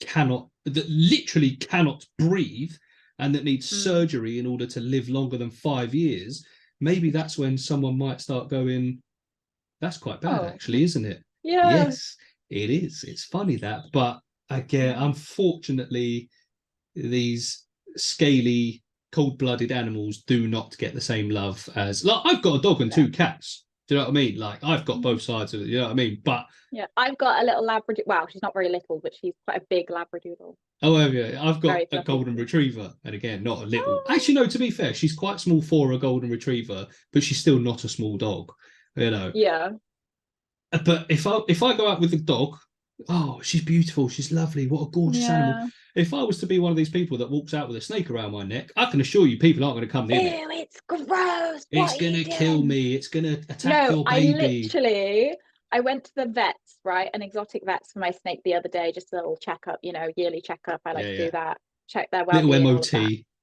[SPEAKER 1] literally cannot breathe and that needs surgery in order to live longer than 5 years, maybe that's when someone might start going, that's quite bad, actually, isn't it?
[SPEAKER 2] Yeah.
[SPEAKER 1] Yes, it is. It's funny that. But again, unfortunately, these scaly, cold-blooded animals do not get the same love as, like, I've got a dog and 2 cats. Do you know what I mean? Like, I've got both sides of it. You know what I mean? But
[SPEAKER 2] yeah, I've got a little Labrador. Well, she's not very little, but she's quite a big Labradoodle.
[SPEAKER 1] Oh, yeah, I've got a golden retriever, and again, not a little. Actually, no. To be fair, she's quite small for a golden retriever, but she's still not a small dog. You know.
[SPEAKER 2] Yeah.
[SPEAKER 1] But if I go out with the dog, oh, she's beautiful, she's lovely, what a gorgeous animal. If I was to be one of these people that walks out with a snake around my neck, I can assure you people aren't going to come near me.
[SPEAKER 2] Ew, it's gross.
[SPEAKER 1] It's going to kill me. It's going to attack your baby.
[SPEAKER 2] I went to the vets, right? An exotic vets for my snake the other day, just a little checkup, you know, yearly checkup. I like to do that, check their well-being.
[SPEAKER 1] Little MOT,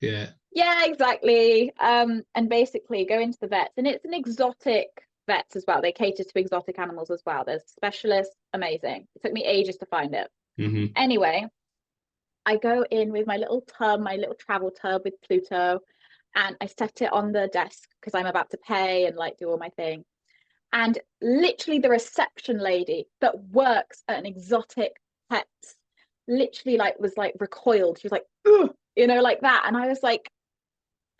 [SPEAKER 1] yeah.
[SPEAKER 2] Yeah, exactly. And basically go into the vets, and it's an exotic vets as well. They cater to exotic animals as well. There's specialists, amazing. It took me ages to find it. Anyway, I go in with my little tub, my little travel tub with Pluto, and I set it on the desk because I'm about to pay and like do all my thing. And literally the reception lady that works at an exotic pets literally like was like recoiled. She was like, ugh, you know, like that. And I was like,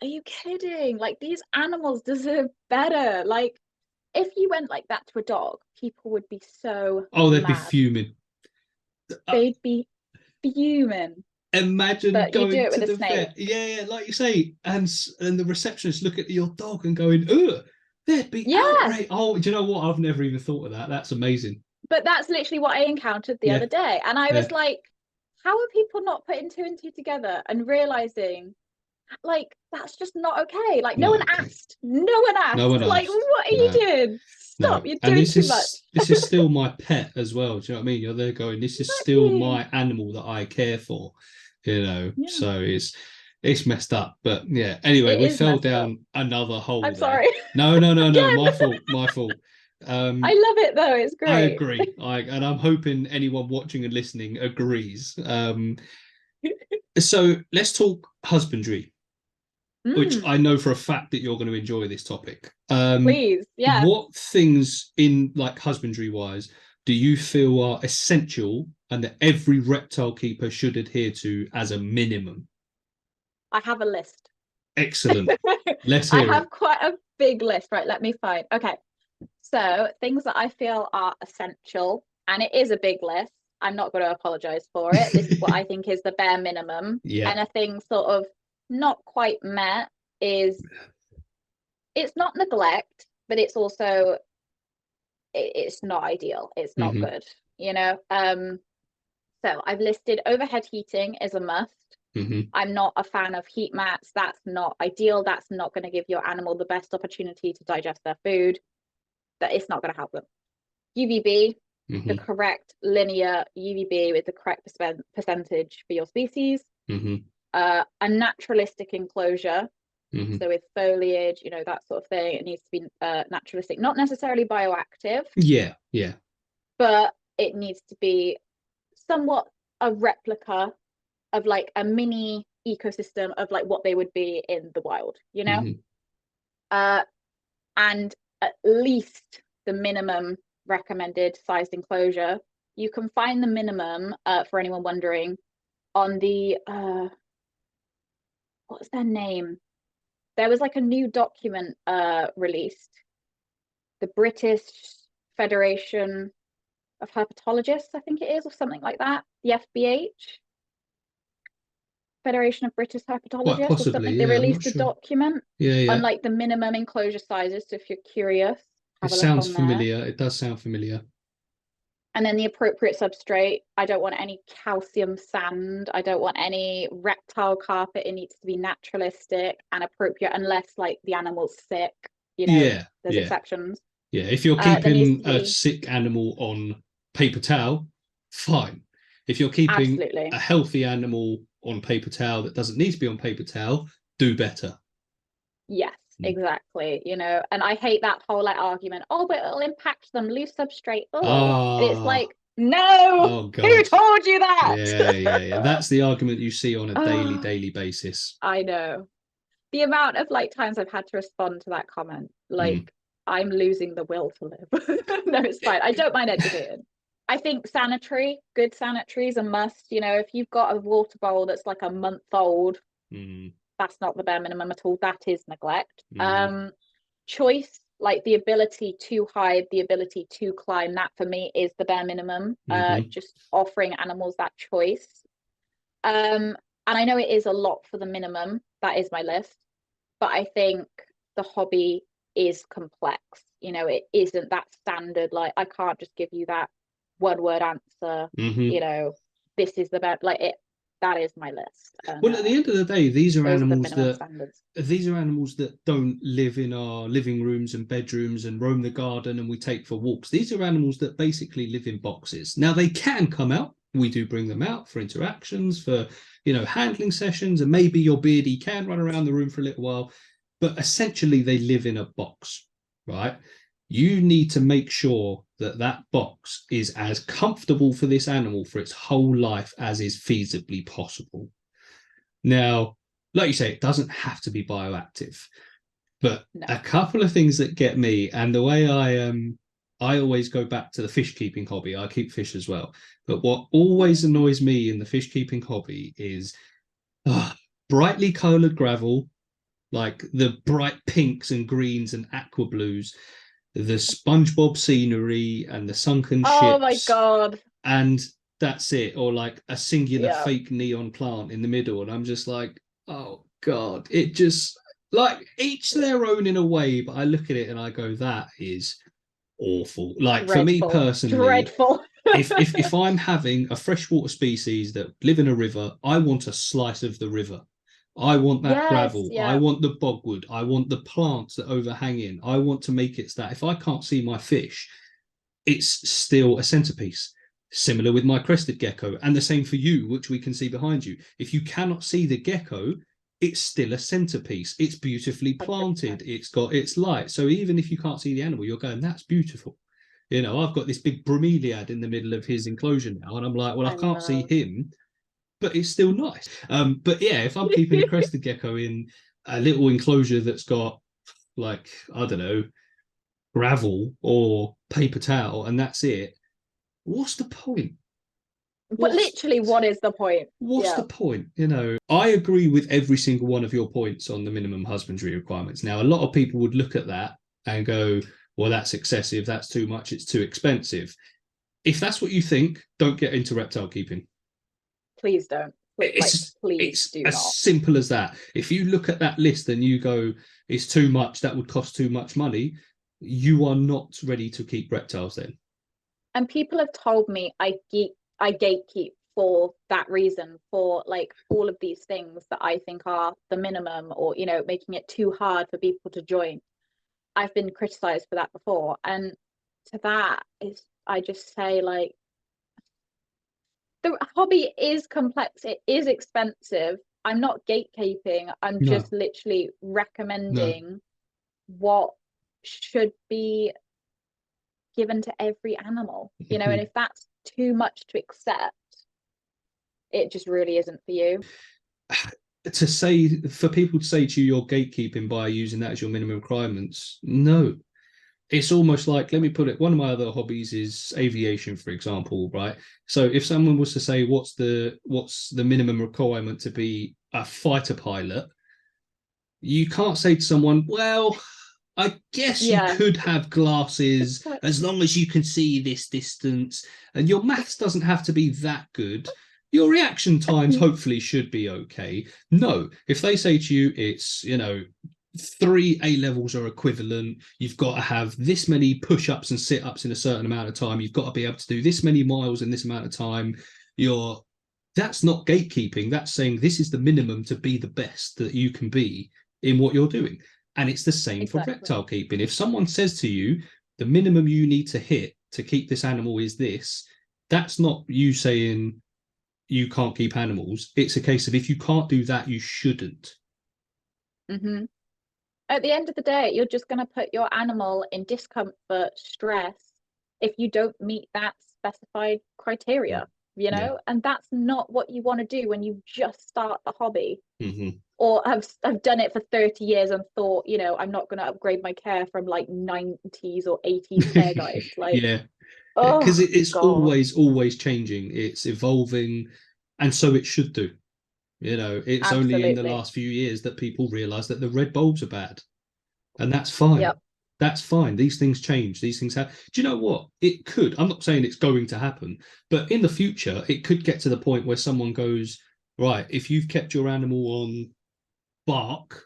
[SPEAKER 2] are you kidding? Like, these animals deserve better. Like, if you went like that to a dog, people would be so
[SPEAKER 1] they'd be fuming.
[SPEAKER 2] They'd be fuming.
[SPEAKER 1] Imagine going to the vet. Yeah, like you say, and the receptionist look at your dog and going, ugh, they'd be outraged. Oh, do you know what? I've never even thought of that. That's amazing.
[SPEAKER 2] But that's literally what I encountered the other day. And I was like, how are people not putting 2 and 2 together and realizing Like, that's just not okay. Like, no
[SPEAKER 1] Not
[SPEAKER 2] one
[SPEAKER 1] okay.
[SPEAKER 2] asked. No one
[SPEAKER 1] No
[SPEAKER 2] asked.
[SPEAKER 1] one
[SPEAKER 2] Like,
[SPEAKER 1] asked.
[SPEAKER 2] what are you
[SPEAKER 1] No.
[SPEAKER 2] doing?
[SPEAKER 1] No,
[SPEAKER 2] Stop. You're
[SPEAKER 1] and
[SPEAKER 2] doing too much.
[SPEAKER 1] this is still my pet as well. Do you know what I mean? You're there going, this is still
[SPEAKER 2] Exactly.
[SPEAKER 1] my animal that I care for, you know.
[SPEAKER 2] Yeah.
[SPEAKER 1] So it's messed up. But yeah, anyway,
[SPEAKER 2] It
[SPEAKER 1] we
[SPEAKER 2] is
[SPEAKER 1] fell
[SPEAKER 2] messed up.
[SPEAKER 1] down another hole
[SPEAKER 2] I'm
[SPEAKER 1] there.
[SPEAKER 2] sorry.
[SPEAKER 1] No, no, no, no.
[SPEAKER 2] Again.
[SPEAKER 1] My fault. My fault.
[SPEAKER 2] I love it though. It's
[SPEAKER 1] I
[SPEAKER 2] great.
[SPEAKER 1] agree. And I'm hoping anyone watching and listening agrees. So let's talk husbandry, which
[SPEAKER 2] Mm,
[SPEAKER 1] I know for a fact that you're going to enjoy this topic.
[SPEAKER 2] please. Yeah.
[SPEAKER 1] What things in like husbandry wise do you feel are essential and that every reptile keeper should adhere to as a minimum?
[SPEAKER 2] I have a list.
[SPEAKER 1] Excellent. Let's
[SPEAKER 2] I
[SPEAKER 1] hear
[SPEAKER 2] have
[SPEAKER 1] it.
[SPEAKER 2] quite a big list. Right. Let me find. Okay. So things that I feel are essential, and it is a big list. I'm not going to apologize for it. This is what I think is the bare minimum.
[SPEAKER 1] Yeah.
[SPEAKER 2] Anything sort of not quite met is, it's not neglect, but it's also it's not ideal. It's not
[SPEAKER 1] Mm-hmm.
[SPEAKER 2] good, you know. So I've listed overhead heating is a must.
[SPEAKER 1] Mm-hmm.
[SPEAKER 2] I'm not a fan of heat mats. That's not ideal. That's not going to give your animal the best opportunity to digest their food. That it's not going to help them. UVB, the
[SPEAKER 1] Mm-hmm.
[SPEAKER 2] correct linear UVB with the correct percentage for your species.
[SPEAKER 1] Mm-hmm.
[SPEAKER 2] A naturalistic enclosure.
[SPEAKER 1] Mm-hmm.
[SPEAKER 2] So with foliage, you know, that sort of thing, it needs to be naturalistic, not necessarily bioactive,
[SPEAKER 1] Yeah. Yeah.
[SPEAKER 2] but it needs to be somewhat a replica of like a mini ecosystem of like what they would be in the wild, you know?
[SPEAKER 1] Mm-hmm.
[SPEAKER 2] Uh, and at least the minimum recommended sized enclosure. You can find the minimum, for anyone wondering, on the, what's their name? There was like a new document released, the British Federation of Herpetologists, I think it is, or something like that, the FBH. Federation of British
[SPEAKER 1] Quite
[SPEAKER 2] Herpetologists or
[SPEAKER 1] possibly.
[SPEAKER 2] something. They
[SPEAKER 1] Yeah. I'm not
[SPEAKER 2] released a
[SPEAKER 1] sure.
[SPEAKER 2] document
[SPEAKER 1] Yeah.
[SPEAKER 2] on
[SPEAKER 1] Yeah.
[SPEAKER 2] like the minimum enclosure sizes. So if you're curious,
[SPEAKER 1] It
[SPEAKER 2] have a look
[SPEAKER 1] sounds
[SPEAKER 2] on there.
[SPEAKER 1] familiar. It does sound familiar.
[SPEAKER 2] And then the appropriate substrate. I don't want any calcium sand. I don't want any reptile carpet. It needs to be naturalistic and appropriate unless like the animal's sick. You know,
[SPEAKER 1] Yeah.
[SPEAKER 2] there's
[SPEAKER 1] Yeah.
[SPEAKER 2] exceptions.
[SPEAKER 1] Yeah, if you're
[SPEAKER 2] There needs
[SPEAKER 1] keeping
[SPEAKER 2] to
[SPEAKER 1] a
[SPEAKER 2] be
[SPEAKER 1] sick animal on paper towel, fine. If you're keeping a
[SPEAKER 2] absolutely.
[SPEAKER 1] healthy animal on paper towel that doesn't need to be on paper towel, do better.
[SPEAKER 2] Yes,
[SPEAKER 1] Mm.
[SPEAKER 2] exactly. You know, and I hate that whole like argument. Oh, but it'll impact them. Loose substrate. Oh, and it's
[SPEAKER 1] Ah,
[SPEAKER 2] like, no,
[SPEAKER 1] oh
[SPEAKER 2] who
[SPEAKER 1] God.
[SPEAKER 2] told you that?
[SPEAKER 1] Yeah, yeah, yeah. That's the argument you see on a daily,
[SPEAKER 2] Oh,
[SPEAKER 1] daily basis.
[SPEAKER 2] I know. The amount of like times I've had to respond to that comment,
[SPEAKER 1] Mm.
[SPEAKER 2] like I'm losing the will to live. No, it's fine. I don't mind educating. I think sanitary, good sanitary is a must. You know, if you've got a water bowl that's like a month old,
[SPEAKER 1] Mm.
[SPEAKER 2] that's not the bare minimum at all. That is neglect.
[SPEAKER 1] Mm.
[SPEAKER 2] Choice, like the ability to hide, the ability to climb, that for me is the bare minimum.
[SPEAKER 1] Mm-hmm.
[SPEAKER 2] Just offering animals that choice. And I know it is a lot for the minimum. That is my list. But I think the hobby is complex. You know, it isn't that standard. Like I can't just give you that one word answer. You
[SPEAKER 1] Mm-hmm.
[SPEAKER 2] know, this is the best. Like it. That is my list, and
[SPEAKER 1] Well, at the end of the day,
[SPEAKER 2] those are the minimum standards.
[SPEAKER 1] these are animals that don't live in our living rooms and bedrooms and roam the garden and we take for walks. These are animals that basically live in boxes. Now they can come out. We do bring them out for interactions, for handling sessions, and maybe your beardie can run around the room for a little while. But essentially, they live in a box, right? You need to make sure that that box is as comfortable for this animal for its whole life as is feasibly possible. Now, like you say, it doesn't have to be bioactive, but
[SPEAKER 2] No.
[SPEAKER 1] a couple of things that get me, and the way I always go back to the fish keeping hobby. I keep fish as well, but what always annoys me in the fish keeping hobby is brightly coloured gravel, like the bright pinks and greens and aqua blues, the SpongeBob scenery and the sunken
[SPEAKER 2] Oh my
[SPEAKER 1] ships,
[SPEAKER 2] god.
[SPEAKER 1] and that's it, or like a singular
[SPEAKER 2] Yeah.
[SPEAKER 1] fake neon plant in the middle, and I'm just like, oh God, it just like each their own in a way, but I look at it and I go, that is awful. Like for me
[SPEAKER 2] Dreadful.
[SPEAKER 1] personally,
[SPEAKER 2] Dreadful.
[SPEAKER 1] if I'm having a freshwater species that live in a river, I want a slice of the river. I want that
[SPEAKER 2] Yes,
[SPEAKER 1] gravel. I
[SPEAKER 2] yeah,
[SPEAKER 1] want the bogwood. I want the plants that overhang in. I want to make it so that if I can't see my fish, it's still a centerpiece. Similar with my crested gecko, and the same for you, which we can see behind you. If you cannot see the gecko, it's still a centerpiece. It's beautifully
[SPEAKER 2] 100%.
[SPEAKER 1] planted. It's got its light. So even if you can't see the animal, you're going, that's beautiful. You know, I've got this big bromeliad in the middle of his enclosure now, and I'm like, well, I
[SPEAKER 2] I
[SPEAKER 1] can't see
[SPEAKER 2] know.
[SPEAKER 1] him, but it's still nice. But yeah, if I'm keeping a crested gecko in a little enclosure that's got like, I don't know, gravel or paper towel, and that's it, what's the point?
[SPEAKER 2] But
[SPEAKER 1] What's
[SPEAKER 2] literally, what is the point?
[SPEAKER 1] what's
[SPEAKER 2] Yeah.
[SPEAKER 1] the point? You know, I agree with every single one of your points on the minimum husbandry requirements. Now, a lot of people would look at that and go, well, that's excessive, that's too much, it's too expensive. If that's what you think, don't get into reptile keeping.
[SPEAKER 2] Please don't. Like,
[SPEAKER 1] It's
[SPEAKER 2] please
[SPEAKER 1] it's
[SPEAKER 2] do
[SPEAKER 1] as
[SPEAKER 2] not.
[SPEAKER 1] simple as that. If you look at that list and you go, it's too much, that would cost too much money, you are not ready to keep reptiles then.
[SPEAKER 2] And people have told me I gatekeep for that reason, for like all of these things that I think are the minimum, or making it too hard for people to join. I've been criticized for that before, and to that is I just say, like, the hobby is complex, it is expensive. I'm not gatekeeping, I'm
[SPEAKER 1] No,
[SPEAKER 2] just literally
[SPEAKER 1] no.
[SPEAKER 2] recommending what should be given to every animal, and if that's too much to accept, it just really isn't for you.
[SPEAKER 1] To say for people to say to you you're gatekeeping by using that as your minimum requirements, no. It's almost like, let me put it, one of my other hobbies is aviation, for example, right? So if someone was to say what's the minimum requirement to be a fighter pilot, you can't say to someone, well, I guess you
[SPEAKER 2] Yeah,
[SPEAKER 1] could have
[SPEAKER 2] it's
[SPEAKER 1] glasses
[SPEAKER 2] like,
[SPEAKER 1] as long as you can see this distance, and your maths doesn't have to be that good. Your reaction times hopefully should be okay. No, if they say to you, it's, 3 A levels are equivalent, you've got to have this many push ups and sit ups in a certain amount of time, you've got to be able to do this many miles in this amount of time, you're that's not gatekeeping. That's saying this is the minimum to be the best that you can be in what you're doing. And it's the same for
[SPEAKER 2] exactly.
[SPEAKER 1] reptile keeping. If someone says to you, the minimum you need to hit to keep this animal is this, that's not you saying you can't keep animals. It's a case of if you can't do that, you shouldn't.
[SPEAKER 2] Hmm. At the end of the day, you're just going to put your animal in discomfort, stress, if you don't meet that specified criteria,
[SPEAKER 1] Yeah.
[SPEAKER 2] and that's not what you want to do when you just start the hobby,
[SPEAKER 1] Mm-hmm.
[SPEAKER 2] or have done it for 30 years and thought, I'm not going to upgrade my care from like 90s or 80s care guides. Like,
[SPEAKER 1] Yeah. Because
[SPEAKER 2] oh
[SPEAKER 1] it's
[SPEAKER 2] God,
[SPEAKER 1] always changing. It's evolving. And so it should do. It's only in the
[SPEAKER 2] absolutely.
[SPEAKER 1] last few years that people realize that the red bulbs are bad. And that's fine.
[SPEAKER 2] Yep.
[SPEAKER 1] That's fine. These things change. These things happen. Do you know what? It could. I'm not saying it's going to happen, but in the future, it could get to the point where someone goes, right, if you've kept your animal on bark,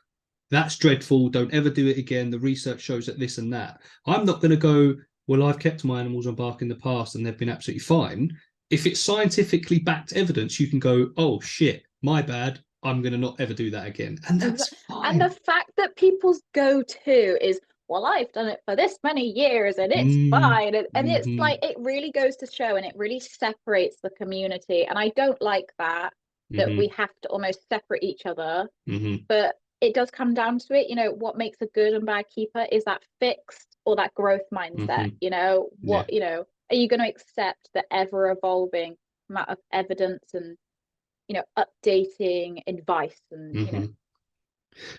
[SPEAKER 1] that's dreadful. Don't ever do it again. The research shows that this and that. I'm not going to go, well, I've kept my animals on bark in the past and they've been absolutely fine. If it's scientifically backed evidence, you can go, oh, shit, my bad. I'm going to not ever do that again. And that's
[SPEAKER 2] And the
[SPEAKER 1] fine.
[SPEAKER 2] fact that people's go-to is, well, I've done it for this many years and it's
[SPEAKER 1] Mm,
[SPEAKER 2] fine. And it's
[SPEAKER 1] hmm
[SPEAKER 2] like, it really goes to show, and it really separates the community. And I don't like that we
[SPEAKER 1] hmm
[SPEAKER 2] have to almost separate each other.
[SPEAKER 1] hmm
[SPEAKER 2] But it does come down to it, what makes a good and bad keeper is that fixed or that growth mindset.
[SPEAKER 1] hmm Yeah.
[SPEAKER 2] Are you going to accept the ever evolving amount of evidence and, updating advice and,
[SPEAKER 1] hmm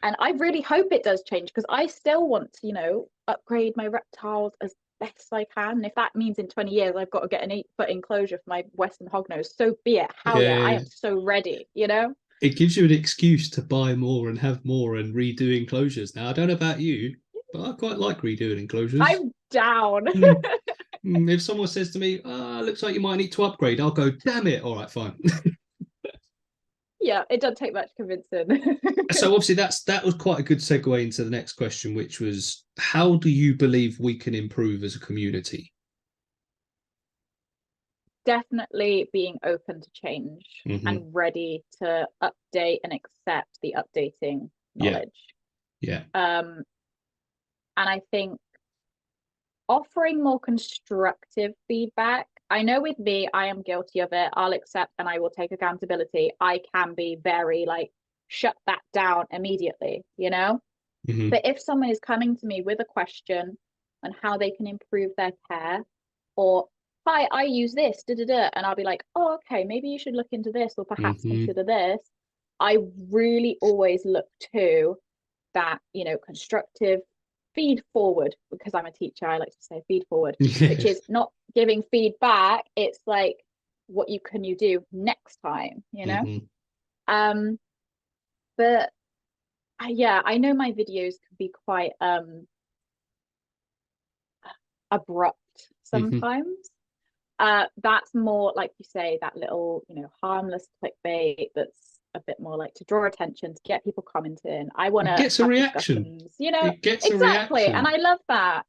[SPEAKER 2] and I really hope it does change, because I still want to, upgrade my reptiles as best I can. And if that means in 20 years I've got to get an 8-foot enclosure for my Western hognose, so be it. Hell yeah, I
[SPEAKER 1] Yeah.
[SPEAKER 2] am so ready,
[SPEAKER 1] It gives you an excuse to buy more and have more and redo enclosures. Now, I don't know about you, but I quite like redoing enclosures.
[SPEAKER 2] I'm down.
[SPEAKER 1] Mm. If someone says to me, looks like you might need to upgrade, I'll go, damn it. All right, fine.
[SPEAKER 2] Yeah, it doesn't take much convincing.
[SPEAKER 1] So obviously that was quite a good segue into the next question, which was, how do you believe we can improve as a community?
[SPEAKER 2] definitely being open to change and ready to update and accept the updating knowledge.
[SPEAKER 1] Yeah.
[SPEAKER 2] And I think offering more constructive feedback. I know with me, I am guilty of it. I'll accept and I will take accountability. I can be very like, shut that down immediately, you know? But if someone is coming to me with a question on how they can improve their care, or hi, I use this, and I'll be like, oh, okay, maybe you should look into this, or perhaps consider this. I really always look to that, you know, constructive feed forward, because I'm a teacher. I like to say feed forward, which is not giving feedback. It's like, what can you do next time, you know? But yeah, I know my videos can be quite abrupt sometimes. That's more like you say, that little, you know, harmless clickbait that's a bit more like to draw attention, to get people commenting. I want to
[SPEAKER 1] get a reaction,
[SPEAKER 2] you know.
[SPEAKER 1] It gets
[SPEAKER 2] exactly.
[SPEAKER 1] a reaction.
[SPEAKER 2] And I love that,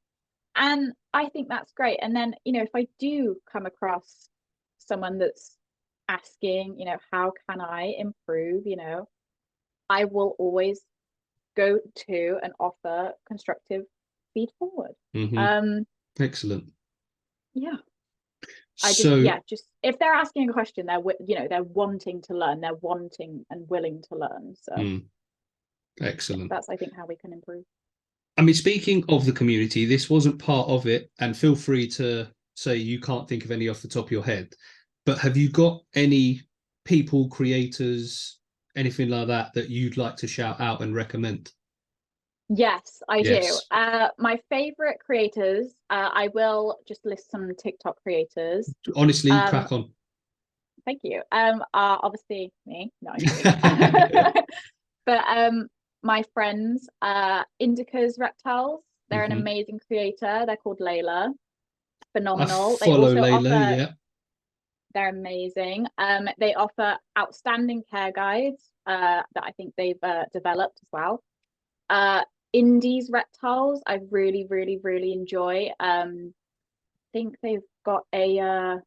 [SPEAKER 2] and I think that's great. And then, you know, if I do come across someone that's asking, you know, how can I improve, you know, I will always go to and offer constructive feed forward.
[SPEAKER 1] Excellent.
[SPEAKER 2] Yeah.
[SPEAKER 1] So
[SPEAKER 2] just if they're asking a question, they're, you know, they're wanting to learn, they're wanting and willing to learn. So
[SPEAKER 1] excellent.
[SPEAKER 2] That's, I think, how we can improve.
[SPEAKER 1] I mean, speaking of the community, this wasn't part of it, and feel free to say you can't think of any off the top of your head, but have you got any people, creators, anything like that you'd like to shout out and recommend?
[SPEAKER 2] Yes, I do. My favorite creators, I will just list some TikTok creators.
[SPEAKER 1] Honestly, crack on.
[SPEAKER 2] Thank you. Are obviously me. No, but my friends, Indica's Reptiles. They're an amazing creator. They're called Layla. Phenomenal.
[SPEAKER 1] They also Layla, yeah.
[SPEAKER 2] They're amazing. They offer outstanding care guides that I think they've developed as well. Indies Reptiles, I really, really, really enjoy. I think they've got a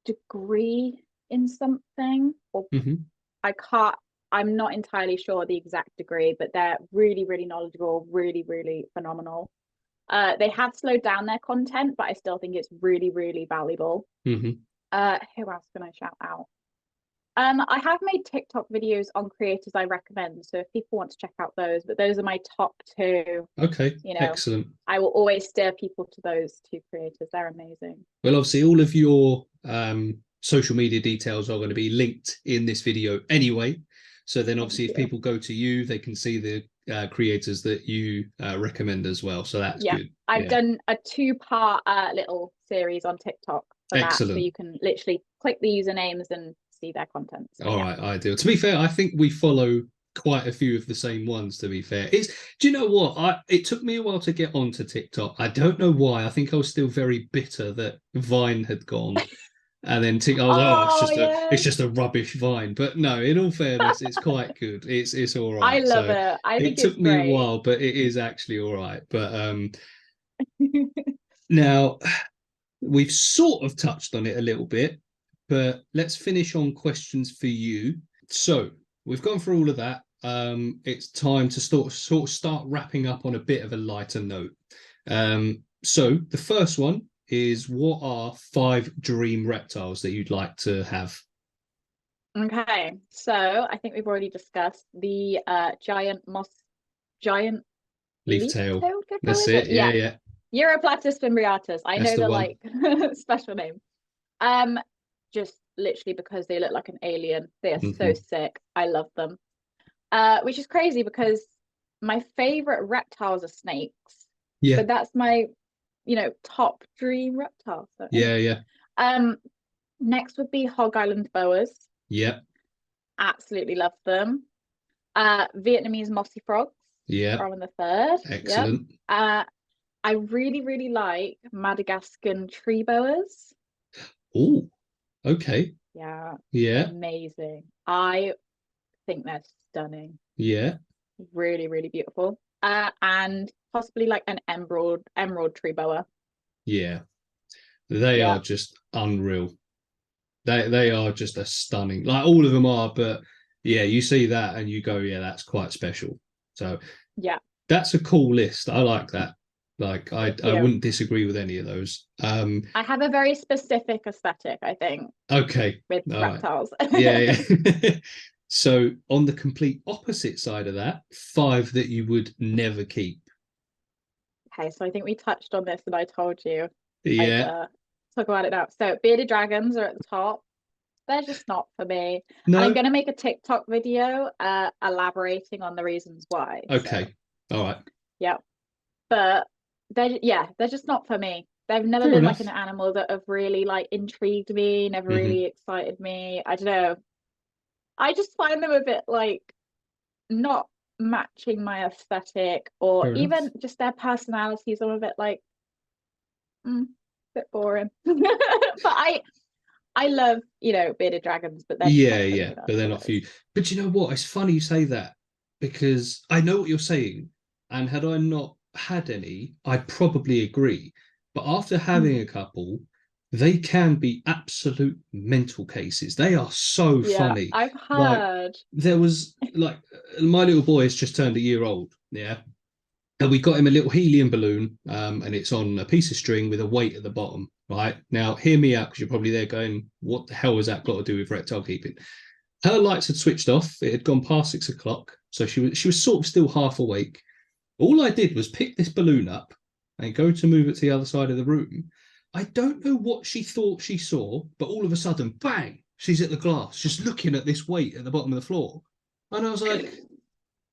[SPEAKER 2] degree in something, or I'm not entirely sure the exact degree, but they're really, really knowledgeable, really, really phenomenal. They have slowed down their content, but I still think it's really, really valuable. Who else can I shout out? I have made TikTok videos on creators I recommend, so if people want to check out those, but those are my top two.
[SPEAKER 1] Okay,
[SPEAKER 2] you know,
[SPEAKER 1] excellent.
[SPEAKER 2] I will always steer people to those two creators. They're amazing.
[SPEAKER 1] Well, obviously, all of your social media details are going to be linked in this video anyway. So then, obviously, if people go to you, they can see the creators that you recommend as well. So that's good.
[SPEAKER 2] I've done a 2-part little series on TikTok for that, so you can literally click the usernames and see their content. So,
[SPEAKER 1] all right, ideal. To be fair, I think we follow quite a few of the same ones, to be fair. Do you know what? It took me a while to get onto TikTok. I don't know why. I think I was still very bitter that Vine had gone. And then it's just a rubbish Vine. But no, in all fairness, it's quite good. It's all right.
[SPEAKER 2] I love it. I think
[SPEAKER 1] it took me a while, but it is actually all right. But now we've sort of touched on it a little bit, but let's finish on questions for you. So we've gone through all of that. It's time to sort of start wrapping up on a bit of a lighter note. So the first one is, what are 5 dream reptiles that you'd like to have?
[SPEAKER 2] Okay, so I think we've already discussed the giant
[SPEAKER 1] leaf-tailed. That's it. Yeah.
[SPEAKER 2] Uroplatus fimbriatus. I know the like special name. Just literally because they look like an alien. They are so sick. I love them. Which is crazy because my favorite reptiles are snakes.
[SPEAKER 1] Yeah.
[SPEAKER 2] But that's my, you know, top dream reptile. So
[SPEAKER 1] yeah.
[SPEAKER 2] Next would be Hog Island boas.
[SPEAKER 1] Yeah.
[SPEAKER 2] Absolutely love them. Vietnamese mossy frogs.
[SPEAKER 1] Yeah.
[SPEAKER 2] Are on the third.
[SPEAKER 1] Excellent.
[SPEAKER 2] Yep. I really, really like Madagascan tree boas.
[SPEAKER 1] Oh, okay.
[SPEAKER 2] Yeah.
[SPEAKER 1] Yeah.
[SPEAKER 2] Amazing. I think they're stunning.
[SPEAKER 1] Yeah.
[SPEAKER 2] Really, really beautiful. And possibly like an emerald tree boa.
[SPEAKER 1] Yeah. They are just unreal. They are just a stunning, like all of them are, but yeah, you see that and you go, yeah, that's quite special. So
[SPEAKER 2] Yeah,
[SPEAKER 1] that's a cool list. I like that. Like
[SPEAKER 2] thank
[SPEAKER 1] I
[SPEAKER 2] you.
[SPEAKER 1] wouldn't disagree with any of those.
[SPEAKER 2] I have a very specific aesthetic, I think,
[SPEAKER 1] Okay.
[SPEAKER 2] with
[SPEAKER 1] All right.
[SPEAKER 2] reptiles.
[SPEAKER 1] Yeah, yeah. So on the complete opposite side of that, 5 that you would never keep.
[SPEAKER 2] Okay, so I think we touched on this and I told you I'd
[SPEAKER 1] Yeah.
[SPEAKER 2] talk about it now. So bearded dragons are at the top. They're just not for me. And I'm
[SPEAKER 1] No.
[SPEAKER 2] going to make a TikTok video elaborating on the reasons why. So,
[SPEAKER 1] Okay. All right.
[SPEAKER 2] yeah. But they're just not for me. They've never
[SPEAKER 1] Fair
[SPEAKER 2] been like
[SPEAKER 1] enough.
[SPEAKER 2] an animal that have really like intrigued me, never
[SPEAKER 1] Hmm.
[SPEAKER 2] really excited me. I don't know. I just find them a bit like not matching my aesthetic or
[SPEAKER 1] Fair enough.
[SPEAKER 2] even just their personalities. I'm a bit like, a bit boring. But I love, bearded dragons, but they're just
[SPEAKER 1] Yeah,
[SPEAKER 2] not for
[SPEAKER 1] yeah,
[SPEAKER 2] me.
[SPEAKER 1] but
[SPEAKER 2] That's
[SPEAKER 1] they're
[SPEAKER 2] all
[SPEAKER 1] not
[SPEAKER 2] it
[SPEAKER 1] for
[SPEAKER 2] is.
[SPEAKER 1] you. But you know what? It's funny you say that because I know what you're saying, and had I not had any, I'd probably agree. But after having
[SPEAKER 2] Mm.
[SPEAKER 1] a couple, they can be absolute mental cases. They are so
[SPEAKER 2] Yeah,
[SPEAKER 1] funny.
[SPEAKER 2] I've
[SPEAKER 1] Like
[SPEAKER 2] heard.
[SPEAKER 1] there was like my little boy has just turned a year old, yeah, and we got him a little helium balloon, and it's on a piece of string with a weight at the bottom. Right now, hear me out because you're probably there going, "What the hell has that got to do with reptile keeping?" Her lights had switched off. It had gone past 6 o'clock, so she was sort of still half awake. All I did was pick this balloon up and go to move it to the other side of the room. I don't know what she thought she saw, but all of a sudden, bang! She's at the glass, just looking at this weight at the bottom of the floor, and I was like,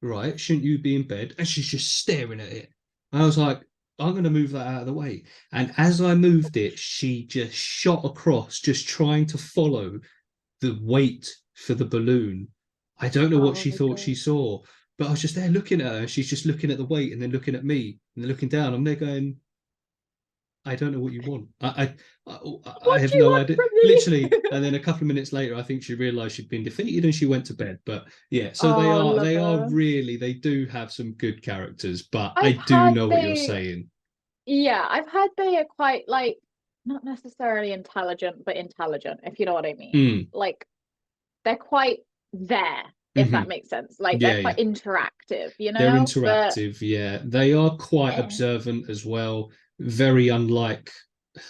[SPEAKER 1] right, shouldn't you be in bed? And she's just staring at it. I was like, I'm going to move that out of the way. And as I moved it, she just shot across, just trying to follow the weight for the balloon. I don't know what
[SPEAKER 2] Oh
[SPEAKER 1] she
[SPEAKER 2] my
[SPEAKER 1] thought she
[SPEAKER 2] God.
[SPEAKER 1] saw, but I was just there looking at her. She's just looking at the weight and then looking at me and then looking down. I'm there going, I don't know what you want. I
[SPEAKER 2] What
[SPEAKER 1] have
[SPEAKER 2] do you
[SPEAKER 1] no
[SPEAKER 2] want
[SPEAKER 1] idea.
[SPEAKER 2] from
[SPEAKER 1] Literally.
[SPEAKER 2] me?
[SPEAKER 1] And then a couple of minutes later, I think she realized she'd been defeated and she went to bed. But yeah, so they
[SPEAKER 2] Oh,
[SPEAKER 1] are
[SPEAKER 2] love
[SPEAKER 1] they are
[SPEAKER 2] her.
[SPEAKER 1] really they do have some good characters, but I
[SPEAKER 2] I've
[SPEAKER 1] do
[SPEAKER 2] heard
[SPEAKER 1] know what you're
[SPEAKER 2] they,
[SPEAKER 1] saying.
[SPEAKER 2] yeah, I've heard they are quite like not necessarily intelligent, but intelligent, if you know what I mean.
[SPEAKER 1] Mm,
[SPEAKER 2] Like they're quite there, if that
[SPEAKER 1] hmm.
[SPEAKER 2] makes sense. Like they're
[SPEAKER 1] Yeah,
[SPEAKER 2] quite
[SPEAKER 1] yeah.
[SPEAKER 2] interactive,
[SPEAKER 1] They're
[SPEAKER 2] but
[SPEAKER 1] interactive, yeah. They are quite
[SPEAKER 2] eh,
[SPEAKER 1] observant as well. Very unlike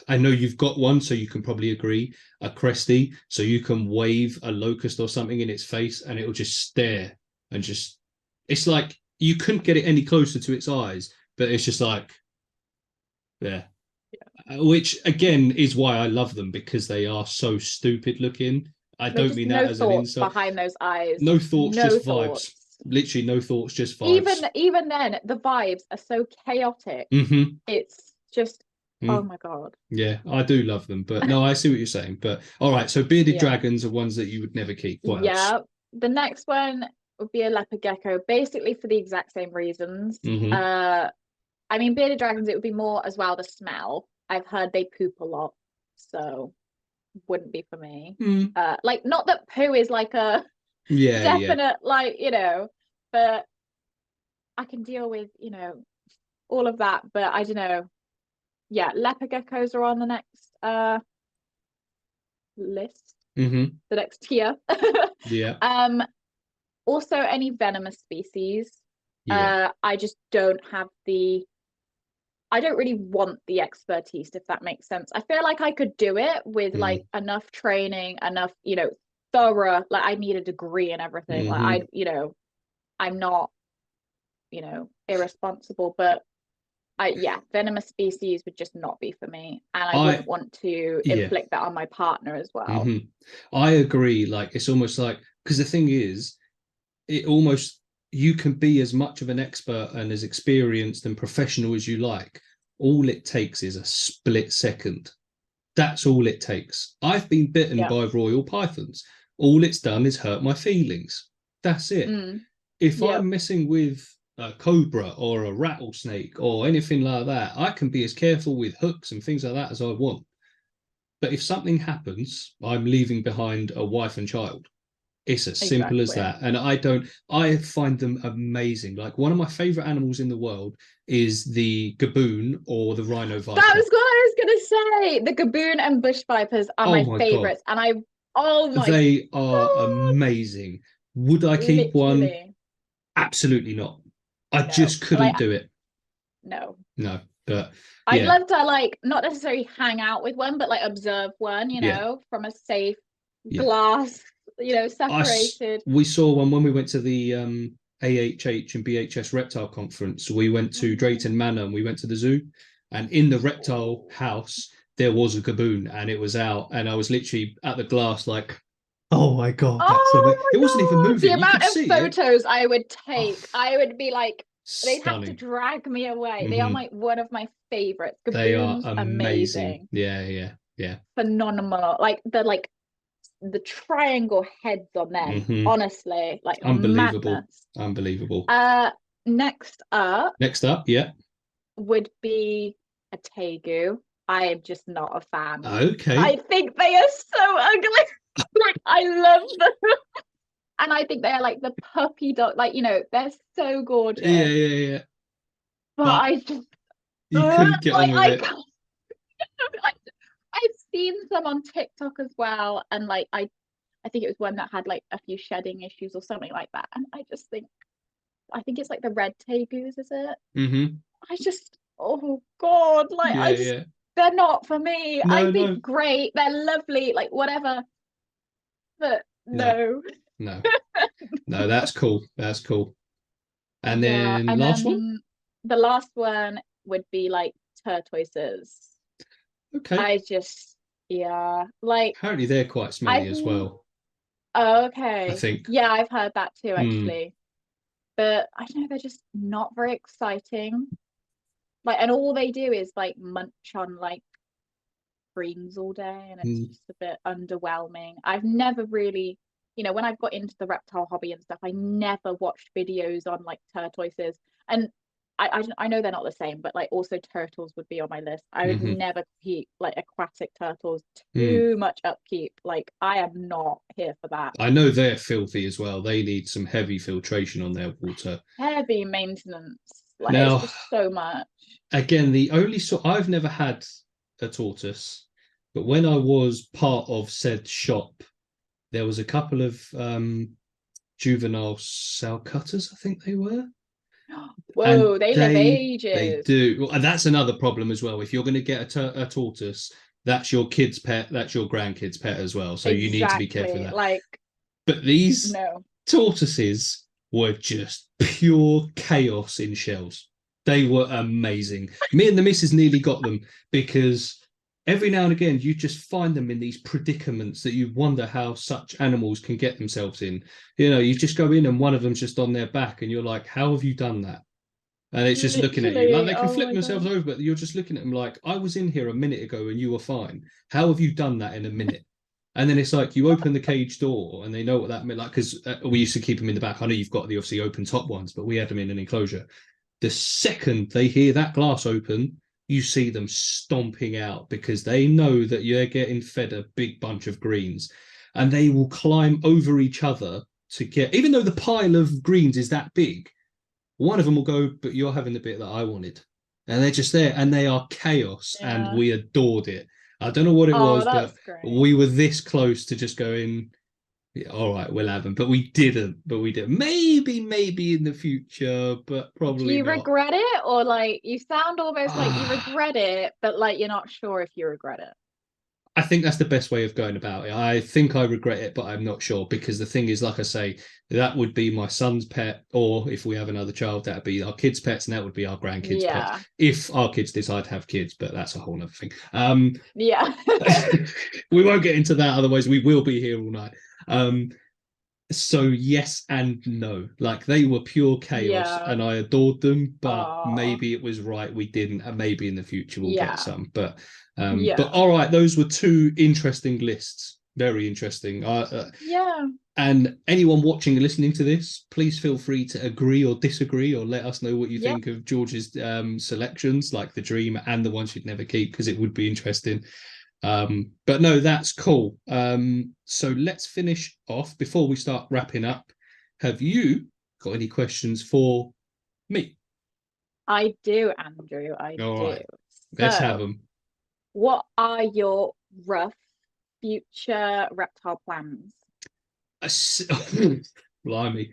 [SPEAKER 1] I know you've got one, so you can probably agree, a Cresty, so you can wave a locust or something in its face and it'll just stare and just it's like you couldn't get it any closer to its eyes, but it's just like, yeah. Which again is why I love them because they are so stupid looking. I
[SPEAKER 2] they
[SPEAKER 1] don't
[SPEAKER 2] just
[SPEAKER 1] mean that
[SPEAKER 2] no
[SPEAKER 1] as an
[SPEAKER 2] thoughts
[SPEAKER 1] insult.
[SPEAKER 2] behind those eyes.
[SPEAKER 1] No thoughts,
[SPEAKER 2] No
[SPEAKER 1] just vibes.
[SPEAKER 2] thoughts.
[SPEAKER 1] Literally no thoughts, just vibes.
[SPEAKER 2] Even then, the vibes are so chaotic.
[SPEAKER 1] Mm-hmm.
[SPEAKER 2] It's just, oh
[SPEAKER 1] Mm.
[SPEAKER 2] my God.
[SPEAKER 1] Yeah, I do love them, but no, I see what you're saying. But all right, so bearded
[SPEAKER 2] Yeah.
[SPEAKER 1] dragons are ones that you would never keep. What else?
[SPEAKER 2] Yeah. The next one would be a leopard gecko, basically for the exact same reasons.
[SPEAKER 1] Hmm.
[SPEAKER 2] I mean, bearded dragons, it would be more as well the smell. I've heard they poop a lot, so wouldn't be for me.
[SPEAKER 1] Mm.
[SPEAKER 2] Like not that poo is like a
[SPEAKER 1] Yeah, yeah.
[SPEAKER 2] definite like, but I can deal with, all of that, but I don't know. Yeah, leopard geckos are on the next list,
[SPEAKER 1] Hmm.
[SPEAKER 2] the next tier.
[SPEAKER 1] Yeah,
[SPEAKER 2] Um, also any venomous species.
[SPEAKER 1] yeah.
[SPEAKER 2] I just don't have I don't really want the expertise, if that makes sense. I feel like I could do it with
[SPEAKER 1] Mm.
[SPEAKER 2] like enough training, enough, thorough, like I need a degree and everything. Like
[SPEAKER 1] Hmm.
[SPEAKER 2] I'm not, irresponsible, but venomous species would just not be for me. And I
[SPEAKER 1] I
[SPEAKER 2] wouldn't want to
[SPEAKER 1] yeah.
[SPEAKER 2] inflict that on my partner as well.
[SPEAKER 1] Hmm. I agree. Like it's almost like because the thing is, it almost you can be as much of an expert and as experienced and professional as you like. All it takes is a split second. That's all it takes. I've been bitten
[SPEAKER 2] Yeah.
[SPEAKER 1] by royal pythons. All it's done is hurt my feelings. That's it.
[SPEAKER 2] Mm.
[SPEAKER 1] If
[SPEAKER 2] Yeah.
[SPEAKER 1] I'm messing with a cobra or a rattlesnake or anything like that, I can be as careful with hooks and things like that as I want. But if something happens, I'm leaving behind a wife and child. It's as simple as
[SPEAKER 2] Exactly.
[SPEAKER 1] that. And I find them amazing. Like one of my favorite animals in the world is the gaboon or the rhino
[SPEAKER 2] That
[SPEAKER 1] viper.
[SPEAKER 2] was what I was say the gaboon and bush vipers are
[SPEAKER 1] Oh
[SPEAKER 2] my
[SPEAKER 1] my God.
[SPEAKER 2] favorites, and oh my
[SPEAKER 1] They are
[SPEAKER 2] God,
[SPEAKER 1] amazing. Would I keep one?
[SPEAKER 2] literally
[SPEAKER 1] Absolutely not. I
[SPEAKER 2] no.
[SPEAKER 1] just
[SPEAKER 2] Like
[SPEAKER 1] couldn't do it.
[SPEAKER 2] no.
[SPEAKER 1] No, but
[SPEAKER 2] I'd
[SPEAKER 1] yeah,
[SPEAKER 2] love to like not necessarily hang out with one, but like observe one,
[SPEAKER 1] yeah,
[SPEAKER 2] from a safe
[SPEAKER 1] yeah.
[SPEAKER 2] glass, separated.
[SPEAKER 1] We saw one when we went to the AHH and BHS Reptile Conference. We went to Drayton Manor and we went to the zoo, and in the reptile house there was a gaboon and it was out, and I was literally at the glass like, oh my God, that's amazing.
[SPEAKER 2] Oh
[SPEAKER 1] It
[SPEAKER 2] my
[SPEAKER 1] wasn't even
[SPEAKER 2] God, the
[SPEAKER 1] moving. You could
[SPEAKER 2] amount of
[SPEAKER 1] see it.
[SPEAKER 2] photos I would
[SPEAKER 1] Oh,
[SPEAKER 2] take, I would be like, they'd have to
[SPEAKER 1] stunning.
[SPEAKER 2] drag me away. They are
[SPEAKER 1] Hmm.
[SPEAKER 2] one of my favorites.
[SPEAKER 1] They are
[SPEAKER 2] Gaboons,
[SPEAKER 1] amazing.
[SPEAKER 2] amazing,
[SPEAKER 1] Yeah, yeah, yeah.
[SPEAKER 2] phenomenal. The triangle heads on them,
[SPEAKER 1] Hmm.
[SPEAKER 2] honestly, like
[SPEAKER 1] Unbelievable.
[SPEAKER 2] madness.
[SPEAKER 1] Unbelievable.
[SPEAKER 2] Next up
[SPEAKER 1] Next up, yeah.
[SPEAKER 2] would be a tegu. I am just not a fan.
[SPEAKER 1] Okay.
[SPEAKER 2] I think they are so ugly. Like I love them. And I think they are like the puppy dog, they're so
[SPEAKER 1] Yeah,
[SPEAKER 2] gorgeous.
[SPEAKER 1] yeah, yeah.
[SPEAKER 2] But
[SPEAKER 1] But
[SPEAKER 2] I just
[SPEAKER 1] you couldn't get on
[SPEAKER 2] like
[SPEAKER 1] with
[SPEAKER 2] I
[SPEAKER 1] it.
[SPEAKER 2] can't. Like, I've seen some on TikTok as well, and like I think it was one that had like a few shedding issues or something like that. And I think it's like the red tegus, is it?
[SPEAKER 1] Hmm.
[SPEAKER 2] Oh God, like
[SPEAKER 1] Yeah, yeah.
[SPEAKER 2] they're not for me. I
[SPEAKER 1] No, no,
[SPEAKER 2] think great, they're lovely, like whatever, but
[SPEAKER 1] no,
[SPEAKER 2] no.
[SPEAKER 1] no, no. That's cool. That's cool. And
[SPEAKER 2] Yeah,
[SPEAKER 1] then
[SPEAKER 2] and
[SPEAKER 1] last one.
[SPEAKER 2] then the last one would be like tortoises.
[SPEAKER 1] Okay.
[SPEAKER 2] I just, yeah, like
[SPEAKER 1] Apparently they're quite smelly
[SPEAKER 2] I've,
[SPEAKER 1] as well.
[SPEAKER 2] oh,
[SPEAKER 1] I
[SPEAKER 2] okay.
[SPEAKER 1] think.
[SPEAKER 2] Yeah, I've heard that too,
[SPEAKER 1] Hmm.
[SPEAKER 2] actually. But I don't know, they're just not very exciting. Like, and all they do is like munch on like greens all day, and it's
[SPEAKER 1] Mm.
[SPEAKER 2] just a bit underwhelming. I've never really, when I've got into the reptile hobby and stuff, I never watched videos on like tortoises. And I know they're not the same, but like also turtles would be on my list. I would
[SPEAKER 1] Hmm.
[SPEAKER 2] never keep like aquatic turtles,
[SPEAKER 1] Mm.
[SPEAKER 2] too much upkeep. Like I am not here for that.
[SPEAKER 1] I know they're filthy as well. They need some heavy filtration on their water.
[SPEAKER 2] Heavy maintenance. Like it's
[SPEAKER 1] Now,
[SPEAKER 2] just so much.
[SPEAKER 1] again, the only sort I've never had a tortoise, but when I was part of said shop, there was a couple of juvenile sow cutters, I think they were. And
[SPEAKER 2] Whoa, they live
[SPEAKER 1] they
[SPEAKER 2] ages.
[SPEAKER 1] do, and that's another problem as well. If you're going to get a tortoise, that's your kid's pet, that's your grandkid's pet as well. So you need to be careful of
[SPEAKER 2] Exactly.
[SPEAKER 1] that.
[SPEAKER 2] Like,
[SPEAKER 1] But these
[SPEAKER 2] no.
[SPEAKER 1] tortoises were just pure chaos in shells. They were amazing. Me and the missus nearly got them because every now and again you just find them in these predicaments that you wonder how such animals can get themselves in. You just go in and one of them's just on their back and you're like, how have you done that? And it's just looking at you like
[SPEAKER 2] Literally.
[SPEAKER 1] they can
[SPEAKER 2] Oh
[SPEAKER 1] flip
[SPEAKER 2] my
[SPEAKER 1] themselves
[SPEAKER 2] God.
[SPEAKER 1] over, but you're just looking at them like, I was in here a minute ago and you were fine. How have you done that in a minute? And then it's like you open the cage door and they know what that meant. Like, because we used to keep them in the back. I know you've got the obviously open top ones, but we had them in an enclosure. The second they hear that glass open, you see them stomping out because they know that you're getting fed a big bunch of greens and they will climb over each other to get, even though the pile of greens is that big, one of them will go, but you're having the bit that I wanted. And they're just there and they are chaos and
[SPEAKER 2] Yeah.
[SPEAKER 1] we adored it. I don't know what it
[SPEAKER 2] Oh,
[SPEAKER 1] was, but
[SPEAKER 2] that's great.
[SPEAKER 1] we were this close to just going, yeah, all right, we'll have them. But we didn't. But we did. Maybe in the future, but
[SPEAKER 2] Do
[SPEAKER 1] probably
[SPEAKER 2] you
[SPEAKER 1] not.
[SPEAKER 2] regret it? Or like you sound almost like you
[SPEAKER 1] Ah,
[SPEAKER 2] regret it, but like you're not sure if you regret it.
[SPEAKER 1] I think that's the best way of going about it. I think I regret it, but I'm not sure because the thing is, like I say, that would be my son's pet, or if we have another child, that'd be our kids' pets, and that would be our grandkids' pets
[SPEAKER 2] Yeah.
[SPEAKER 1] if our kids decide to have kids. But that's a whole other thing.
[SPEAKER 2] Yeah.
[SPEAKER 1] We won't get into that, otherwise we will be here all night. Um, so yes and no, like they were pure chaos
[SPEAKER 2] Yeah.
[SPEAKER 1] and I adored them, but
[SPEAKER 2] Oh,
[SPEAKER 1] maybe it was right we didn't, and maybe in the future we'll get
[SPEAKER 2] yeah.
[SPEAKER 1] some. But
[SPEAKER 2] Yeah.
[SPEAKER 1] all right, those were two interesting lists, very interesting.
[SPEAKER 2] Yeah.
[SPEAKER 1] And anyone watching and listening to this, please feel free to agree or disagree, or let us know what you
[SPEAKER 2] Yep.
[SPEAKER 1] think of George's selections, like the dream and the ones you'd never keep, because it would be interesting. But no, that's cool. So let's finish off before we start wrapping up. Have you got any questions for me?
[SPEAKER 2] I do, Andrew. I
[SPEAKER 1] All
[SPEAKER 2] do.
[SPEAKER 1] right, let's have
[SPEAKER 2] So
[SPEAKER 1] them.
[SPEAKER 2] what are your rough future reptile plans?
[SPEAKER 1] Blimey.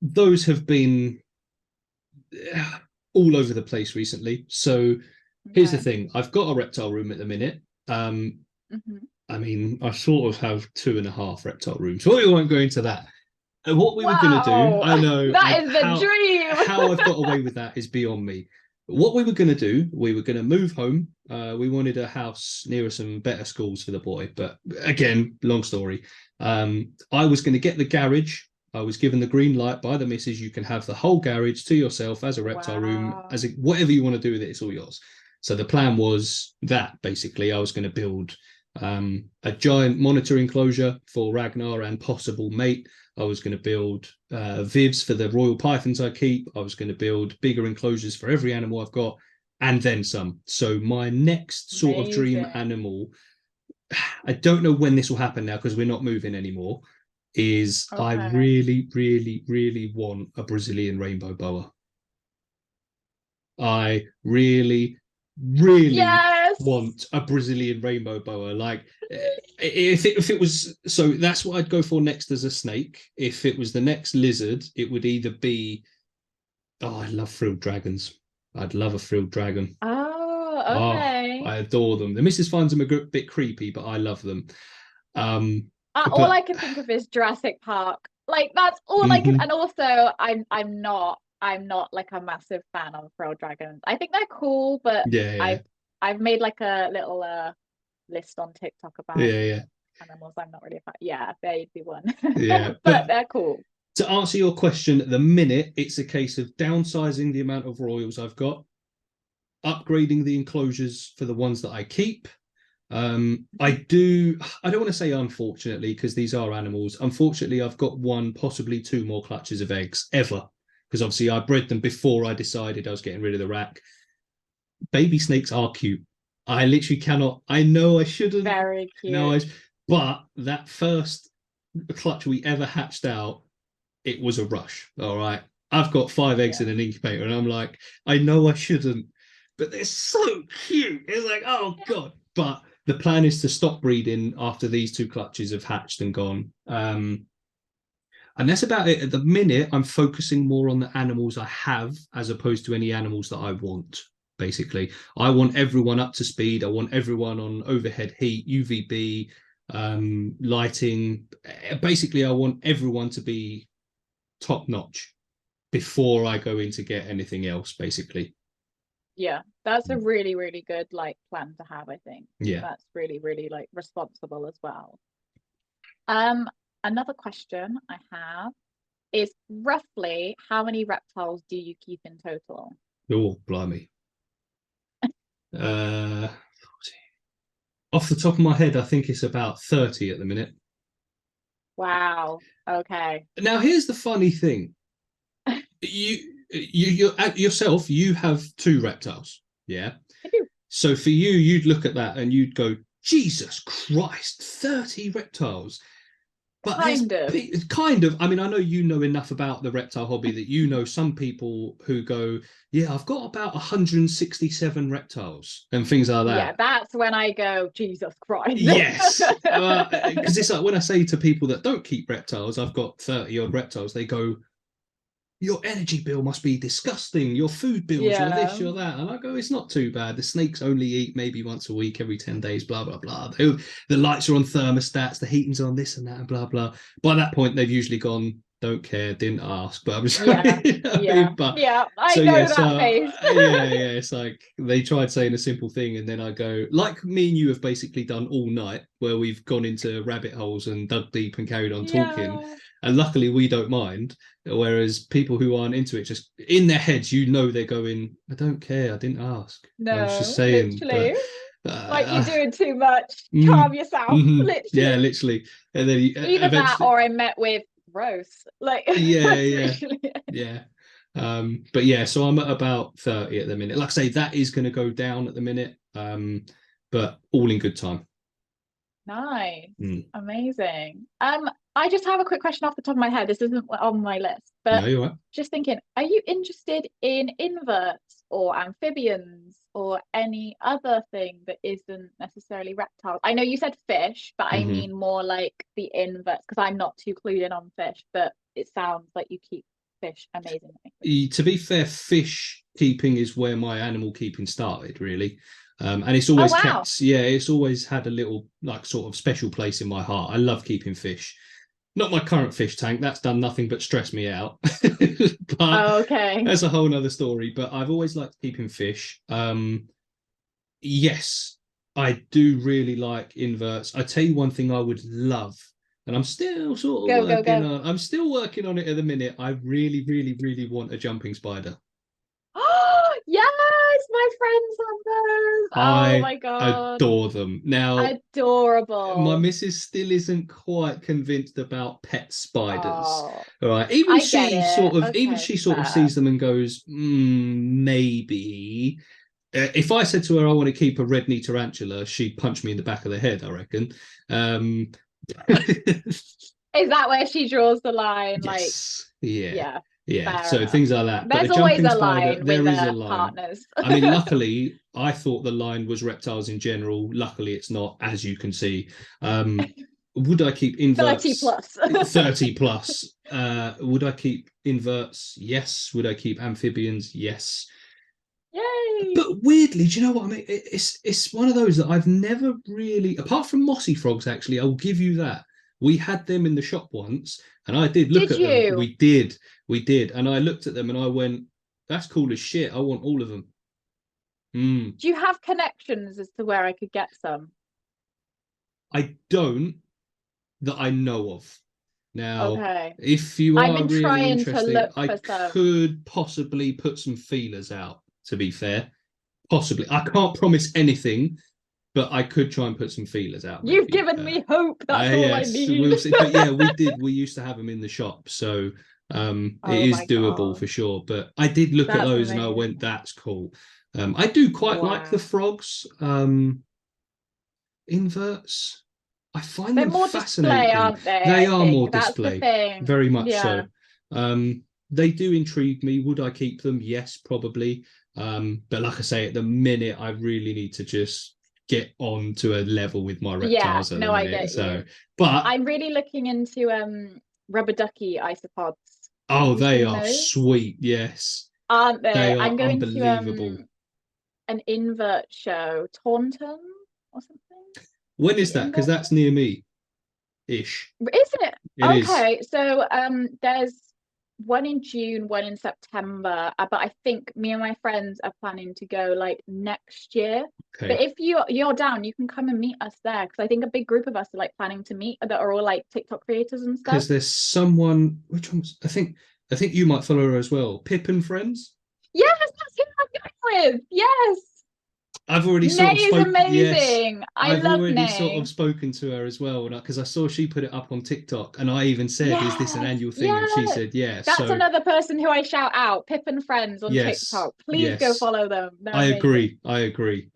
[SPEAKER 1] Those have been all over the place recently. So here's the
[SPEAKER 2] Okay.
[SPEAKER 1] thing. I've got a reptile room at the minute.
[SPEAKER 2] Hmm.
[SPEAKER 1] I mean, I sort of have 2.5 reptile rooms. So we won't go into that. And what we were going to do,
[SPEAKER 2] Wow,
[SPEAKER 1] I know
[SPEAKER 2] that is the
[SPEAKER 1] how I've
[SPEAKER 2] dream.
[SPEAKER 1] got away with that is beyond me. What we were going to do, we were going to move home. We wanted a house nearer some better schools for the boy. But again, long story. I was going to get the garage. I was given the green light by the missus. You can have the whole garage to yourself as a reptile room,
[SPEAKER 2] Wow.
[SPEAKER 1] as whatever you want to do with it, it's all yours. So the plan was that basically I was going to build a giant monitor enclosure for Ragnar and possible mate. I was going to build vivs for the royal pythons I keep. I was going to build bigger enclosures for every animal I've got, and then some. So my next sort of dream
[SPEAKER 2] Amazing.
[SPEAKER 1] animal, I don't know when this will happen now because we're not moving anymore, is I
[SPEAKER 2] Okay.
[SPEAKER 1] really, really, really want a Brazilian rainbow boa. I really, really
[SPEAKER 2] Yes.
[SPEAKER 1] want a Brazilian rainbow boa. Like if it was, so that's what I'd go for next as a snake. If it was the next lizard, it would either be, oh, I love frilled dragons. I'd love a frilled dragon.
[SPEAKER 2] Oh,
[SPEAKER 1] Oh,
[SPEAKER 2] okay.
[SPEAKER 1] I adore them. The missus finds them a bit creepy, but I love them. Um,
[SPEAKER 2] All I
[SPEAKER 1] but
[SPEAKER 2] can think of is Jurassic Park. Like that's all I can.
[SPEAKER 1] mhm,
[SPEAKER 2] And also, I'm not like a massive fan of frilled dragons. I think they're cool, but
[SPEAKER 1] yeah,
[SPEAKER 2] I've made like a little list on TikTok about
[SPEAKER 1] yeah, yeah,
[SPEAKER 2] animals I'm not really a fan. Yeah, they'd be one,
[SPEAKER 1] yeah.
[SPEAKER 2] but
[SPEAKER 1] But
[SPEAKER 2] they're cool.
[SPEAKER 1] to answer your question, at the minute, it's a case of downsizing the amount of royals I've got, upgrading the enclosures for the ones that I keep. I don't want to say unfortunately, because these are animals. Unfortunately, I've got one, possibly two more clutches of eggs ever. Because obviously I bred them before I decided I was getting rid of the rack. Baby snakes are cute. I literally cannot. I know I shouldn't.
[SPEAKER 2] Very
[SPEAKER 1] No,
[SPEAKER 2] cute.
[SPEAKER 1] but that first clutch we ever hatched out, it was a rush. All right. I've got 5 eggs in
[SPEAKER 2] Yeah.
[SPEAKER 1] an incubator, and I'm like, I know I shouldn't, but they're so cute. It's like, oh God. But the plan is to stop breeding after these two clutches have hatched and gone. And that's about it. At the minute, I'm focusing more on the animals I have as opposed to any animals that I want. Basically, I want everyone up to speed. I want everyone on overhead heat, UVB, lighting. Basically, I want everyone to be top notch before I go in to get anything else, basically.
[SPEAKER 2] Yeah, that's a really, really good like plan to have, I think.
[SPEAKER 1] Yeah.
[SPEAKER 2] That's really, really like responsible as well. Um, Another question I have is roughly how many reptiles do you keep in total?
[SPEAKER 1] Oh, blimey. Uh, Off the top of my head, I think it's about 30 at the minute.
[SPEAKER 2] Wow. Okay.
[SPEAKER 1] Now, here's the funny thing. You yourself, you have 2 reptiles. Yeah.
[SPEAKER 2] I do.
[SPEAKER 1] So for you, you'd look at that and you'd go, Jesus Christ, 30 reptiles. But there's
[SPEAKER 2] Kind of.
[SPEAKER 1] kind of, I mean, I know you know enough about the reptile hobby that you know some people who go, yeah, I've got about 167 reptiles and things like
[SPEAKER 2] Yeah,
[SPEAKER 1] that.
[SPEAKER 2] that's when I go, Jesus Christ.
[SPEAKER 1] Yes. Because it's like when I say to people that don't keep reptiles, I've got 30 odd reptiles, they go, your energy bill must be disgusting. Your food bills, your this,
[SPEAKER 2] Yeah.
[SPEAKER 1] your that. And I go, it's not too bad. The snakes only eat maybe once a week, every 10 days, blah, blah, blah. The lights are on thermostats, the heating's on this and that, and blah, blah. By that point, they've usually gone, don't care, didn't ask. But I'm
[SPEAKER 2] Yeah.
[SPEAKER 1] sorry. You know what I
[SPEAKER 2] Yeah.
[SPEAKER 1] mean? But
[SPEAKER 2] Yeah. I
[SPEAKER 1] so,
[SPEAKER 2] know
[SPEAKER 1] yeah,
[SPEAKER 2] that
[SPEAKER 1] so
[SPEAKER 2] face.
[SPEAKER 1] yeah, it's like they tried saying a simple thing, and then I go, like me and you have basically done all night, where we've gone into rabbit holes and dug deep and carried on talking.
[SPEAKER 2] Yeah.
[SPEAKER 1] And luckily, we don't mind. Whereas people who aren't into it, just in their heads, you know, they're going, I don't care. I didn't ask. I was just
[SPEAKER 2] No,
[SPEAKER 1] saying. But
[SPEAKER 2] literally. Like you're
[SPEAKER 1] uh,
[SPEAKER 2] doing too much.
[SPEAKER 1] mm,
[SPEAKER 2] Calm yourself.
[SPEAKER 1] yeah,
[SPEAKER 2] Literally.
[SPEAKER 1] literally. And then
[SPEAKER 2] Either that
[SPEAKER 1] eventually,
[SPEAKER 2] or I met with gross. Like
[SPEAKER 1] yeah,
[SPEAKER 2] that's
[SPEAKER 1] yeah,
[SPEAKER 2] literally it.
[SPEAKER 1] yeah. But yeah, so I'm at about 30 at the minute. Like I say, that is going to go down at the minute. But all in good time.
[SPEAKER 2] Nice.
[SPEAKER 1] Mm.
[SPEAKER 2] Amazing. I just have a quick question off the top of my head. This isn't on my list, but
[SPEAKER 1] No, you're right.
[SPEAKER 2] just thinking, are you interested in inverts or amphibians or any other thing that isn't necessarily reptiles? I know you said fish, but I
[SPEAKER 1] Mhm.
[SPEAKER 2] mean more like the inverts because I'm not too clued in on fish, but it sounds like you keep fish amazingly.
[SPEAKER 1] To be fair, fish keeping is where my animal keeping started, really. And it's
[SPEAKER 2] Oh
[SPEAKER 1] always
[SPEAKER 2] wow.
[SPEAKER 1] kept, yeah, it's always had a little like sort of special place in my heart. I love keeping fish. Not my current fish tank, that's done nothing but stress me out. But
[SPEAKER 2] Okay.
[SPEAKER 1] that's a whole nother story. But I've always liked keeping fish. Yes, I do really like inverts. I tell you one thing I would love, and I'm still sort of
[SPEAKER 2] Go, go,
[SPEAKER 1] working
[SPEAKER 2] go.
[SPEAKER 1] on. I'm still working on it at the minute. I really, really, really want a jumping spider.
[SPEAKER 2] Oh, yes, my friends have those. Oh
[SPEAKER 1] I
[SPEAKER 2] my God.
[SPEAKER 1] adore them. Now, my
[SPEAKER 2] Adorable.
[SPEAKER 1] missus still isn't quite convinced about pet spiders.
[SPEAKER 2] Oh,
[SPEAKER 1] All right.
[SPEAKER 2] I get it.
[SPEAKER 1] Even
[SPEAKER 2] Okay,
[SPEAKER 1] she sort of
[SPEAKER 2] fair.
[SPEAKER 1] sees them and goes, maybe. If I said to her I want to keep a red knee tarantula, she'd punch me in the back of the head, I reckon. Um,
[SPEAKER 2] Is that where she draws the line? Like,
[SPEAKER 1] yes. Yeah.
[SPEAKER 2] yeah,
[SPEAKER 1] Yeah.
[SPEAKER 2] fair
[SPEAKER 1] So
[SPEAKER 2] enough.
[SPEAKER 1] things like that. But a
[SPEAKER 2] There's always
[SPEAKER 1] jumping
[SPEAKER 2] a
[SPEAKER 1] spider,
[SPEAKER 2] line
[SPEAKER 1] there
[SPEAKER 2] with
[SPEAKER 1] is a line.
[SPEAKER 2] partners.
[SPEAKER 1] I mean, luckily, I thought the line was reptiles in general. Luckily, it's not, as you can see. Would I keep
[SPEAKER 2] 30
[SPEAKER 1] inverts
[SPEAKER 2] plus.
[SPEAKER 1] 30 plus? Would I keep inverts? Yes. Would I keep amphibians? Yes.
[SPEAKER 2] Yay.
[SPEAKER 1] But weirdly, do you know what I mean? It's one of those that I've never really, apart from mossy frogs, actually, I'll give you that. We had them in the shop once, and I did look
[SPEAKER 2] Did
[SPEAKER 1] at them.
[SPEAKER 2] you?
[SPEAKER 1] We did, and I looked at them and I went, "That's cool as shit. I want all of them." Mm.
[SPEAKER 2] Do you have connections as to where I could get some?
[SPEAKER 1] I don't that I know of. Now,
[SPEAKER 2] Okay.
[SPEAKER 1] if you
[SPEAKER 2] I've
[SPEAKER 1] are
[SPEAKER 2] been
[SPEAKER 1] really
[SPEAKER 2] trying to
[SPEAKER 1] interested,
[SPEAKER 2] look
[SPEAKER 1] I
[SPEAKER 2] for some.
[SPEAKER 1] could possibly put some feelers out. To be fair, possibly. I can't promise anything, but I could try and put some feelers out,
[SPEAKER 2] You've
[SPEAKER 1] maybe.
[SPEAKER 2] given me hope. That's all I
[SPEAKER 1] Yes,
[SPEAKER 2] need.
[SPEAKER 1] we'll see. But yeah, we did. We used to have them in the shop, so it
[SPEAKER 2] Oh
[SPEAKER 1] is
[SPEAKER 2] my
[SPEAKER 1] doable
[SPEAKER 2] God.
[SPEAKER 1] for sure. But I did look at
[SPEAKER 2] That's
[SPEAKER 1] those and I went,
[SPEAKER 2] amazing.
[SPEAKER 1] "That's cool." I do quite like the
[SPEAKER 2] Wow.
[SPEAKER 1] frogs. Inverts. I find
[SPEAKER 2] They're
[SPEAKER 1] them
[SPEAKER 2] more display,
[SPEAKER 1] fascinating.
[SPEAKER 2] aren't they?
[SPEAKER 1] They
[SPEAKER 2] I
[SPEAKER 1] are more
[SPEAKER 2] think that's the
[SPEAKER 1] display,
[SPEAKER 2] thing.
[SPEAKER 1] very much so.
[SPEAKER 2] Yeah.
[SPEAKER 1] They do intrigue me. Would I keep them? Yes, probably. But like I say, at the minute, I really need to just get on to a level with my
[SPEAKER 2] Yeah.
[SPEAKER 1] reptiles at the
[SPEAKER 2] No, I
[SPEAKER 1] minute.
[SPEAKER 2] get
[SPEAKER 1] So,
[SPEAKER 2] you.
[SPEAKER 1] but
[SPEAKER 2] I'm really looking into rubber ducky isopods. Have
[SPEAKER 1] oh,
[SPEAKER 2] you
[SPEAKER 1] they
[SPEAKER 2] seen
[SPEAKER 1] are
[SPEAKER 2] those?
[SPEAKER 1] sweet. Yes,
[SPEAKER 2] Aren't
[SPEAKER 1] they
[SPEAKER 2] they?
[SPEAKER 1] are
[SPEAKER 2] I'm going to
[SPEAKER 1] unbelievable.
[SPEAKER 2] an invert show, Taunton or something.
[SPEAKER 1] When is
[SPEAKER 2] The
[SPEAKER 1] that? Because
[SPEAKER 2] invert
[SPEAKER 1] that's
[SPEAKER 2] show.
[SPEAKER 1] near me ish.
[SPEAKER 2] Is it?
[SPEAKER 1] It is.
[SPEAKER 2] Okay, so there's one in June, one in September, but I think me and my friends are planning to go like next year. But
[SPEAKER 1] Okay.
[SPEAKER 2] if you're down, you can come and meet us there because I think a big group of us are like planning to meet that are all like TikTok creators and stuff.
[SPEAKER 1] Because there's someone. Which one's? I think you might follow her as well. Pip and Friends.
[SPEAKER 2] Yes, that's who I'm going with. Yes.
[SPEAKER 1] I've already
[SPEAKER 2] Nay
[SPEAKER 1] sort of
[SPEAKER 2] is
[SPEAKER 1] spoke. Yes,
[SPEAKER 2] amazing. I
[SPEAKER 1] I've
[SPEAKER 2] love
[SPEAKER 1] already sort of
[SPEAKER 2] Nay.
[SPEAKER 1] spoken to her as well, because I saw she put it up on TikTok, and I even said, "Is this an
[SPEAKER 2] Yes,
[SPEAKER 1] annual thing?" And she
[SPEAKER 2] yes.
[SPEAKER 1] said, "Yes."
[SPEAKER 2] That's
[SPEAKER 1] So
[SPEAKER 2] another person who I shout out, Pip and Friends on
[SPEAKER 1] yes,
[SPEAKER 2] TikTok. Please go
[SPEAKER 1] yes,
[SPEAKER 2] follow them. They're
[SPEAKER 1] I
[SPEAKER 2] amazing.
[SPEAKER 1] agree. I agree.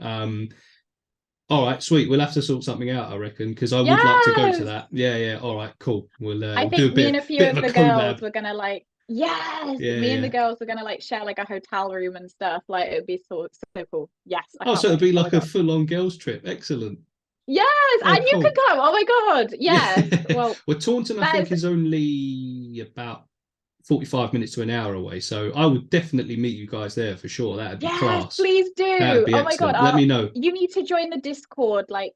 [SPEAKER 1] All right, sweet. We'll have to sort something out, I reckon, because I would like to go to
[SPEAKER 2] Yes.
[SPEAKER 1] that. Yeah, yeah. All right, cool.
[SPEAKER 2] I
[SPEAKER 1] We'll do
[SPEAKER 2] think
[SPEAKER 1] a
[SPEAKER 2] me and a few
[SPEAKER 1] bit
[SPEAKER 2] of
[SPEAKER 1] of a
[SPEAKER 2] the girls
[SPEAKER 1] collab.
[SPEAKER 2] were gonna like, yes,
[SPEAKER 1] Yeah,
[SPEAKER 2] me and the
[SPEAKER 1] yeah.
[SPEAKER 2] girls were gonna like share like a hotel room and stuff. Like it would be so cool. Yes, I
[SPEAKER 1] Oh,
[SPEAKER 2] can't
[SPEAKER 1] so it'd
[SPEAKER 2] wait.
[SPEAKER 1] be
[SPEAKER 2] Oh my
[SPEAKER 1] like a
[SPEAKER 2] God.
[SPEAKER 1] full-on girls' trip. Excellent.
[SPEAKER 2] Yes,
[SPEAKER 1] Oh,
[SPEAKER 2] and you can
[SPEAKER 1] cool.
[SPEAKER 2] come. Oh my God.
[SPEAKER 1] Yeah.
[SPEAKER 2] Yes. Well,
[SPEAKER 1] Well, Taunton, I
[SPEAKER 2] that
[SPEAKER 1] think,
[SPEAKER 2] is
[SPEAKER 1] is only about 45 minutes to an hour away. So I would definitely meet you guys there for sure. That'd be
[SPEAKER 2] yes,
[SPEAKER 1] class.
[SPEAKER 2] please
[SPEAKER 1] That'd
[SPEAKER 2] do.
[SPEAKER 1] be
[SPEAKER 2] Oh my God.
[SPEAKER 1] excellent. Let me know.
[SPEAKER 2] You need to join the Discord like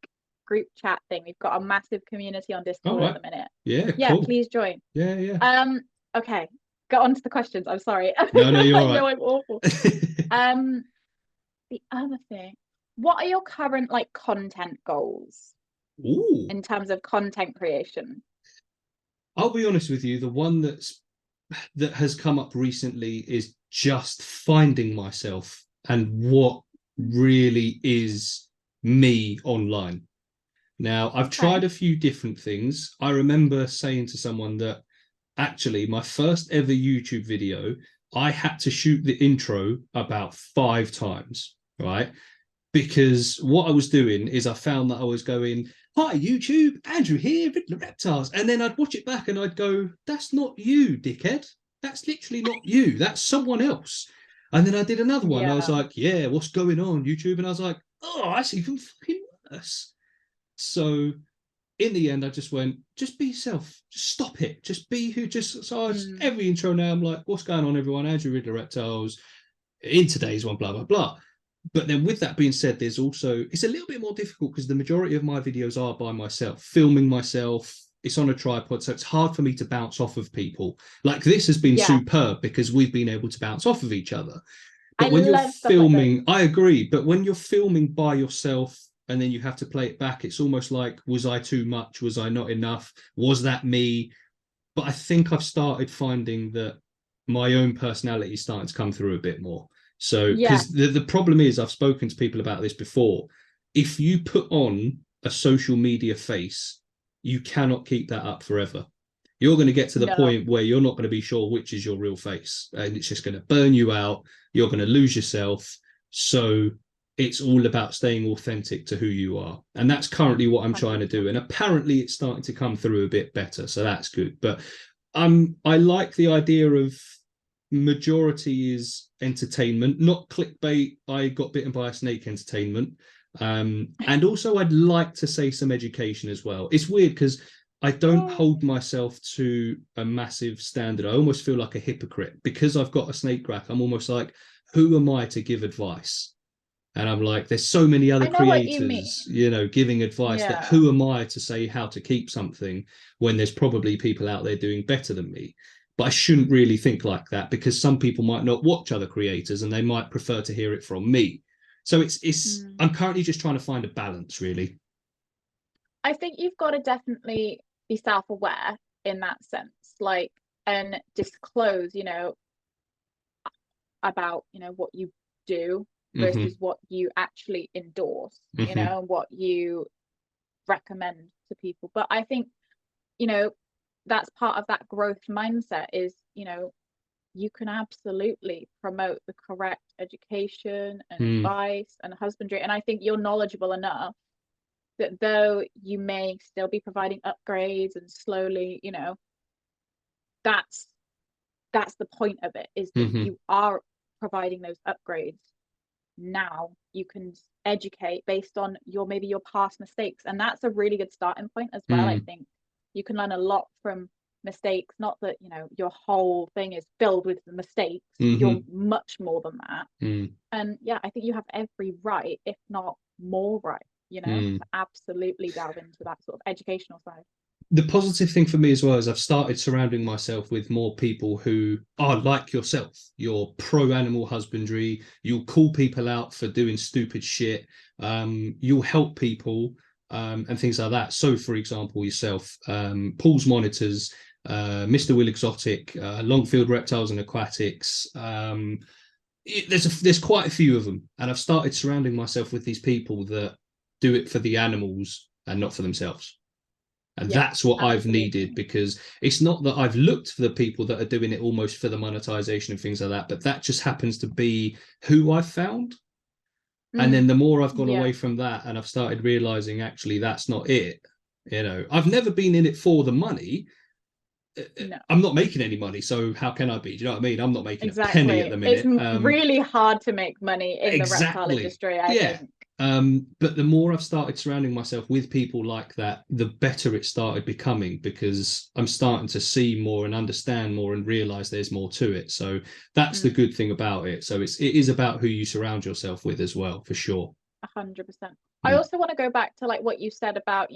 [SPEAKER 2] group chat thing. We've got a massive community on
[SPEAKER 1] All
[SPEAKER 2] Discord at
[SPEAKER 1] right.
[SPEAKER 2] the minute.
[SPEAKER 1] Yeah,
[SPEAKER 2] Yeah,
[SPEAKER 1] cool.
[SPEAKER 2] please join.
[SPEAKER 1] Yeah, yeah.
[SPEAKER 2] Um, okay. Go on to the questions. I'm sorry.
[SPEAKER 1] No, you're
[SPEAKER 2] I
[SPEAKER 1] all right.
[SPEAKER 2] know I'm awful. Um, the other thing, what are your current like content goals
[SPEAKER 1] Ooh.
[SPEAKER 2] in terms of content creation?
[SPEAKER 1] I'll be honest with you. The one that has come up recently is just finding myself and what really is me online. Now, I've
[SPEAKER 2] Okay.
[SPEAKER 1] tried a few different things. I remember saying to someone that actually my first ever YouTube video, I had to shoot the intro about 5 times, right? Because what I was doing is I found that I was going, hi YouTube, Andrew here, Reptiles. And then I'd watch it back and I'd go, that's not you, dickhead. That's literally not you. That's someone else. And then I did another one. I was
[SPEAKER 2] Yeah.
[SPEAKER 1] like, yeah, what's going on, YouTube? And I was like, oh, that's even fucking worse. So in the end, I just went, just be yourself. Just stop it. Just be who just so every intro now, I'm like, what's going on, everyone? Andrew Riddler Reptiles. In today's one, blah, blah, blah. But then with that being said, there's also, it's a little bit more difficult because the majority of my videos are by myself, filming myself. It's on a tripod, so it's hard for me to bounce off of people. Like this has been superb because we've been able to bounce off of each other. But when you're filming, I agree. But when you're filming by yourself and then you have to play it back, it's almost like, was I too much? Was I not enough? Was that me? But I think I've started finding that my own personality is starting to come through a bit more. So, because the problem is, I've spoken to people about this before. If you put on a social media face, you cannot keep that up forever. You're going to get to the point where you're not going to be sure which is your real face, and it's just going to burn you out. You're going to lose yourself. So it's all about staying authentic to who you are. And that's currently what I'm trying to do. And apparently it's starting to come through a bit better. So that's good. But I like the idea of majority is entertainment, not clickbait. I got bitten by a snake entertainment. And also I'd like to say some education as well. It's weird because I don't hold myself to a massive standard. I almost feel like a hypocrite because I've got a snake rack. I'm almost like, who am I to give advice? And I'm like, there's so many other creators, giving advice that who am I to say how to keep something when there's probably people out there doing better than me. But I shouldn't really think like that because some people might not watch other creators and they might prefer to hear it from me. So I'm currently just trying to find a balance, really.
[SPEAKER 2] I think you've got to definitely be self-aware in that sense, like, and disclose, about, what you do versus what you actually endorse, and what you recommend to people. But I think, that's part of that growth mindset is, you can absolutely promote the correct education and advice and husbandry. And I think you're knowledgeable enough that though you may still be providing upgrades and slowly, that's the point of it, is that you are providing those upgrades. Now you can educate based on your past mistakes, and that's a really good starting point as well. I think you can learn a lot from mistakes. Not that your whole thing is filled with mistakes. You're much more than that. And I think you have every right, if not more right, to absolutely delve into that sort of educational side.
[SPEAKER 1] The positive thing for me as well is I've started surrounding myself with more people who are like yourself. You're pro animal husbandry. You'll call people out for doing stupid shit. You'll help people and things like that. So, for example, yourself, Paul's Monitors, Mr. Will Exotic, Longfield Reptiles and Aquatics. There's quite a few of them, and I've started surrounding myself with these people that do it for the animals and not for themselves. And that's what I've needed, because it's not that I've looked for the people that are doing it almost for the monetization and things like that, but that just happens to be who I've found. And then the more I've gone away from that and I've started realizing actually that's not it. I've never been in it for the money. No. I'm not making any money, so how can I be? Do you know what I mean? I'm not making a penny at the minute.
[SPEAKER 2] It's really hard to make money in the reptile industry, I think.
[SPEAKER 1] But the more I've started surrounding myself with people like that, the better it started becoming, because I'm starting to see more and understand more and realize there's more to it. So that's the good thing about it. So it is about who you surround yourself with as well, for sure.
[SPEAKER 2] 100%. I also want to go back to like what you said about,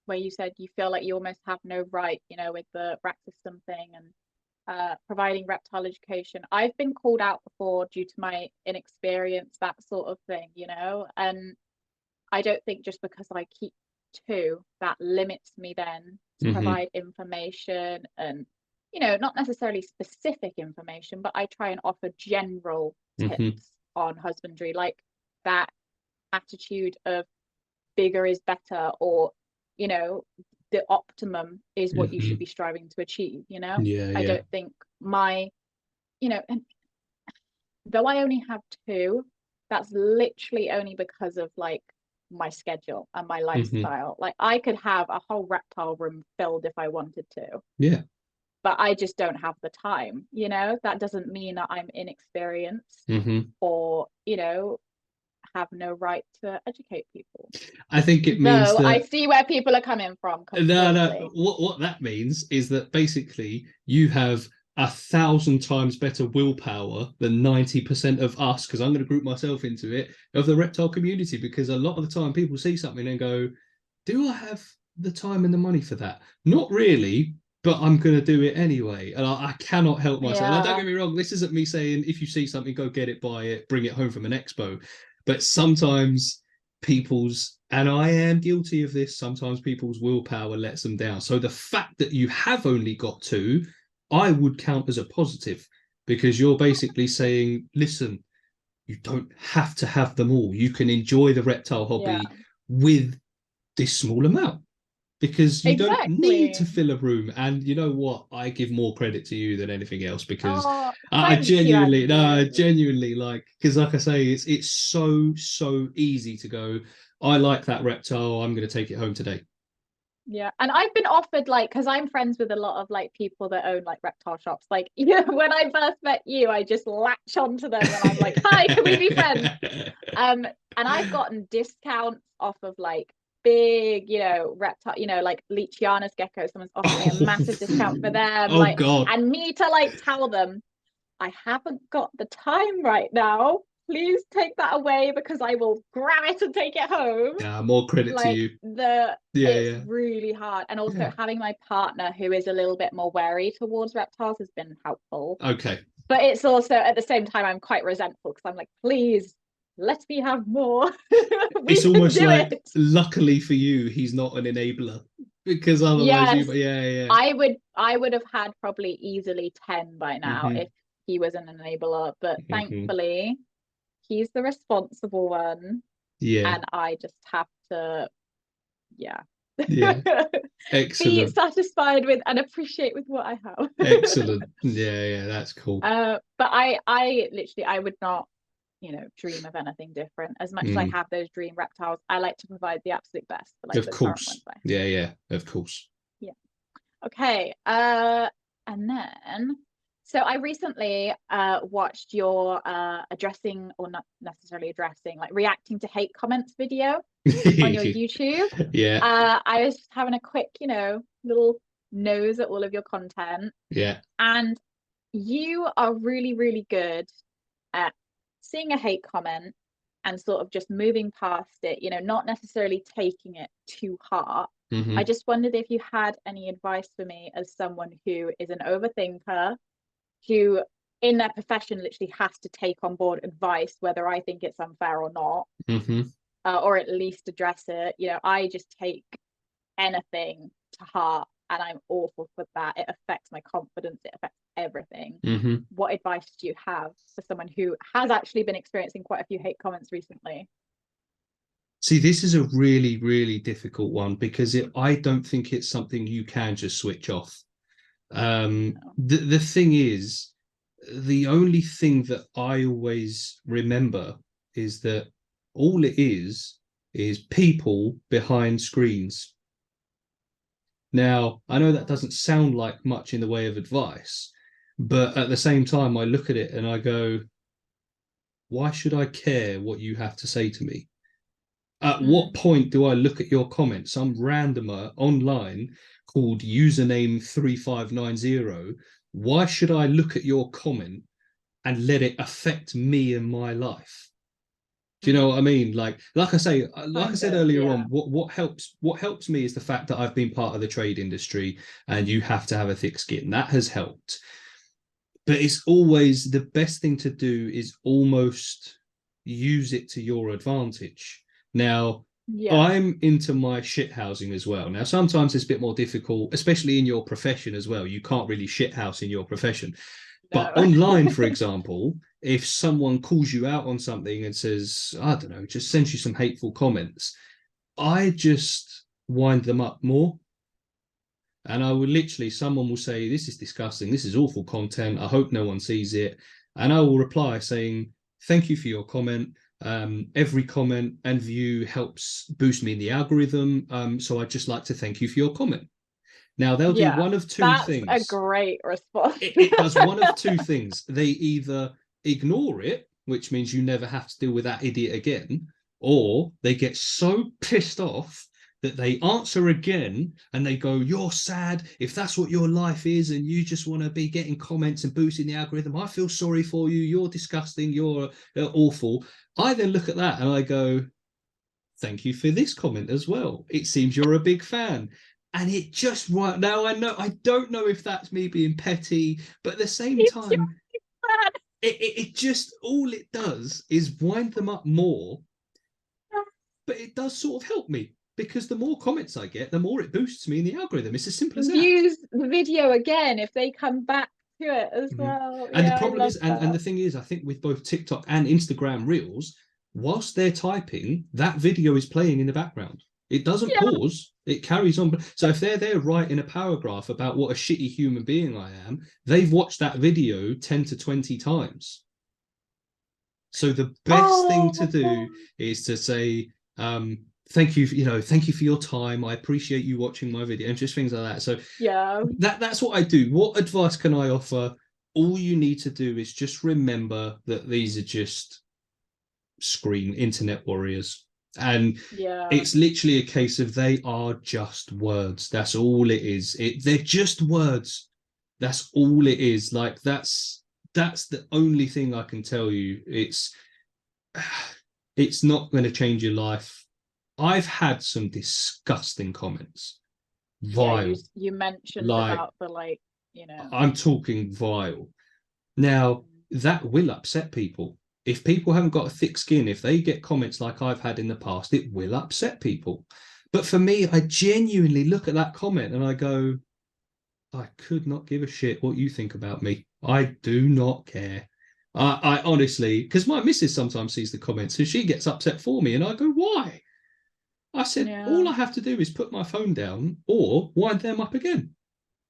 [SPEAKER 2] where you said you feel like you almost have no right, with the rack system thing and providing reptile education. I've been called out before due to my inexperience, that sort of thing, and I don't think just because I keep two, that limits me then to provide information and, not necessarily specific information, but I try and offer general tips on husbandry, like that attitude of bigger is better, or the optimum is what you should be striving to achieve. I don't think and though I only have two, that's literally only because of like my schedule and my
[SPEAKER 1] Mm-hmm.
[SPEAKER 2] lifestyle. Like I could have a whole reptile room filled if I wanted to.
[SPEAKER 1] Yeah.
[SPEAKER 2] But I just don't have the time, you know. That doesn't mean that I'm inexperienced
[SPEAKER 1] Mm-hmm.
[SPEAKER 2] or, you know, have no right to educate people.
[SPEAKER 1] I think it means
[SPEAKER 2] Though I
[SPEAKER 1] that
[SPEAKER 2] see where people are coming from completely.
[SPEAKER 1] what that means is that basically you have 1,000 times better willpower than 90% of us, because I'm going to group myself into it, of the reptile community, because a lot of the time people see something and go, do I have the time and the money for that? Not really, but I'm going to do it anyway. And I cannot help myself. Now, don't
[SPEAKER 2] Yeah.
[SPEAKER 1] get me wrong, this isn't me saying if you see something, go get it, buy it, bring it home from an expo. But sometimes people's, and I am guilty of this, sometimes people's willpower lets them down. So the fact that you have only got two, I would count as a positive, because you're basically saying, listen, you don't have to have them all. You can enjoy the reptile hobby
[SPEAKER 2] Yeah.
[SPEAKER 1] with this small amount, because you don't need to
[SPEAKER 2] Exactly.
[SPEAKER 1] fill a room. And you know what? I give more credit to you than anything else, because
[SPEAKER 2] Oh,
[SPEAKER 1] I
[SPEAKER 2] thank you,
[SPEAKER 1] genuinely, no, I
[SPEAKER 2] Andrew.
[SPEAKER 1] genuinely like, because like I say, it's so easy to go, I like that reptile, I'm going to take it home today.
[SPEAKER 2] Yeah, and I've been offered like, because I'm friends with a lot of like people that own like reptile shops. Like, you know, when I first met you, I just latch onto them and I'm like, hi, can we be friends? And I've gotten discounts off of like big, you know, reptile, you know, like Leachianus geckos. Someone's offering me a massive discount for them.
[SPEAKER 1] Oh
[SPEAKER 2] Like,
[SPEAKER 1] God.
[SPEAKER 2] and me to like tell them, I haven't got the time right now. Please take that away because I will grab it and take it home.
[SPEAKER 1] Yeah, more credit to
[SPEAKER 2] Like
[SPEAKER 1] you. Yeah,
[SPEAKER 2] it's
[SPEAKER 1] yeah.
[SPEAKER 2] really hard. And also
[SPEAKER 1] Yeah.
[SPEAKER 2] having my partner who is a little bit more wary towards reptiles has been helpful.
[SPEAKER 1] Okay.
[SPEAKER 2] But it's also at the same time I'm quite resentful because I'm like, please let me have more. We
[SPEAKER 1] It's
[SPEAKER 2] can
[SPEAKER 1] almost
[SPEAKER 2] do
[SPEAKER 1] like,
[SPEAKER 2] it.
[SPEAKER 1] luckily for you, he's not an enabler, because otherwise you,
[SPEAKER 2] Yes,
[SPEAKER 1] yeah.
[SPEAKER 2] I would have had probably easily 10 by now
[SPEAKER 1] Mm-hmm.
[SPEAKER 2] if he was an enabler, but
[SPEAKER 1] Mm-hmm.
[SPEAKER 2] thankfully he's the responsible one
[SPEAKER 1] Yeah.
[SPEAKER 2] and I just have to, yeah.
[SPEAKER 1] Yeah.
[SPEAKER 2] Be
[SPEAKER 1] Excellent.
[SPEAKER 2] satisfied with and appreciate with what I have.
[SPEAKER 1] Excellent. Yeah, that's cool.
[SPEAKER 2] But I literally I would not, you know, dream of anything different. As much as I
[SPEAKER 1] Mm,
[SPEAKER 2] have those dream reptiles, I like to provide the absolute best for like
[SPEAKER 1] of
[SPEAKER 2] the current ones
[SPEAKER 1] course.
[SPEAKER 2] I have.
[SPEAKER 1] Yeah, of course.
[SPEAKER 2] Yeah. Okay. And then so I recently watched your addressing or not necessarily addressing, like reacting to hate comments video on your YouTube.
[SPEAKER 1] Yeah,
[SPEAKER 2] I was just having a quick, you know, little nose at all of your content.
[SPEAKER 1] yeah.
[SPEAKER 2] And you are really, really good at seeing a hate comment and sort of just moving past it, you know, not necessarily taking it to heart. I
[SPEAKER 1] Hmm.
[SPEAKER 2] just wondered if you had any advice for me as someone who is an overthinker, who in their profession literally has to take on board advice, whether I think it's unfair or not,
[SPEAKER 1] Hmm.
[SPEAKER 2] or at least address it. You know, I just take anything to heart and I'm awful for that. It affects my confidence, it affects everything.
[SPEAKER 1] Hmm.
[SPEAKER 2] What advice do you have for someone who has actually been experiencing quite a few hate comments recently?
[SPEAKER 1] See, this is a really difficult one, because I don't think it's something you can just switch off.
[SPEAKER 2] No.
[SPEAKER 1] The thing is, the only thing that I always remember is that all it is people behind screens. Now, I know that doesn't sound like much in the way of advice, but at the same time, I look at it and I go, why should I care what you have to say to me? At what
[SPEAKER 2] Mm.
[SPEAKER 1] point do I look at your comment, some randomer online called username 3590? Why should I look at your comment and let it affect me and my life? Do you know what I mean? Like I say, like I
[SPEAKER 2] Kind
[SPEAKER 1] said
[SPEAKER 2] of,
[SPEAKER 1] earlier on,
[SPEAKER 2] yeah.
[SPEAKER 1] what helps me is the fact that I've been part of the trade industry, and you have to have a thick skin. That has helped. But it's always the best thing to do is almost use it to your advantage. Now,
[SPEAKER 2] Yeah.
[SPEAKER 1] I'm into my shit housing as well. Now, sometimes it's a bit more difficult, especially in your profession as well. You can't really shit house in your profession. But
[SPEAKER 2] No.
[SPEAKER 1] online, for example, if someone calls you out on something and says, I don't know, just sends you some hateful comments, I just wind them up more. And I will literally, someone will say, this is disgusting. This is awful content. I hope no one sees it. And I will reply saying, thank you for your comment. Every comment and view helps boost me in the algorithm. So I'd just like to thank you for your comment. Now, they'll do one of two
[SPEAKER 2] that's
[SPEAKER 1] things.
[SPEAKER 2] a great response.
[SPEAKER 1] It does one of two things. They either ignore it, which means you never have to deal with that idiot again, or they get so pissed off that they answer again and they go, you're sad. If that's what your life is and you just want to be getting comments and boosting the algorithm, I feel sorry for you. You're disgusting. You're awful. I then look at that and I go, thank you for this comment as well. It seems you're a big fan. And it just right now, I don't know if that's me being petty, but at the same time, it just, all it does is wind them up more. But it does sort of help me, because the more comments I get, the more it boosts me in the algorithm. It's as simple as that.
[SPEAKER 2] Views the video again if they come back to it as well.
[SPEAKER 1] And the problem is, and the thing is, I think with both TikTok and Instagram Reels, whilst they're typing, that video is playing in the background. It doesn't pause. It carries on. So if they're there writing a paragraph about what a shitty human being I am, they've watched that video 10 to 20 times. So the best thing to do is to say, thank you, thank you for your time. I appreciate you watching my video, and just things like that. So that's what I do. What advice can I offer? All you need to do is just remember that these are just internet warriors. And it's literally a case of they are just words. That's all it is. They're just words. That's all it is. Like that's the only thing I can tell you. It's not going to change your life. I've had some disgusting comments. Vile.
[SPEAKER 2] You mentioned about the
[SPEAKER 1] I'm talking vile. Now, that will upset people. If people haven't got a thick skin, if they get comments like I've had in the past, it will upset people. But for me, I genuinely look at that comment and I go, I could not give a shit what you think about me. I do not care. I honestly, because my missus sometimes sees the comments and she gets upset for me and I go, why? I said, all I have to do is put my phone down or wind them up again.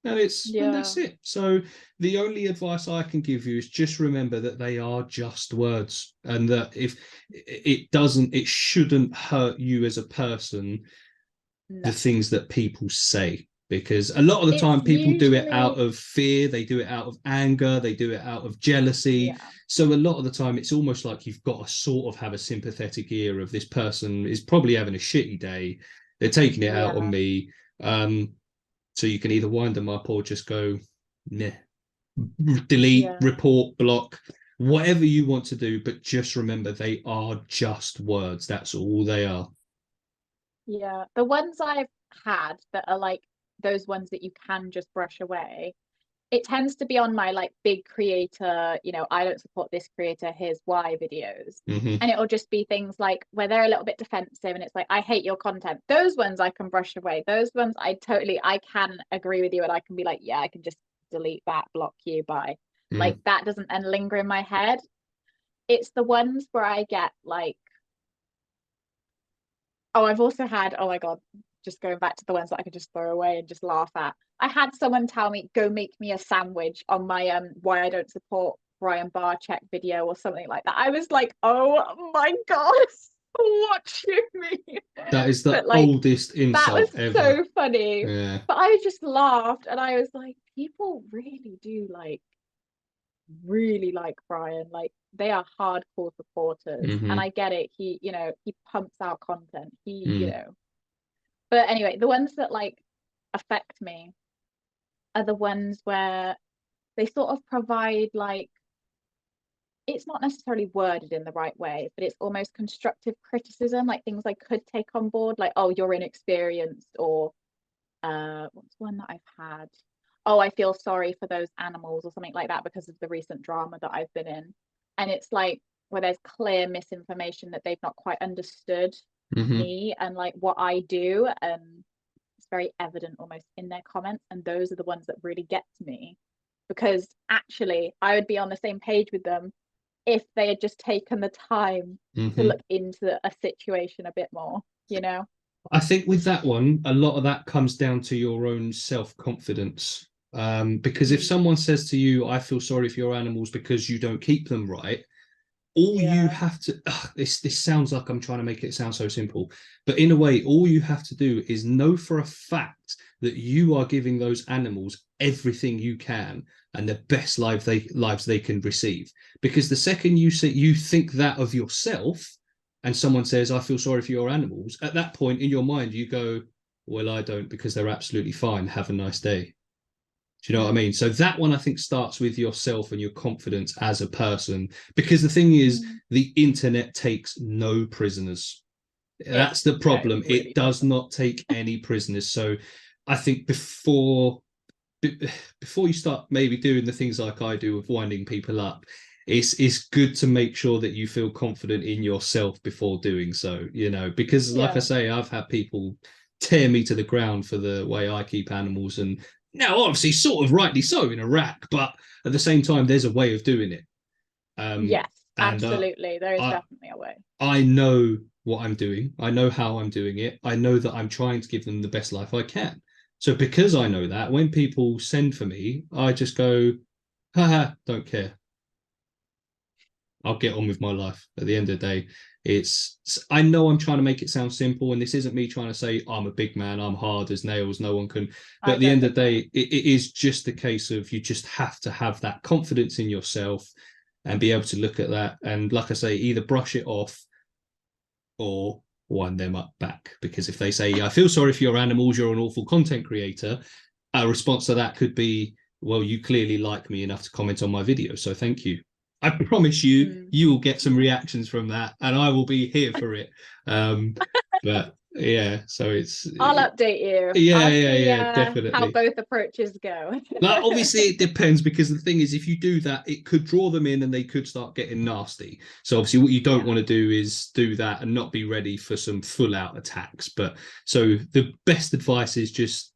[SPEAKER 1] And and that's it. So the only advice I can give you is just remember that they are just words, and that if it shouldn't hurt you as a person, the things that people say, because a lot of the time people do it out of fear, they do it out of anger, they do it out of jealousy. So a lot of the time it's almost like you've got to sort of have a sympathetic ear of, this person is probably having a shitty day, they're taking it out on me. So you can either wind them up or just go, nah, delete, report, block, whatever you want to do. But just remember, they are just words. That's all they are.
[SPEAKER 2] Yeah. The ones I've had that are like those ones that you can just brush away, it tends to be on my like big creator, I don't support this creator, here's why videos. And it'll just be things like where they're a little bit defensive and it's like, I hate your content. Those ones I can brush away. Those ones I can agree with you, and I can be like, yeah, I can just delete that, block you, bye. Like that doesn't then linger in my head. It's the ones where I get like, I've also had, oh my God, just going back to the ones that I could just throw away and just laugh at. I had someone tell me, go make me a sandwich on my why I don't support Brian Barczyk video or something like that. I was like, oh my God, what you mean?
[SPEAKER 1] That is the oldest insult ever.
[SPEAKER 2] That was so funny. Yeah. But I just laughed and I was like, people really do really like Brian. Like they are hardcore supporters. And I get it. He pumps out content. But anyway, the ones that like affect me are the ones where they sort of provide like, it's not necessarily worded in the right way, but it's almost constructive criticism, like things I could take on board, like, oh, you're inexperienced, or what's one that I've had? Oh, I feel sorry for those animals or something like that because of the recent drama that I've been in. And it's like where there's clear misinformation that they've not quite understood me and like what I do, and it's very evident almost in their comments. And those are the ones that really get to me, because actually I would be on the same page with them if they had just taken the time to look into a situation a bit more,
[SPEAKER 1] I think with that one, a lot of that comes down to your own self-confidence. Because if someone says to you, I feel sorry for your animals because you don't keep them right, all you have to, this sounds like I'm trying to make it sound so simple, but in a way, all you have to do is know for a fact that you are giving those animals everything you can and the best lives they can receive. Because the second you think that of yourself, and someone says, I feel sorry for your animals, at that point in your mind, you go, well, I don't, because they're absolutely fine. Have a nice day. Do you know what I mean? So that one, I think, starts with yourself and your confidence as a person. Because the thing is, the internet takes no prisoners. That's the problem.
[SPEAKER 2] It really
[SPEAKER 1] does not take any prisoners. So I think before you start maybe doing the things like I do of winding people up, it's good to make sure that you feel confident in yourself before doing so, you know, because like I say, I've had people tear me to the ground for the way I keep animals, and now obviously sort of rightly so in a rack, but at the same time there's a way of doing it.
[SPEAKER 2] Yes, absolutely. There is definitely a way.
[SPEAKER 1] I know what I'm doing. I know how I'm doing it. I know that I'm trying to give them the best life I can. So because I know that, when people send for me, I just go, haha, don't care. I'll get on with my life. At the end of the day, I know I'm trying to make it sound simple, and this isn't me trying to say I'm a big man, I'm hard as nails, no one can. But at the end of the day, it is just a case of you just have to have that confidence in yourself and be able to look at that. And like I say, either brush it off or wind them up back. Because if they say, I feel sorry for your animals, you're an awful content creator, a response to that could be, well, you clearly like me enough to comment on my video, so thank you. I promise you, you will get some reactions from that, and I will be here for it. But yeah, so
[SPEAKER 2] I'll update you.
[SPEAKER 1] Yeah, definitely.
[SPEAKER 2] How both approaches go.
[SPEAKER 1] Like, obviously, it depends, because the thing is, if you do that, it could draw them in and they could start getting nasty. So obviously, what you don't want to do is do that and not be ready for some full-out attacks. But so the best advice is just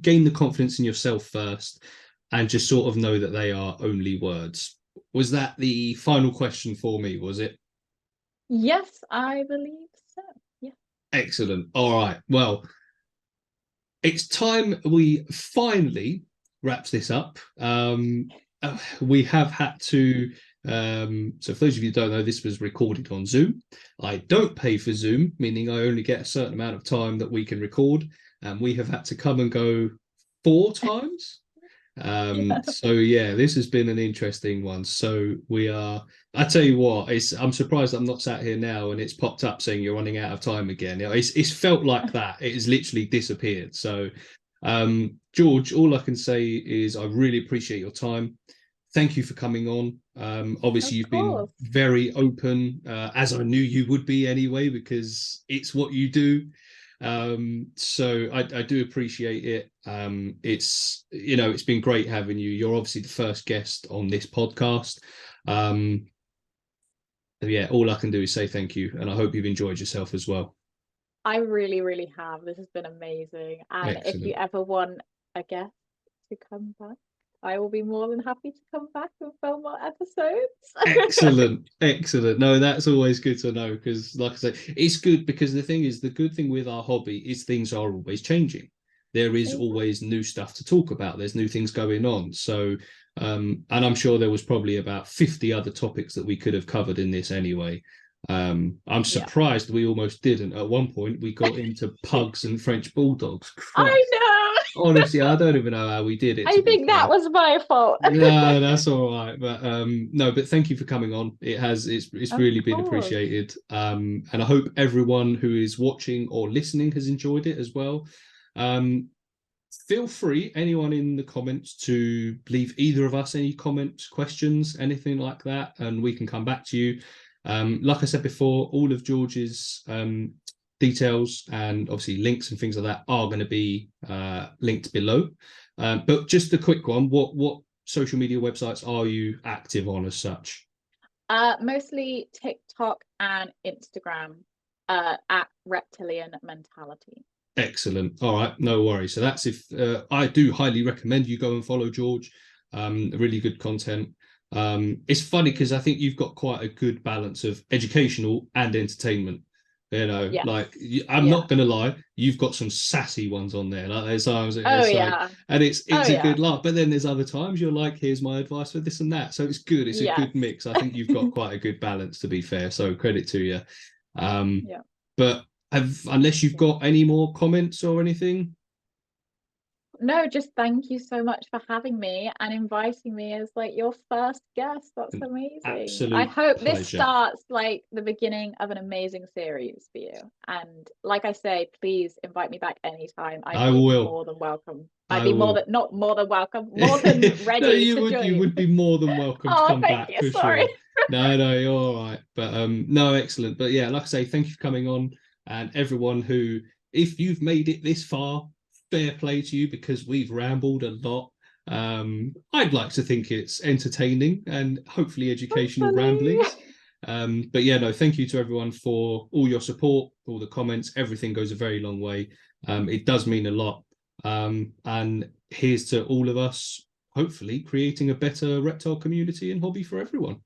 [SPEAKER 1] gain the confidence in yourself first, and just sort of know that they are only words. Was that the final question for me, was it?
[SPEAKER 2] Yes, I believe so. Yeah.
[SPEAKER 1] Excellent. All right. Well, it's time we finally wrap this up. We have had to, so for those of you who don't know, this was recorded on Zoom. I don't pay for Zoom, meaning I only get a certain amount of time that we can record, and we have had to come and go 4 times. So yeah, this has been an interesting one. So I tell you what, I'm surprised I'm not sat here now and it's popped up saying you're running out of time again. It's felt like that. It has literally disappeared. So George, all I can say is I really appreciate your time. Thank you for coming on. Obviously you've been very open, as I knew you would be anyway, because it's what you do. So I do appreciate it. It's been great having you. You're obviously the first guest on this podcast. Yeah, all I can do is say thank you, and I hope you've enjoyed yourself as well.
[SPEAKER 2] I really, really have. This has been amazing. And Excellent. If you ever want a guest to come back, I will be more than happy to come back and film more episodes.
[SPEAKER 1] Excellent. No, that's always good to know, because like I say, it's good, because the good thing with our hobby is things are always changing. There is always new stuff to talk about. There's new things going on. So, and I'm sure there was probably about 50 other topics that we could have covered in this anyway. I'm surprised we almost didn't. At one point, we got into pugs and French bulldogs. Christ.
[SPEAKER 2] I know.
[SPEAKER 1] Honestly, I don't even know how we did it.
[SPEAKER 2] I think that was my fault.
[SPEAKER 1] No, that's all right. But no, but thank you for coming on. It's really been appreciated. And I hope everyone who is watching or listening has enjoyed it as well. Feel free, anyone in the comments, to leave either of us any comments, questions, anything like that, and we can come back to you. Like I said before, all of George's details and obviously links and things like that are going to be linked below. But just a quick one, what social media websites are you active on as such?
[SPEAKER 2] Mostly TikTok and Instagram, at ReptilianMentality.
[SPEAKER 1] Excellent. All right, no worries. So that's I do highly recommend you go and follow George. Really good content. It's funny because I think you've got quite a good balance of educational and entertainment. You know,
[SPEAKER 2] Yes.
[SPEAKER 1] like I'm
[SPEAKER 2] Yeah.
[SPEAKER 1] not gonna lie, you've got some sassy ones on there. Like there's times
[SPEAKER 2] Oh
[SPEAKER 1] it's like,
[SPEAKER 2] yeah.
[SPEAKER 1] and it's
[SPEAKER 2] Oh
[SPEAKER 1] a
[SPEAKER 2] yeah.
[SPEAKER 1] good laugh. But then there's other times you're like, here's my advice for this and that. So it's good. It's a
[SPEAKER 2] Yes.
[SPEAKER 1] good mix. I think you've got quite a good balance, to be fair. So credit to you.
[SPEAKER 2] Yeah.
[SPEAKER 1] But unless you've got any more comments or anything.
[SPEAKER 2] No, just thank you so much for having me and inviting me as like your first guest. That's
[SPEAKER 1] An
[SPEAKER 2] amazing.
[SPEAKER 1] absolute
[SPEAKER 2] I hope this
[SPEAKER 1] pleasure.
[SPEAKER 2] starts like the beginning of an amazing series for you. And like I say, please invite me back anytime.
[SPEAKER 1] I
[SPEAKER 2] I'd be
[SPEAKER 1] will.
[SPEAKER 2] more than welcome.
[SPEAKER 1] I
[SPEAKER 2] I'd be more
[SPEAKER 1] will.
[SPEAKER 2] than not more than welcome, more than
[SPEAKER 1] No,
[SPEAKER 2] ready to
[SPEAKER 1] you
[SPEAKER 2] join.
[SPEAKER 1] would be more than welcome to
[SPEAKER 2] Oh,
[SPEAKER 1] come
[SPEAKER 2] thank
[SPEAKER 1] back
[SPEAKER 2] you.
[SPEAKER 1] for
[SPEAKER 2] Sorry.
[SPEAKER 1] sure. No, you're all right. But no, excellent. But yeah, like I say, thank you for coming on, and everyone who, if you've made it this far, fair play to you because we've rambled a lot. I'd like to think it's entertaining and hopefully educational
[SPEAKER 2] Hopefully.
[SPEAKER 1] ramblings. But yeah, no, thank you to everyone for all your support, all the comments. Everything goes a very long way. It does mean a lot. And here's to all of us, hopefully creating a better reptile community and hobby for everyone.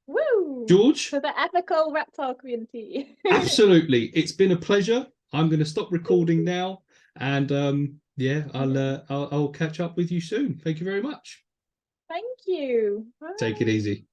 [SPEAKER 2] Woo!
[SPEAKER 1] George?
[SPEAKER 2] To the ethical reptile community.
[SPEAKER 1] Absolutely. It's been a pleasure. I'm going to stop recording now. And yeah, I'll catch up with you soon. Thank you very much.
[SPEAKER 2] Thank you. Bye.
[SPEAKER 1] Take it easy.